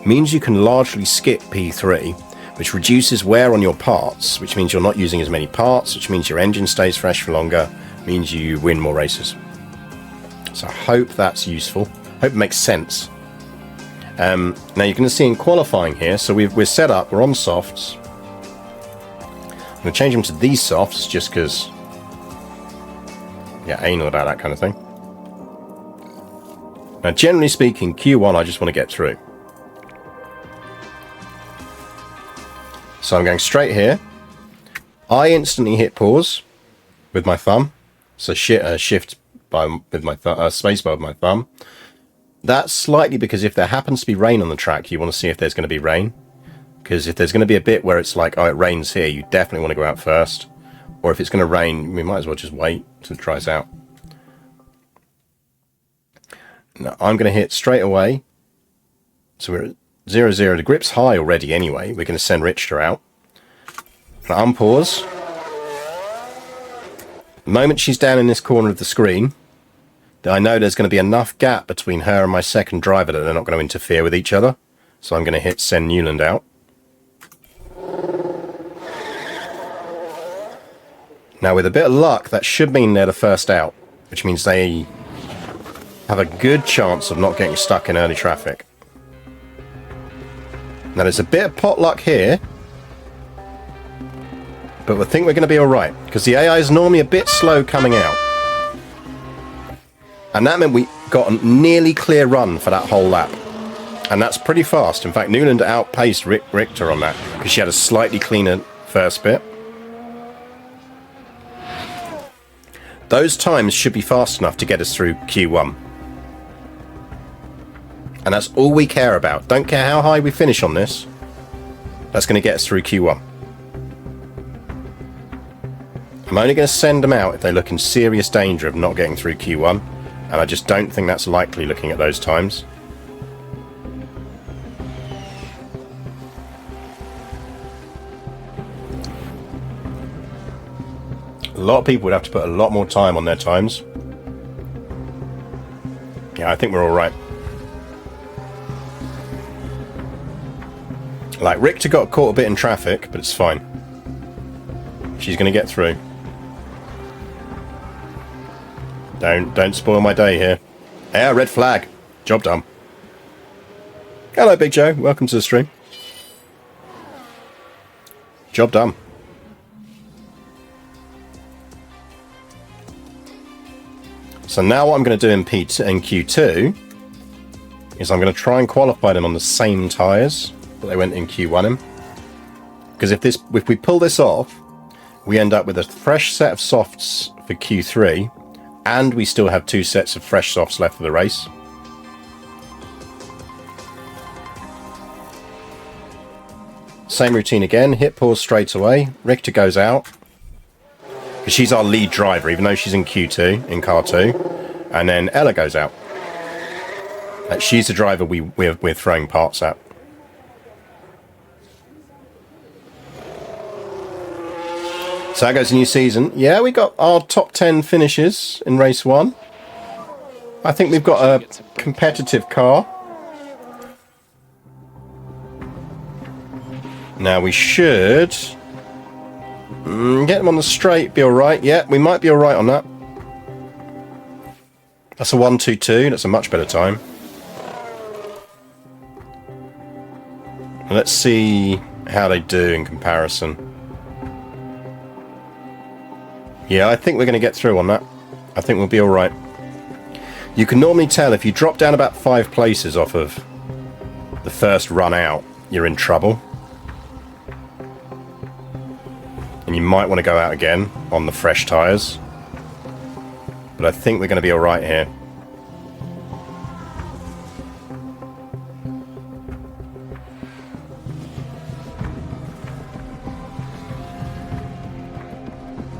means you can largely skip P3, which reduces wear on your parts, which means you're not using as many parts, which means your engine stays fresh for longer, means you win more races. So I hope that's useful. Hope it makes sense. Now you're going to see in qualifying here, so we're set up, we're on softs. I'm going to change them to these softs just because, yeah, anal about that kind of thing. Now, generally speaking, Q1, I just want to get through. So I'm going straight here. I instantly hit pause with my thumb. So shift with my spacebar with my thumb. That's slightly because if there happens to be rain on the track, you want to see if there's going to be rain. Because if there's going to be a bit where it's like, oh, it rains here, you definitely want to go out first. Or if it's going to rain, we might as well just wait until it dries out. Now, I'm going to hit straight away. So we're at 0-0. The grip's high already anyway. We're going to send Richter out. Now, unpause. The moment she's down in this corner of the screen, I know there's going to be enough gap between her and my second driver that they're not going to interfere with each other. So I'm going to hit send Newland out. Now, with a bit of luck, that should mean they're the first out, which means they have a good chance of not getting stuck in early traffic. Now there's a bit of pot luck here, but we think we're going to be alright, because the AI is normally a bit slow coming out. And that meant we got a nearly clear run for that whole lap. And that's pretty fast. In fact, Newland outpaced Richter on that, because she had a slightly cleaner first bit. Those times should be fast enough to get us through Q1. And that's all we care about. Don't care how high we finish on this. That's going to get us through Q1. I'm only going to send them out if they look in serious danger of not getting through Q1. And I just don't think that's likely looking at those times. lot of people would have to put a lot more time on their times. Yeah, I think we're all right. Like, Richter got caught a bit in traffic, but it's fine. She's going to get through. Don't spoil my day here. Yeah, red flag. Job done. Hello, Big Joe. Welcome to the stream. Job done. So now what I'm going to do in Q2 is I'm going to try and qualify them on the same tyres that they went in Q1 in. Because if we pull this off, we end up with a fresh set of softs for Q3, and we still have 2 sets of fresh softs left for the race. Same routine again, hit pause straight away, Richter goes out. Because she's our lead driver, even though she's in Q2, in car 2. And then Ella goes out. She's the driver we're throwing parts at. So that goes a new season. Yeah, we got our top 10 finishes in race 1. I think we've got a competitive car. Now we should get them on the straight, be alright. Yeah, we might be alright on that. That's a 1:22, that's a much better time. Let's see how they do in comparison. Yeah, I think we're going to get through on that. I think we'll be alright. You can normally tell if you drop down about 5 places off of the first run out, you're in trouble. And you might want to go out again on the fresh tyres. But I think we're going to be alright here.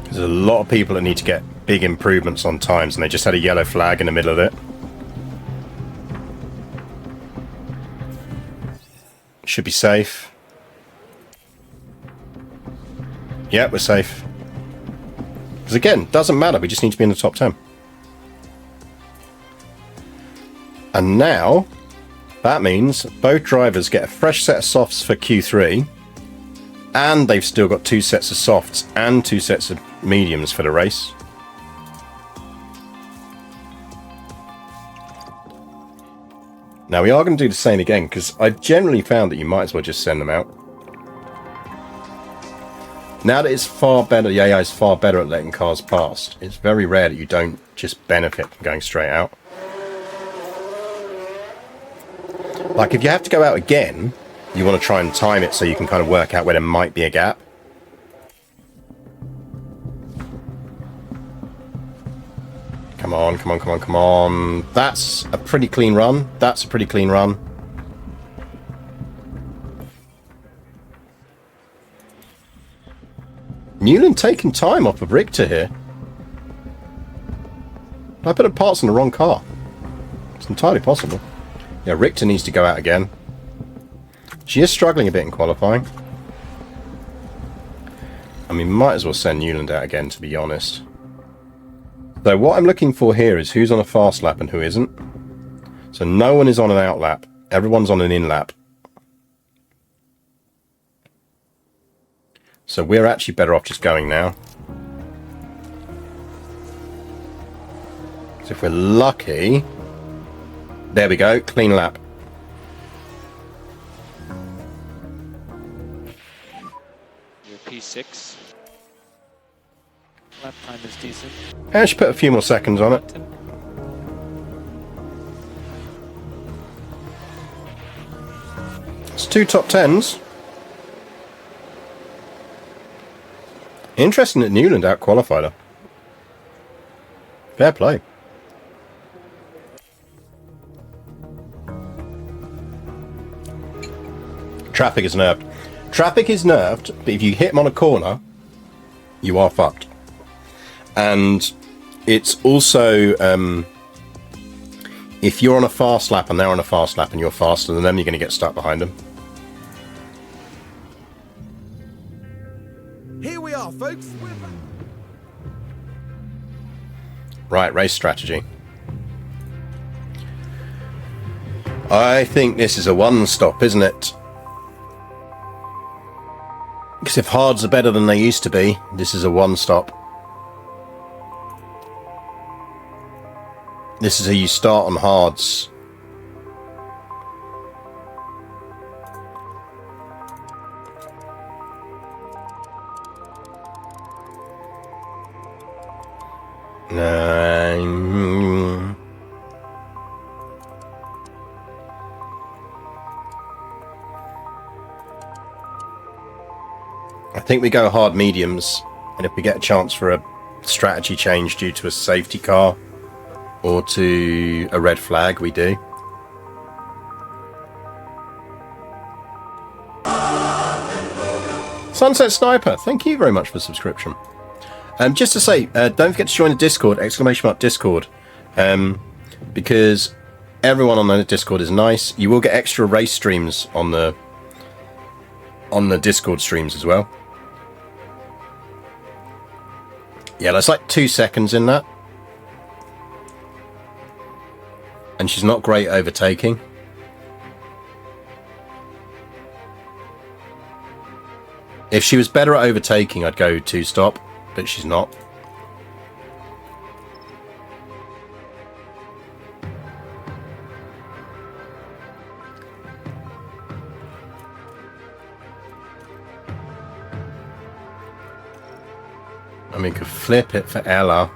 There's a lot of people that need to get big improvements on times, and they just had a yellow flag in the middle of it. Should be safe. Yeah, we're safe. Because again, doesn't matter, we just need to be in the top 10. And now, that means both drivers get a fresh set of softs for Q3, and they've still got 2 sets of softs and 2 sets of mediums for the race. Now we are going to do the same again, because I've generally found that you might as well just send them out. Now that it's far better, the AI is far better at letting cars past, it's very rare that you don't just benefit from going straight out. Like if you have to go out again, you want to try and time it so you can kind of work out where there might be a gap. Come on, come on, come on, come on. That's a pretty clean run. That's a pretty clean run. Newland taking time off of Richter here. I put the parts in the wrong car. It's entirely possible. Yeah, Richter needs to go out again. She is struggling a bit in qualifying. And we might as well send Newland out again, to be honest. So what I'm looking for here is who's on a fast lap and who isn't. So no one is on an out lap. Everyone's on an in lap. So we're actually better off just going now. So if we're lucky... There we go, clean lap. Your P6. Lap time is decent. I should put a few more seconds on it. It's 2 top 10s. Interesting that Newland out-qualified her. Fair play. Traffic is nerfed. Traffic is nerfed, but if you hit them on a corner, you are fucked. And it's also, if you're on a fast lap and they're on a fast lap and you're faster than them, you're going to get stuck behind them. Here we are, folks. We're back. Right, race strategy. I think this is a one-stop, isn't it? Because if hards are better than they used to be, this is a one-stop. This is how you start on hards. I think we go hard mediums, and if we get a chance for a strategy change due to a safety car or to a red flag, we do. Sunset Sniper, thank you very much for the subscription. Just to say, don't forget to join the Discord, !Discord, because everyone on the Discord is nice. You will get extra race streams on the Discord streams as well. Yeah, that's like 2 seconds in that. And she's not great overtaking. If she was better at overtaking, I'd go 2-stop, but she's not. I mean, could flip it for Ella.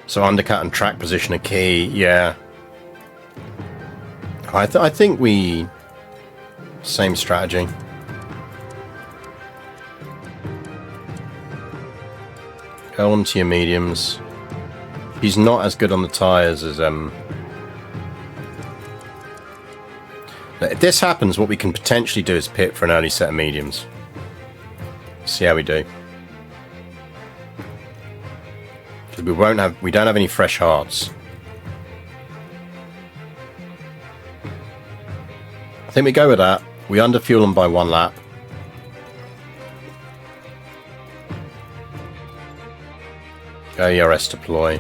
So undercut and track position are key, yeah. I think we... Same strategy. Go on to your mediums. He's not as good on the tyres as... If this happens, what we can potentially do is pit for an early set of mediums. See how we do. Because we don't have any fresh hards. I think we go with that. We underfuel them by 1 lap. Go ERS deploy.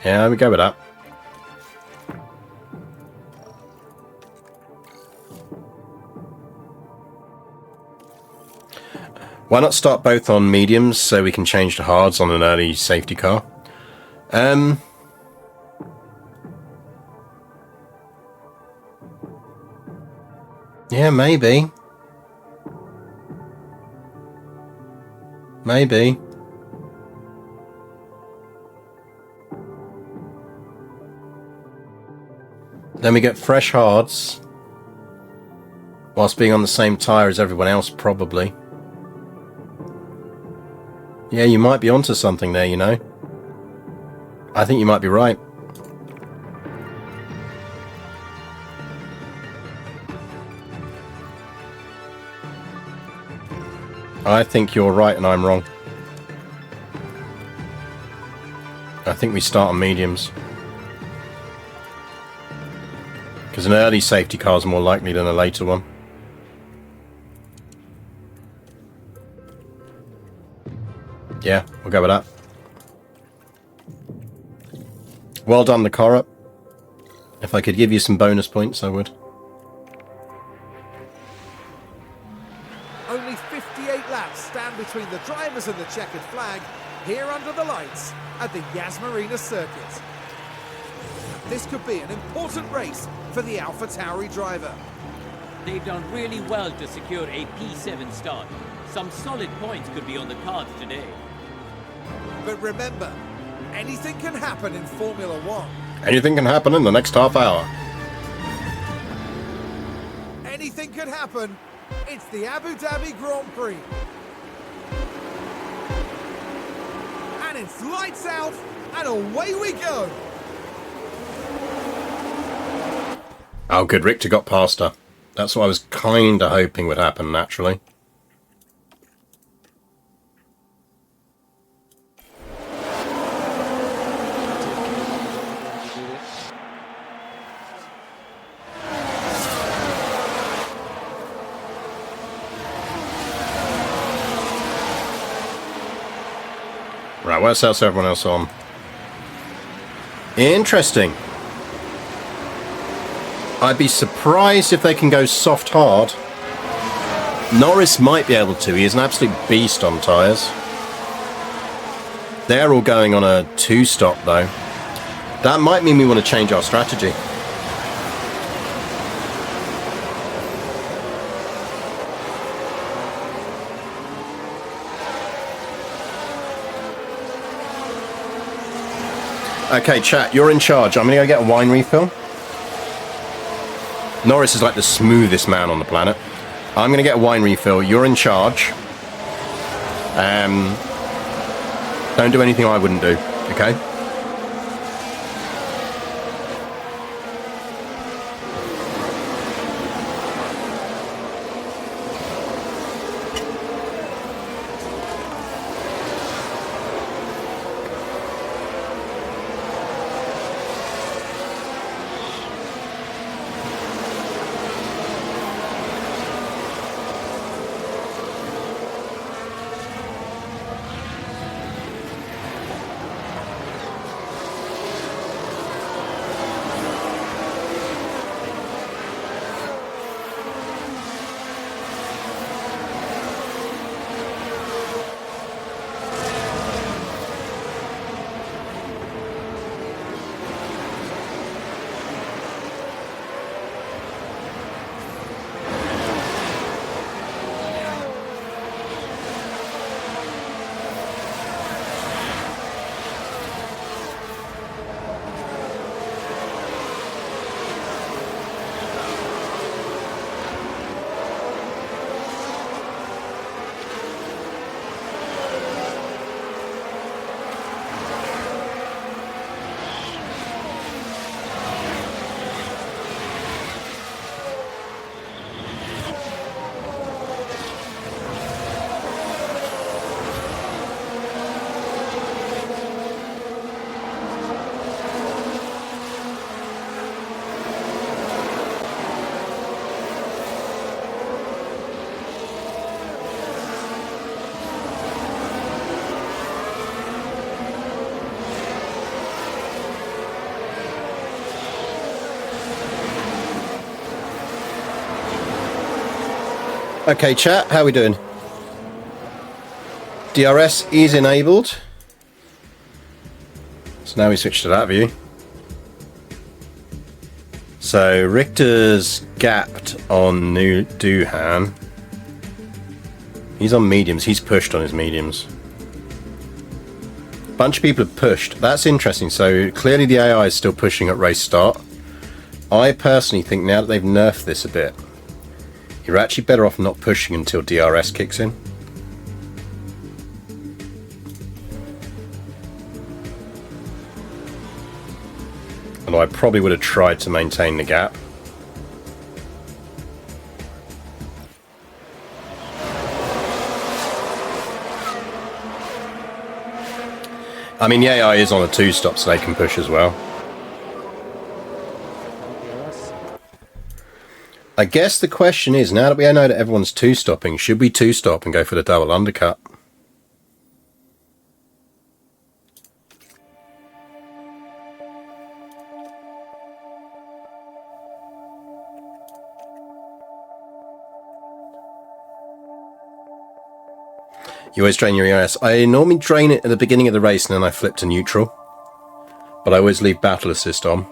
Yeah, we go with that. Why not start both on mediums so we can change to hards on an early safety car? Yeah, maybe. Maybe. Then we get fresh hards, whilst being on the same tyre as everyone else, probably. Yeah, you might be onto something there, you know. I think you might be right. I think you're right and I'm wrong. I think we start on mediums. Because an early safety car is more likely than a later one. Yeah, we'll go with that. Well done, the car up. If I could give you some bonus points, I would. Only 58 laps stand between the drivers and the checkered flag here under the lights at the Yas Marina circuit. This could be an important race for the AlphaTauri driver. They've done really well to secure a P7 start. Some solid points could be on the cards today. But remember, anything can happen in Formula One. Anything can happen in the next half hour. Anything could happen. It's the Abu Dhabi Grand Prix. And it's lights out, and away we go. Oh, good. Richter got past her. That's what I was kind of hoping would happen naturally. Right, what else is everyone else on? Interesting. I'd be surprised if they can go soft hard. Norris might be able to. He is an absolute beast on tyres. They're all going on a 2-stop though. That might mean we want to change our strategy. Okay, chat, you're in charge. I'm going to go get a wine refill. Norris is like the smoothest man on the planet. I'm going to get a wine refill. You're in charge. Don't do anything I wouldn't do, okay? Okay, chat, how are we doing? DRS is enabled. So now we switch to that view. So Richter's gapped on New Doohan. He's on mediums. He's pushed on his mediums. A bunch of people have pushed. That's interesting. So clearly the AI is still pushing at race start. I personally think now that they've nerfed this a bit, you're actually better off not pushing until DRS kicks in. Although I probably would have tried to maintain the gap. I mean, the AI is on a 2-stop, so they can push as well. I guess the question is, now that we know that everyone's 2-stopping, should we 2-stop and go for the double undercut? You always drain your ERS. I normally drain it at the beginning of the race and then I flip to neutral. But I always leave battle assist on.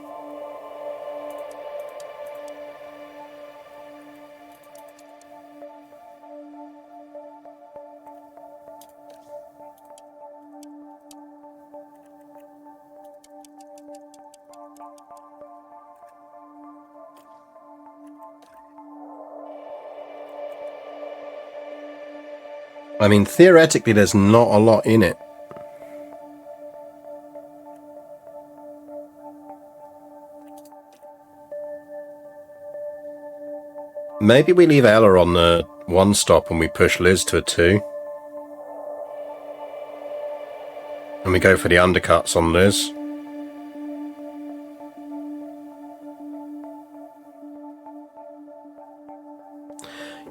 I mean, theoretically, there's not a lot in it. Maybe we leave Ella on the 1-stop and we push Liz to a 2. And we go for the undercuts on Liz.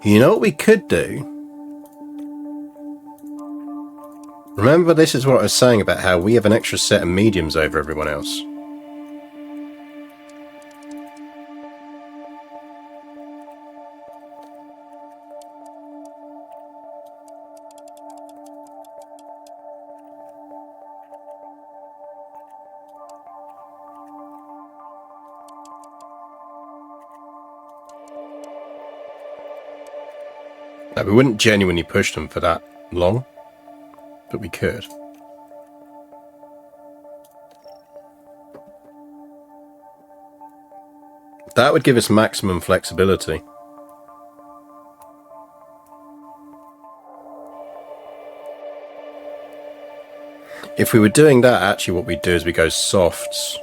You know what we could do? Remember, this is what I was saying about how we have an extra set of mediums over everyone else. No, we wouldn't genuinely push them for that long, but we could. That would give us maximum flexibility. If we were doing that, actually what we'd do is we go softs.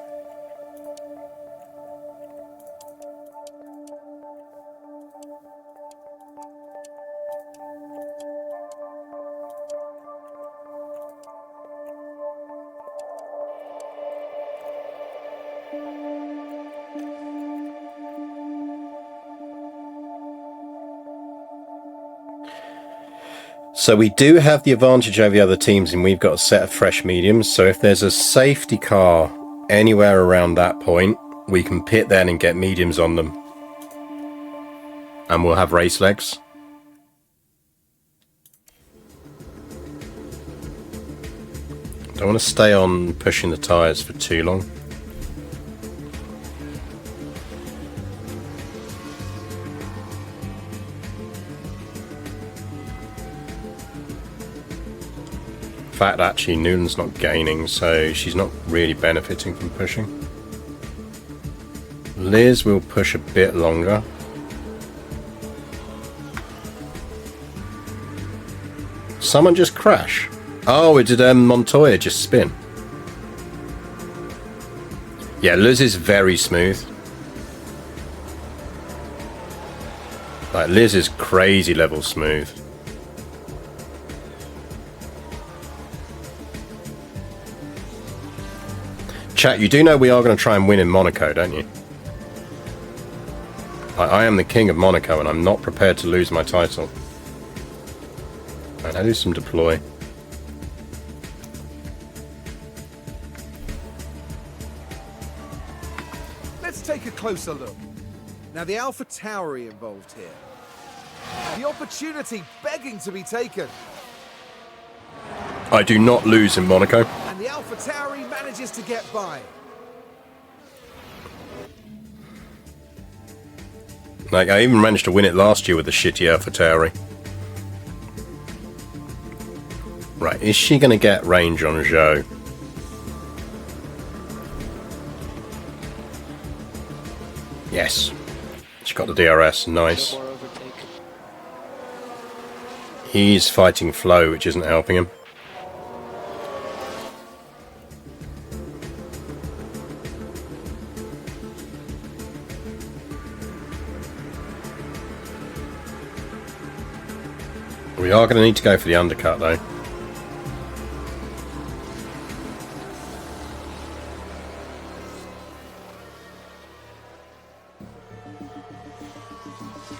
So we do have the advantage over the other teams, and we've got a set of fresh mediums. So if there's a safety car anywhere around that point, we can pit then and get mediums on them. And we'll have race legs. Don't want to stay on pushing the tyres for too long. In fact, actually, Noonan's not gaining, so she's not really benefiting from pushing. Liz will push a bit longer. Someone just crash. Oh, it did Montoya just spin. Yeah, Liz is very smooth. Like, Liz is crazy level smooth. Chat, you do know we are going to try and win in Monaco, don't you? I am the king of Monaco, and I'm not prepared to lose my title. Right, I'll do some deploy. Let's take a closer look. Now, the AlphaTauri involved here. The opportunity begging to be taken. I do not lose in Monaco. And the AlphaTauri manages to get by. Like, I even managed to win it last year with the shitty AlphaTauri. Right, is she going to get range on Zhou? Yes. She got the DRS, nice. He's fighting Flo, which isn't helping him. We are going to need to go for the undercut, though.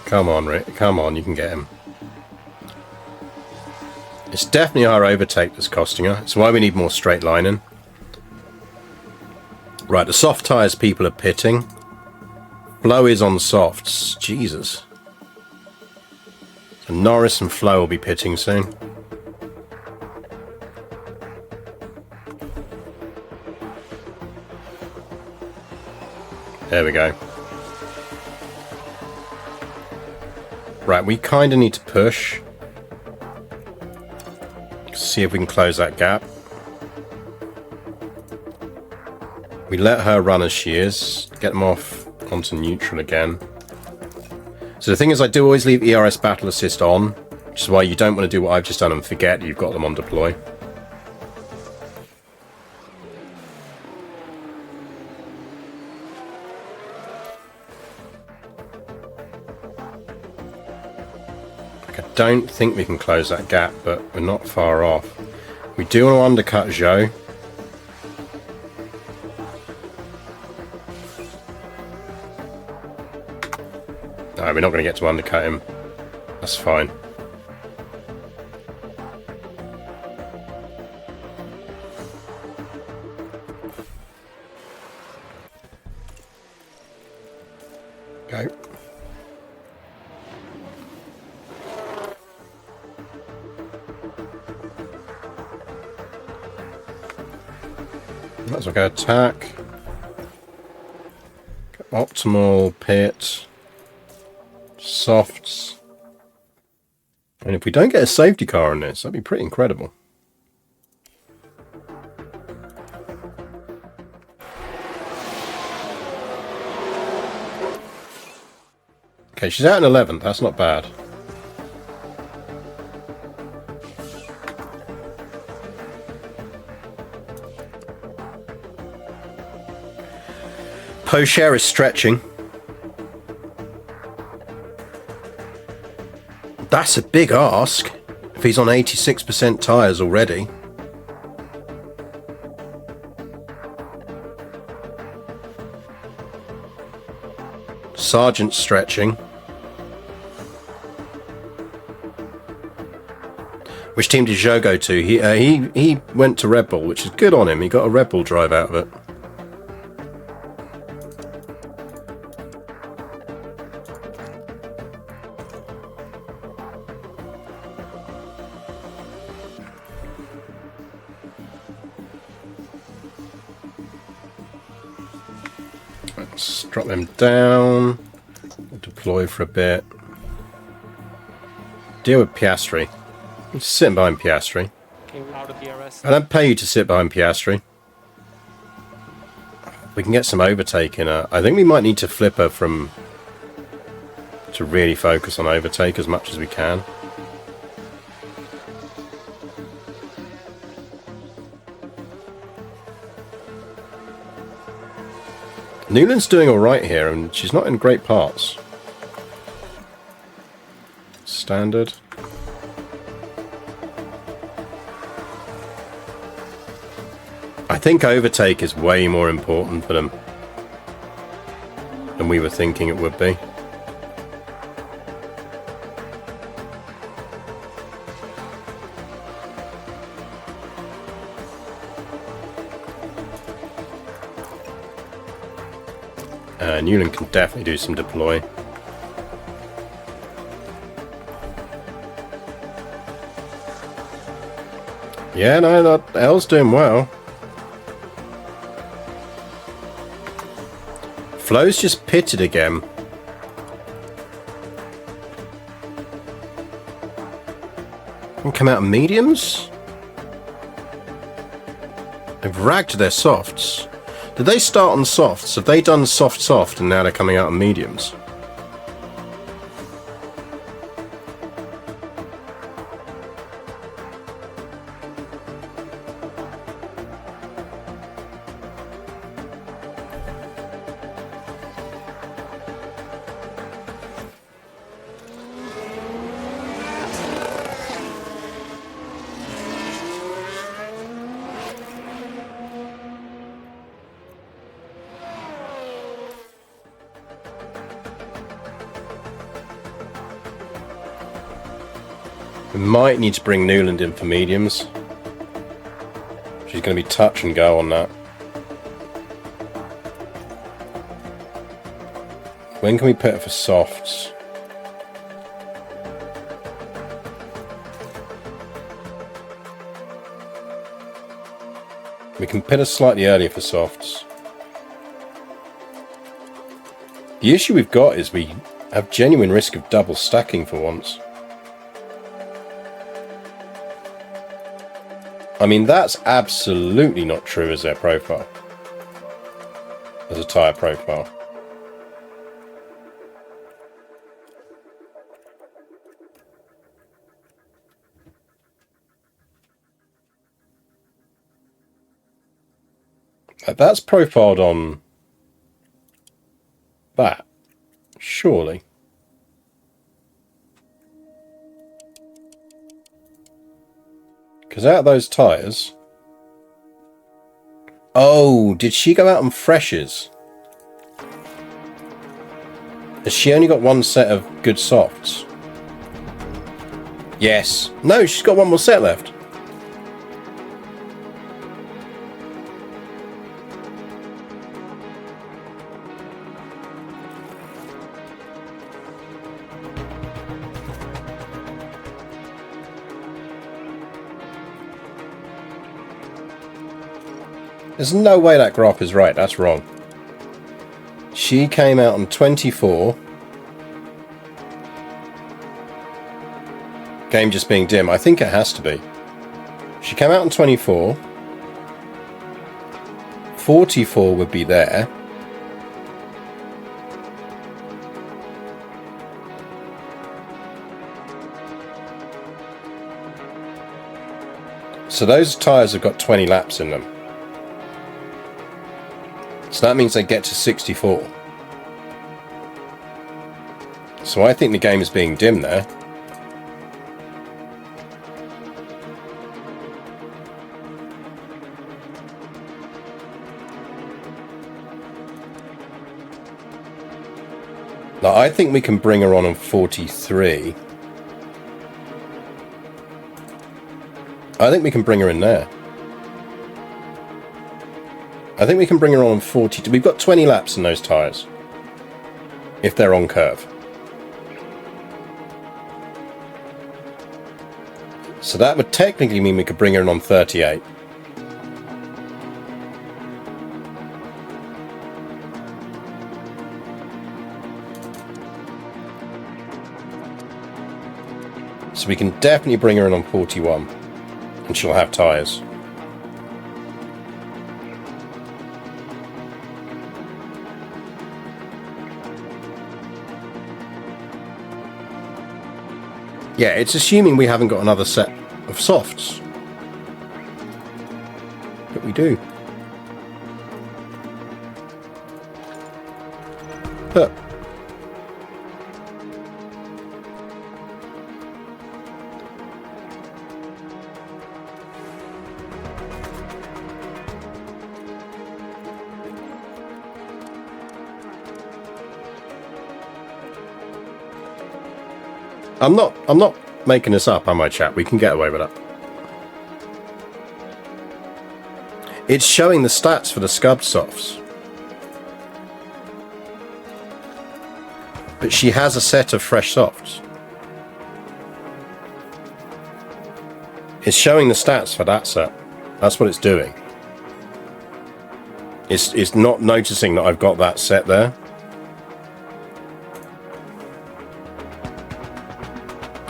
Come on, Rick. Come on, you can get him. It's definitely our overtake that's costing her. It's why we need more straight lining. Right, the soft tyres people are pitting. Flo is on softs. Jesus. So Norris and Flo will be pitting soon. There we go. Right, we kind of need to push. See if we can close that gap. We let her run as she is. Get them off onto neutral again. So the thing is, I do always leave ERS Battle Assist on, which is why you don't want to do what I've just done and forget you've got them on deploy. I don't think we can close that gap, but we're not far off. We do want to undercut Zhou. No, we're not going to get to undercut him. That's fine. Go. Might as well go attack. Optimal, pit, softs. And if we don't get a safety car on this, that'd be pretty incredible. Okay, she's out in 11th. That's not bad. Pocher is stretching. That's a big ask if he's on 86% tyres already. Sargent's stretching. Which team did Joe go to? He went to Red Bull, which is good on him. He got a Red Bull drive out of it. Let's drop them down. Deploy for a bit. Deal with Piastri. I'm sitting behind Piastri. Okay, we're out of DRS. I don't pay you to sit behind Piastri. We can get some overtake in her. I think we might need to flip her from... to really focus on overtake as much as we can. Newland's doing alright here, and she's not in great parts. Standard. I think overtake is way more important for them than we were thinking it would be. Newland can definitely do some deploy. Yeah, no, that L's doing well. Flo's just pitted again. And come out of mediums? They've ragged their softs. Did they start on softs? Have they done soft and now they're coming out on mediums? We might need to bring Newland in for mediums. She's going to be touch and go on that. When can we put her for softs? We can put her slightly earlier for softs. The issue we've got is we have genuine risk of double stacking for once. I mean, that's absolutely not true as their profile. As a tyre profile. That's profiled on that, surely. Because out of those tyres... Oh, did she go out on freshers? Has she only got one set of good softs? Yes. No, she's got one more set left. There's no way that graph is right. That's wrong. She came out on 24. Game just being dim. I think it has to be. She came out on 24. 44 would be there. So those tyres have got 20 laps in them. So that means they get to 64. So I think the game is being dim there. Now I think we can bring her on 43. I think we can bring her in there. I think we can bring her on 42. We've got 20 laps in those tyres. If they're on curve. So that would technically mean we could bring her in on 38. So we can definitely bring her in on 41. And she'll have tyres. Yeah, it's assuming we haven't got another set of softs. But we do. But I'm not making this up, am I, chat? We can get away with that. It's showing the stats for the scub softs. But she has a set of fresh softs. It's showing the stats for that set. That's what it's doing. It's not noticing that I've got that set there.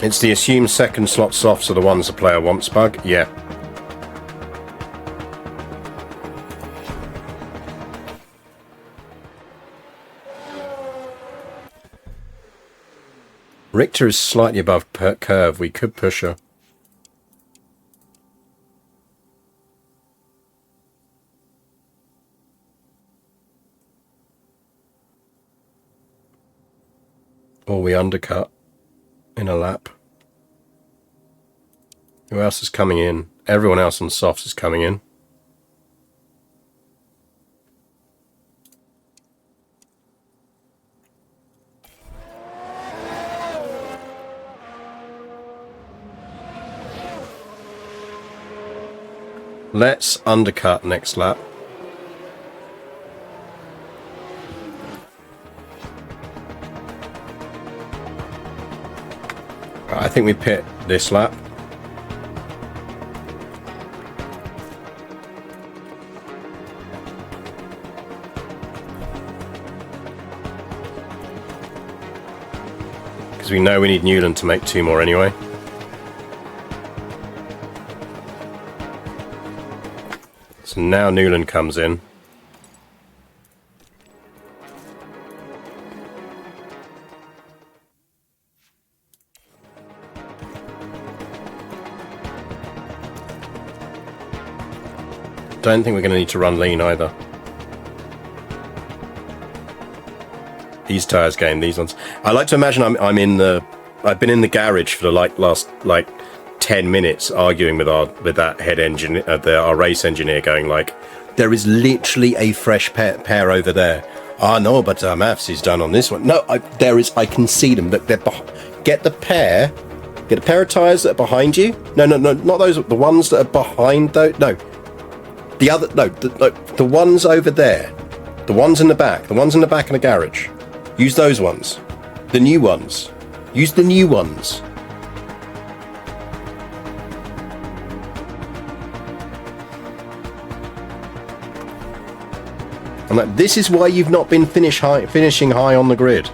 It's the assumed second slot softs are the ones the player wants bug. Yeah. Richter is slightly above curve. We could push her. Or we undercut in a lap. Who else is coming in? Everyone else on softs is coming in. Let's undercut next lap. I think we pit this lap. Because we know we need Newland to make 2 more anyway. So now Newland comes in. Don't think we're going to need to run lean either. These tyres game, these ones. I like to imagine I'm in the. I've been in the garage for the last 10 minutes arguing with that head engineer, our race engineer, going like, there is literally a fresh pair over there. Ah, no, but maths is done on this one. No, there is. I can see them. That they're get the pair of tyres that are behind you. No, not those. The ones that are behind those. No, the other. No, the ones over there. The ones in the back. The ones in the back of the garage. Use those ones. The new ones. Use the new ones. I'm like, this is why you've not been finishing high on the grid.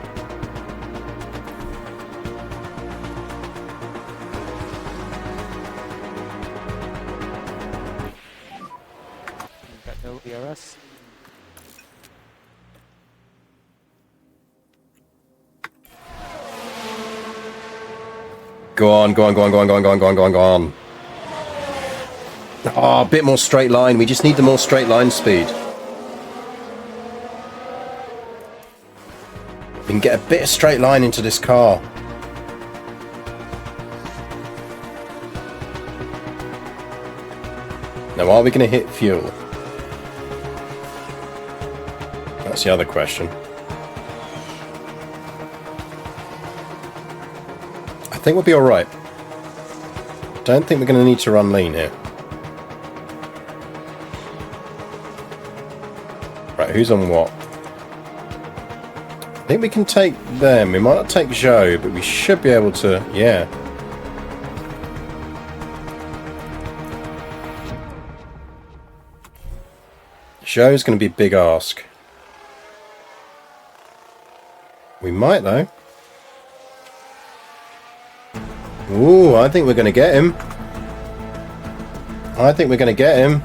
Got no DRS. Go on, go on, go on, go on, go on, go on, go on, go on, go on. Oh, a bit more straight line. We just need the more straight line speed. We can get a bit of straight line into this car. Now, are we going to hit fuel? That's the other question. I think we'll be alright. Don't think we're going to need to run lean here. Right, who's on what? I think we can take them. We might not take Joe, but we should be able to, yeah. Joe's going to be a big ask. We might, though. Ooh, I think we're going to get him. I think we're going to get him.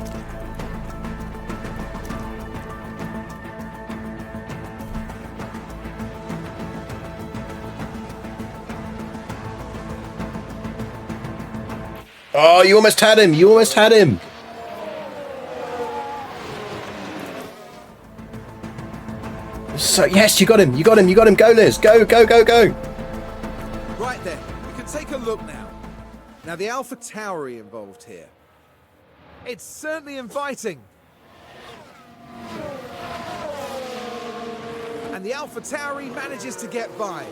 Oh, you almost had him. You almost had him. So, yes, you got him. You got him. You got him. Go, Liz. Go, go, go, go. Right then, we can take a look now. Now, the Alpha Tauri involved here. It's certainly inviting. And the Alpha Tauri manages to get by.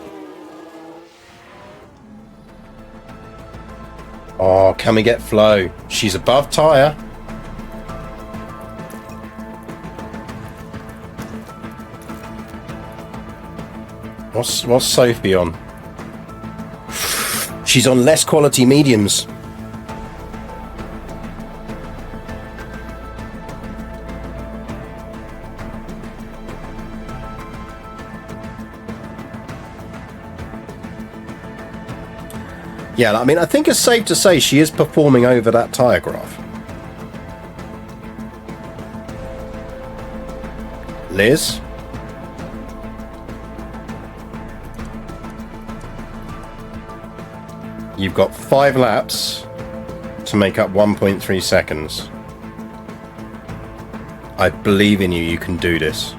Oh, can we get Flo? She's above tyre. What's Sophie on? She's on less quality mediums. Yeah, I mean, I think it's safe to say she is performing over that tyre graph. Liz? You've got 5 laps to make up 1.3 seconds. I believe in you, you can do this.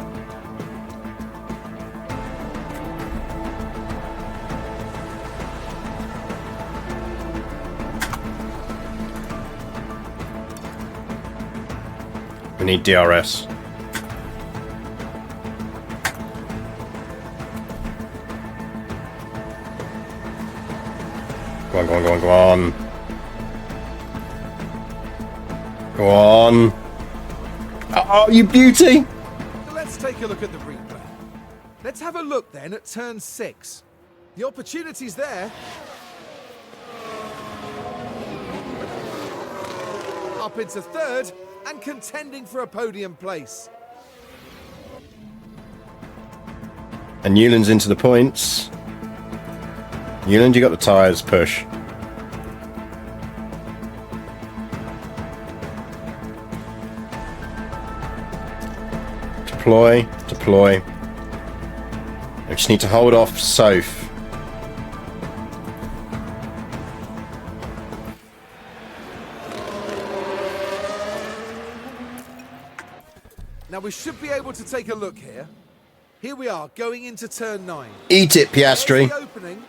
We need DRS. Go on, go on, go on, go on. Go on. Oh, you beauty! Let's take a look at the replay. Let's have a look then at turn 6. The opportunity's there. Up into third and contending for a podium place. And Newland's into the points. Newland, you got the tyres, push. Deploy, deploy. We just need to hold off Soph. Now we should be able to take a look here. Here we are, going into turn 9. Eat it, Piastri. There's the opening.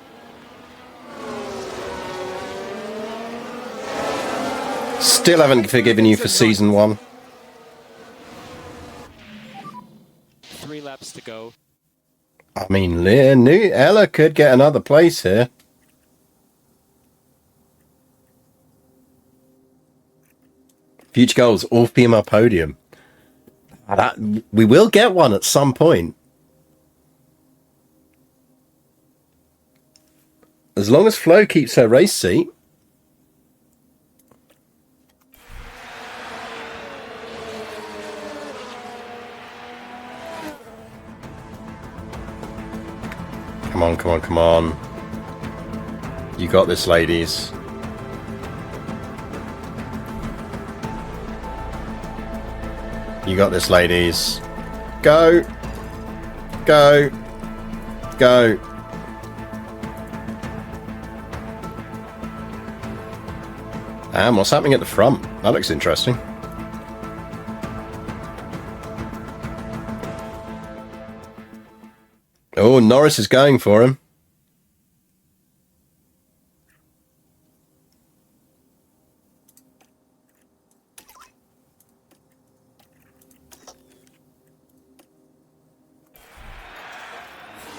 Still haven't forgiven you for season 1. 3 laps to go. I mean, Ella could get another place here. Future goals, all female podium. We will get one at some point. As long as Flo keeps her race seat. Come on, come on, come on. You got this, ladies. You got this, ladies. Go. Go. Go. And what's happening at the front? That looks interesting. Oh, Norris is going for him.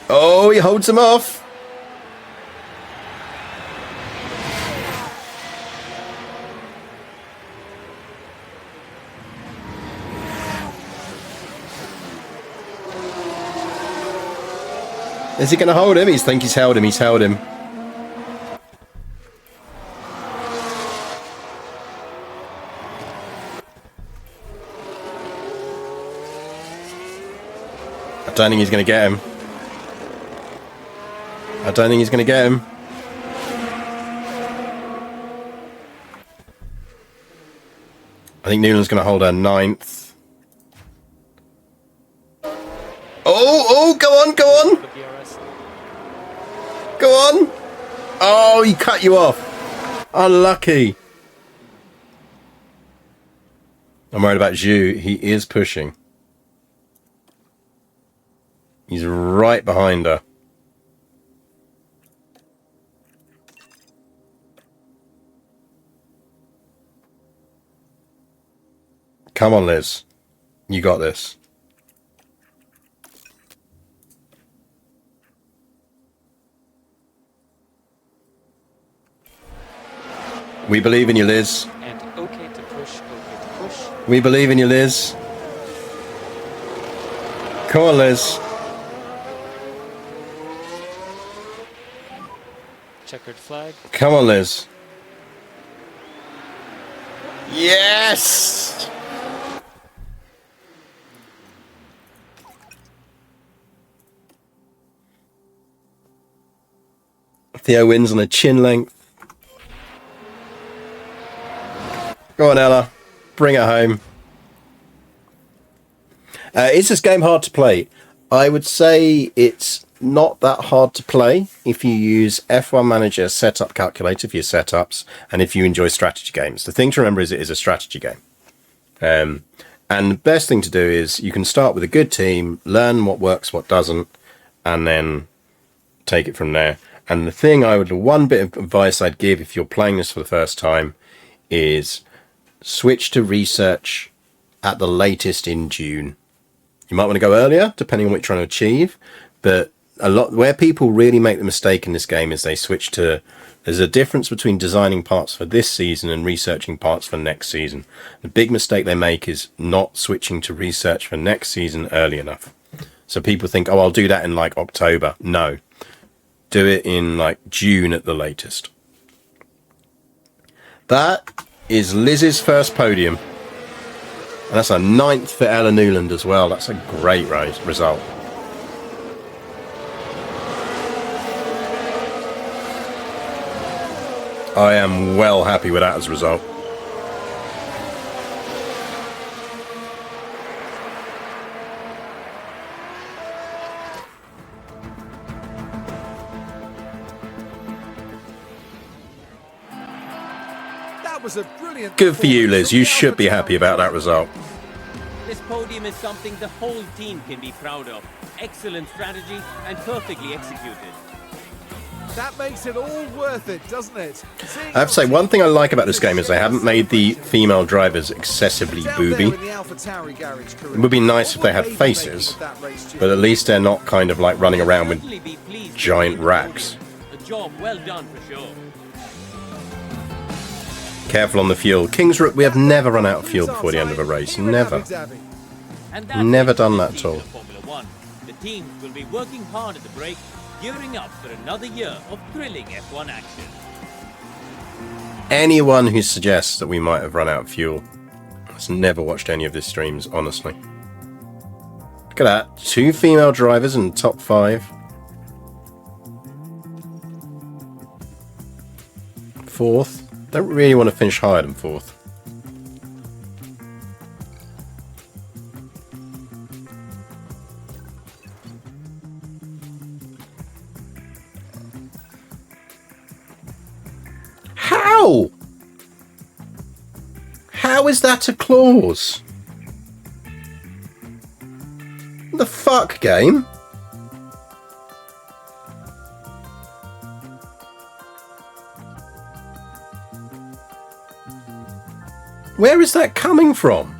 Oh, he holds him off. Is he going to hold him? He's held him. He's held him. I don't think he's going to get him. I don't think he's going to get him. I think Newland's going to hold her 9th. Oh, go on, go on. Go on. Oh, he cut you off. Unlucky. I'm worried about Zhu. He is pushing. He's right behind her. Come on, Liz. You got this. We believe in you, Liz. And okay to push, okay to push. We believe in you, Liz. Come on, Liz. Checkered flag. Come on, Liz. Yes! Theo wins on a chin length. Go on, Ella. Bring it home. Is this game hard to play? I would say it's not that hard to play if you use F1 Manager Setup Calculator for your setups and if you enjoy strategy games. The thing to remember is it is a strategy game. And the best thing to do is you can start with a good team, learn what works, what doesn't, and then take it from there. And one bit of advice I'd give if you're playing this for the first time is switch to research at the latest in June. You might want to go earlier, depending on what you're trying to achieve, but where people really make the mistake in this game is they switch to, there's a difference between designing parts for this season and researching parts for next season. The big mistake they make is not switching to research for next season early enough. So people think, oh, I'll do that in like October. No. Do it in like June at the latest. That is Liz's first podium. And that's a 9th for Ella Newland as well. That's a great result. I am well happy with that as a result. Was a brilliant. Good for you, Liz. You should be happy about that result. This podium is something the whole team can be proud of. Excellent strategy and perfectly executed. That makes it all worth it, doesn't it? I have to say, one thing I like about this game is they haven't made the female drivers excessively booby. It would be nice if they had faces, but at least they're not kind of like running around with giant racks. A job well done for sure. Careful on the fuel. Kingsrook, we have never run out of fuel before the end of a race. Never. Never done that at all. The teams will be working hard at the break, gearing up for another year of thrilling F1 action. Anyone who suggests that we might have run out of fuel has never watched any of this streams, honestly. Look at that. 2 female drivers in the top 5. 4th. Don't really want to finish higher than 4th. How? How is that a clause? What the fuck, game? Where is that coming from?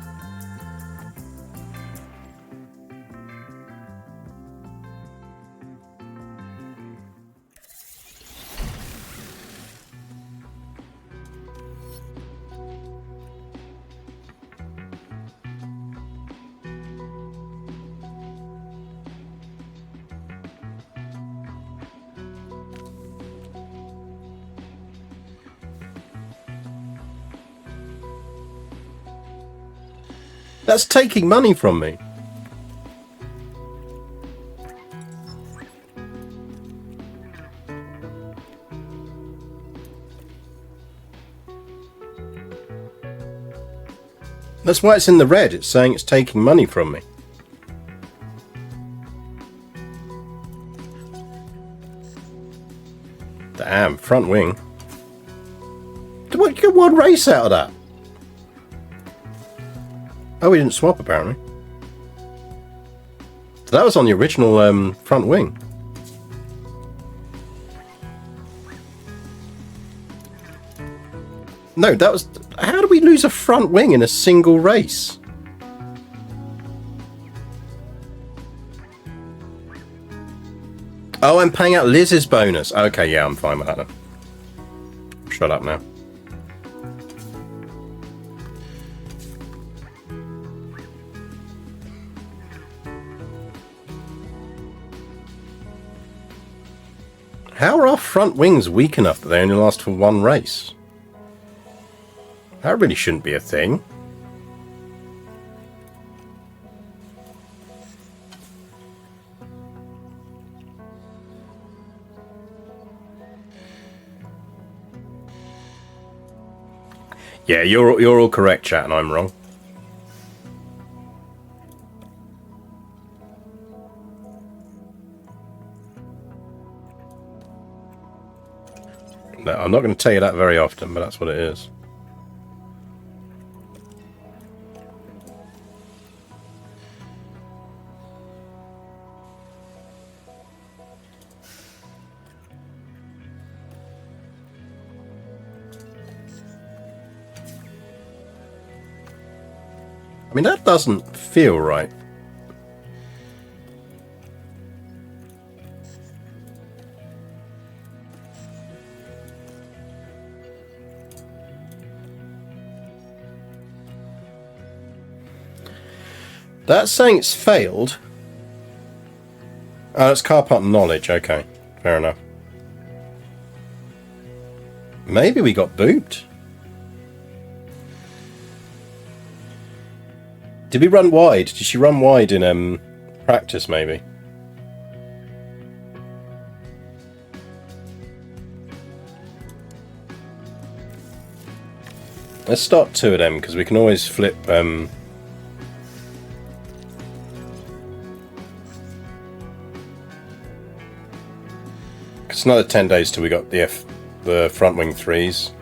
That's taking money from me. That's why it's in the red. It's saying it's taking money from me. Damn, front wing. What, you get one race out of that? Oh, we didn't swap apparently. So that was on the original front wing. No, that was... How do we lose a front wing in a single race? Oh, I'm paying out Liz's bonus. Okay, yeah, I'm fine with that then. Shut up now. How are our front wings weak enough that they only last for one race? That really shouldn't be a thing. Yeah, you're all correct, chat, and I'm wrong. No, I'm not going to tell you that very often, but that's what it is. I mean, that doesn't feel right. That's saying it's failed. Oh, it's car part knowledge. Okay, fair enough. Maybe we got booped. Did we run wide? Did she run wide in practice, maybe? Let's start 2 of them, because we can always flip... It's another 10 days till we got the front wing 3s.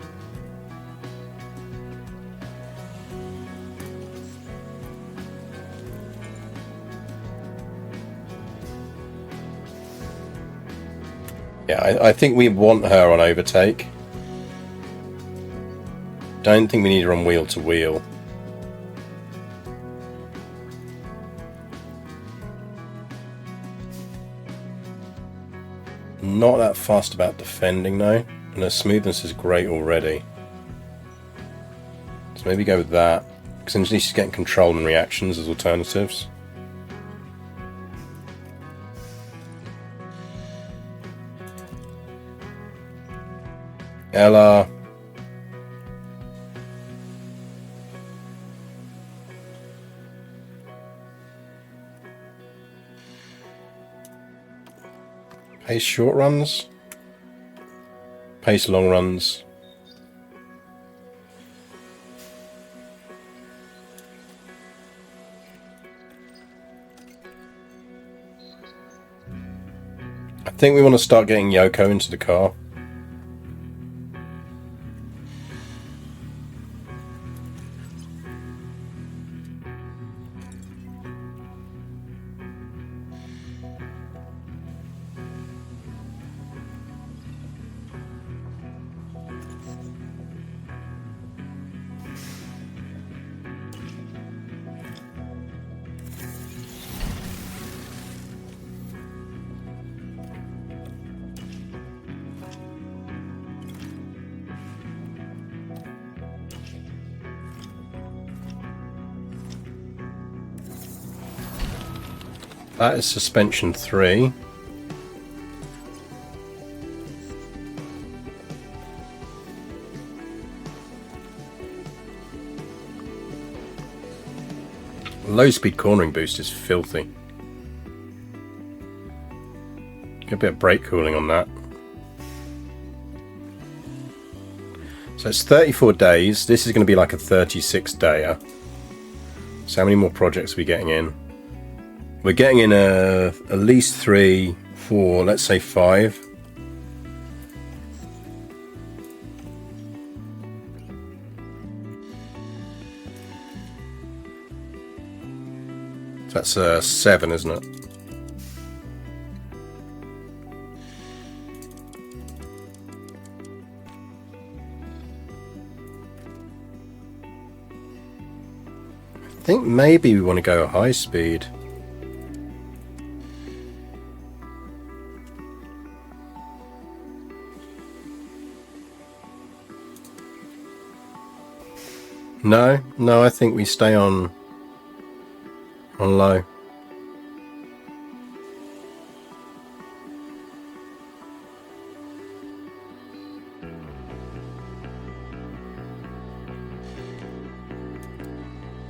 Yeah, I think we want her on overtake. Don't think we need her on wheel to wheel. Not that fast about defending though, and her smoothness is great already. So maybe go with that, because then she's getting control and reactions as alternatives. Ella. Pace short runs. Pace long runs. I think we want to start getting Yoko into the car. That is suspension 3. Low speed cornering boost is filthy. Get a bit of brake cooling on that. So it's 34 days. This is going to be like a 36-dayer. So how many more projects are we getting in? We're getting in at least 3, 4, let's say 5. So that's 7, isn't it? I think maybe we want to go high speed. No, I think we stay on low.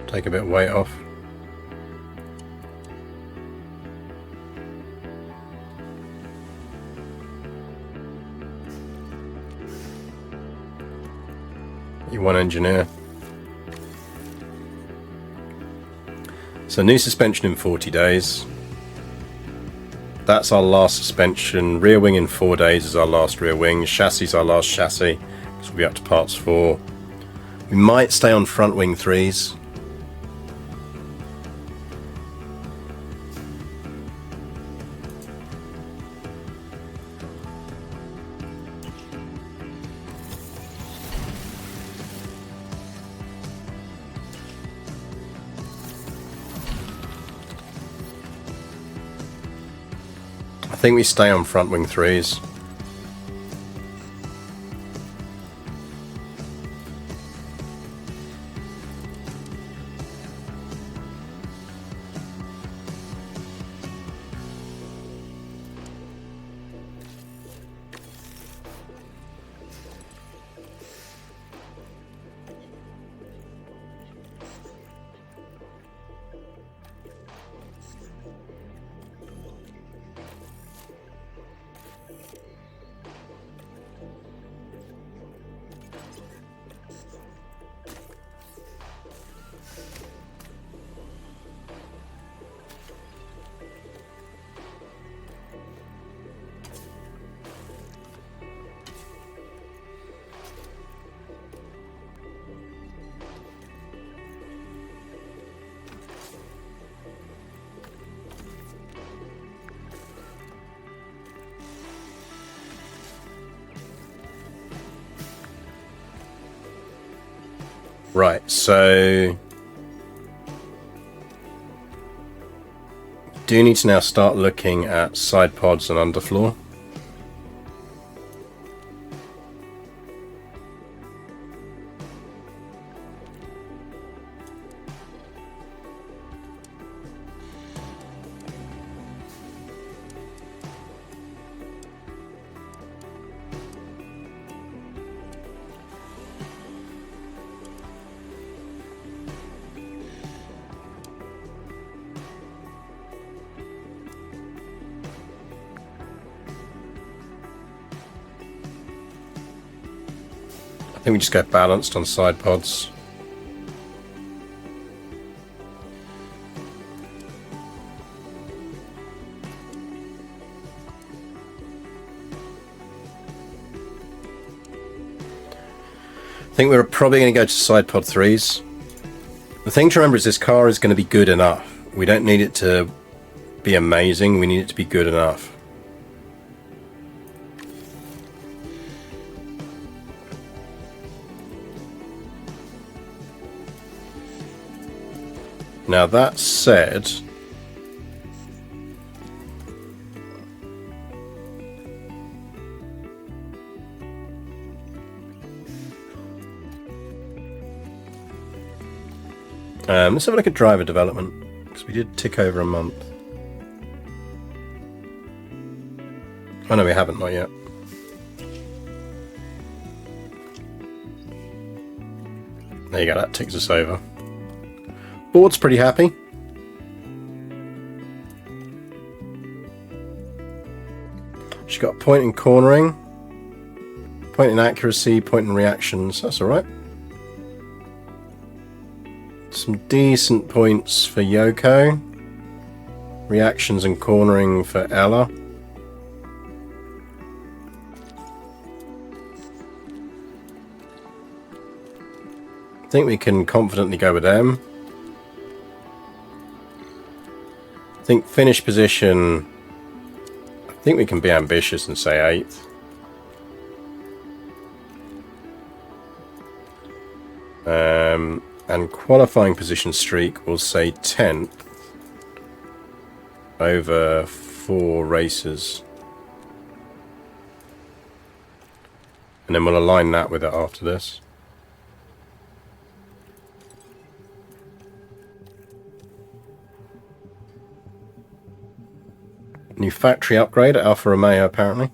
Take a bit of weight off. You want engineer. So new suspension in 40 days. That's our last suspension. Rear wing in 4 days is our last rear wing. Chassis is our last chassis, because we'll be up to parts 4. We might stay on front wing 3s. I think we stay on front wing 3s. Right, so do need to now start looking at side pods and underfloor. I think we just go balanced on side pods. think we're probably going to go to side pod 3s. The thing to remember is this car is going to be good enough. We don't need it to be amazing, we need it to be good enough. Now that said, let's have a look at driver development, because we did tick over a month. Oh no, we haven't, not yet. There you go, that ticks us over. Board's pretty happy. She's got a point in cornering, point in accuracy, point in reactions. That's alright. Some decent points for Yoko. Reactions and cornering for Ella. I think we can confidently go with them. I think finish position, I think we can be ambitious and say 8th. And qualifying position streak, we'll say 10th over 4 races. And then we'll align that with it after this. New factory upgrade at Alfa Romeo, apparently.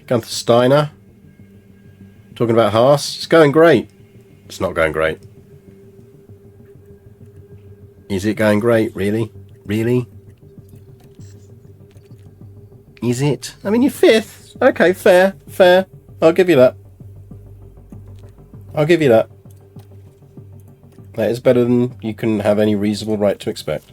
Gunther Steiner. Talking about Haas. It's going great. It's not going great. Is it going great? Really? Really? Is it? I mean, you're 5th. Okay, fair. Fair. I'll give you that. I'll give you that. That is better than you can have any reasonable right to expect.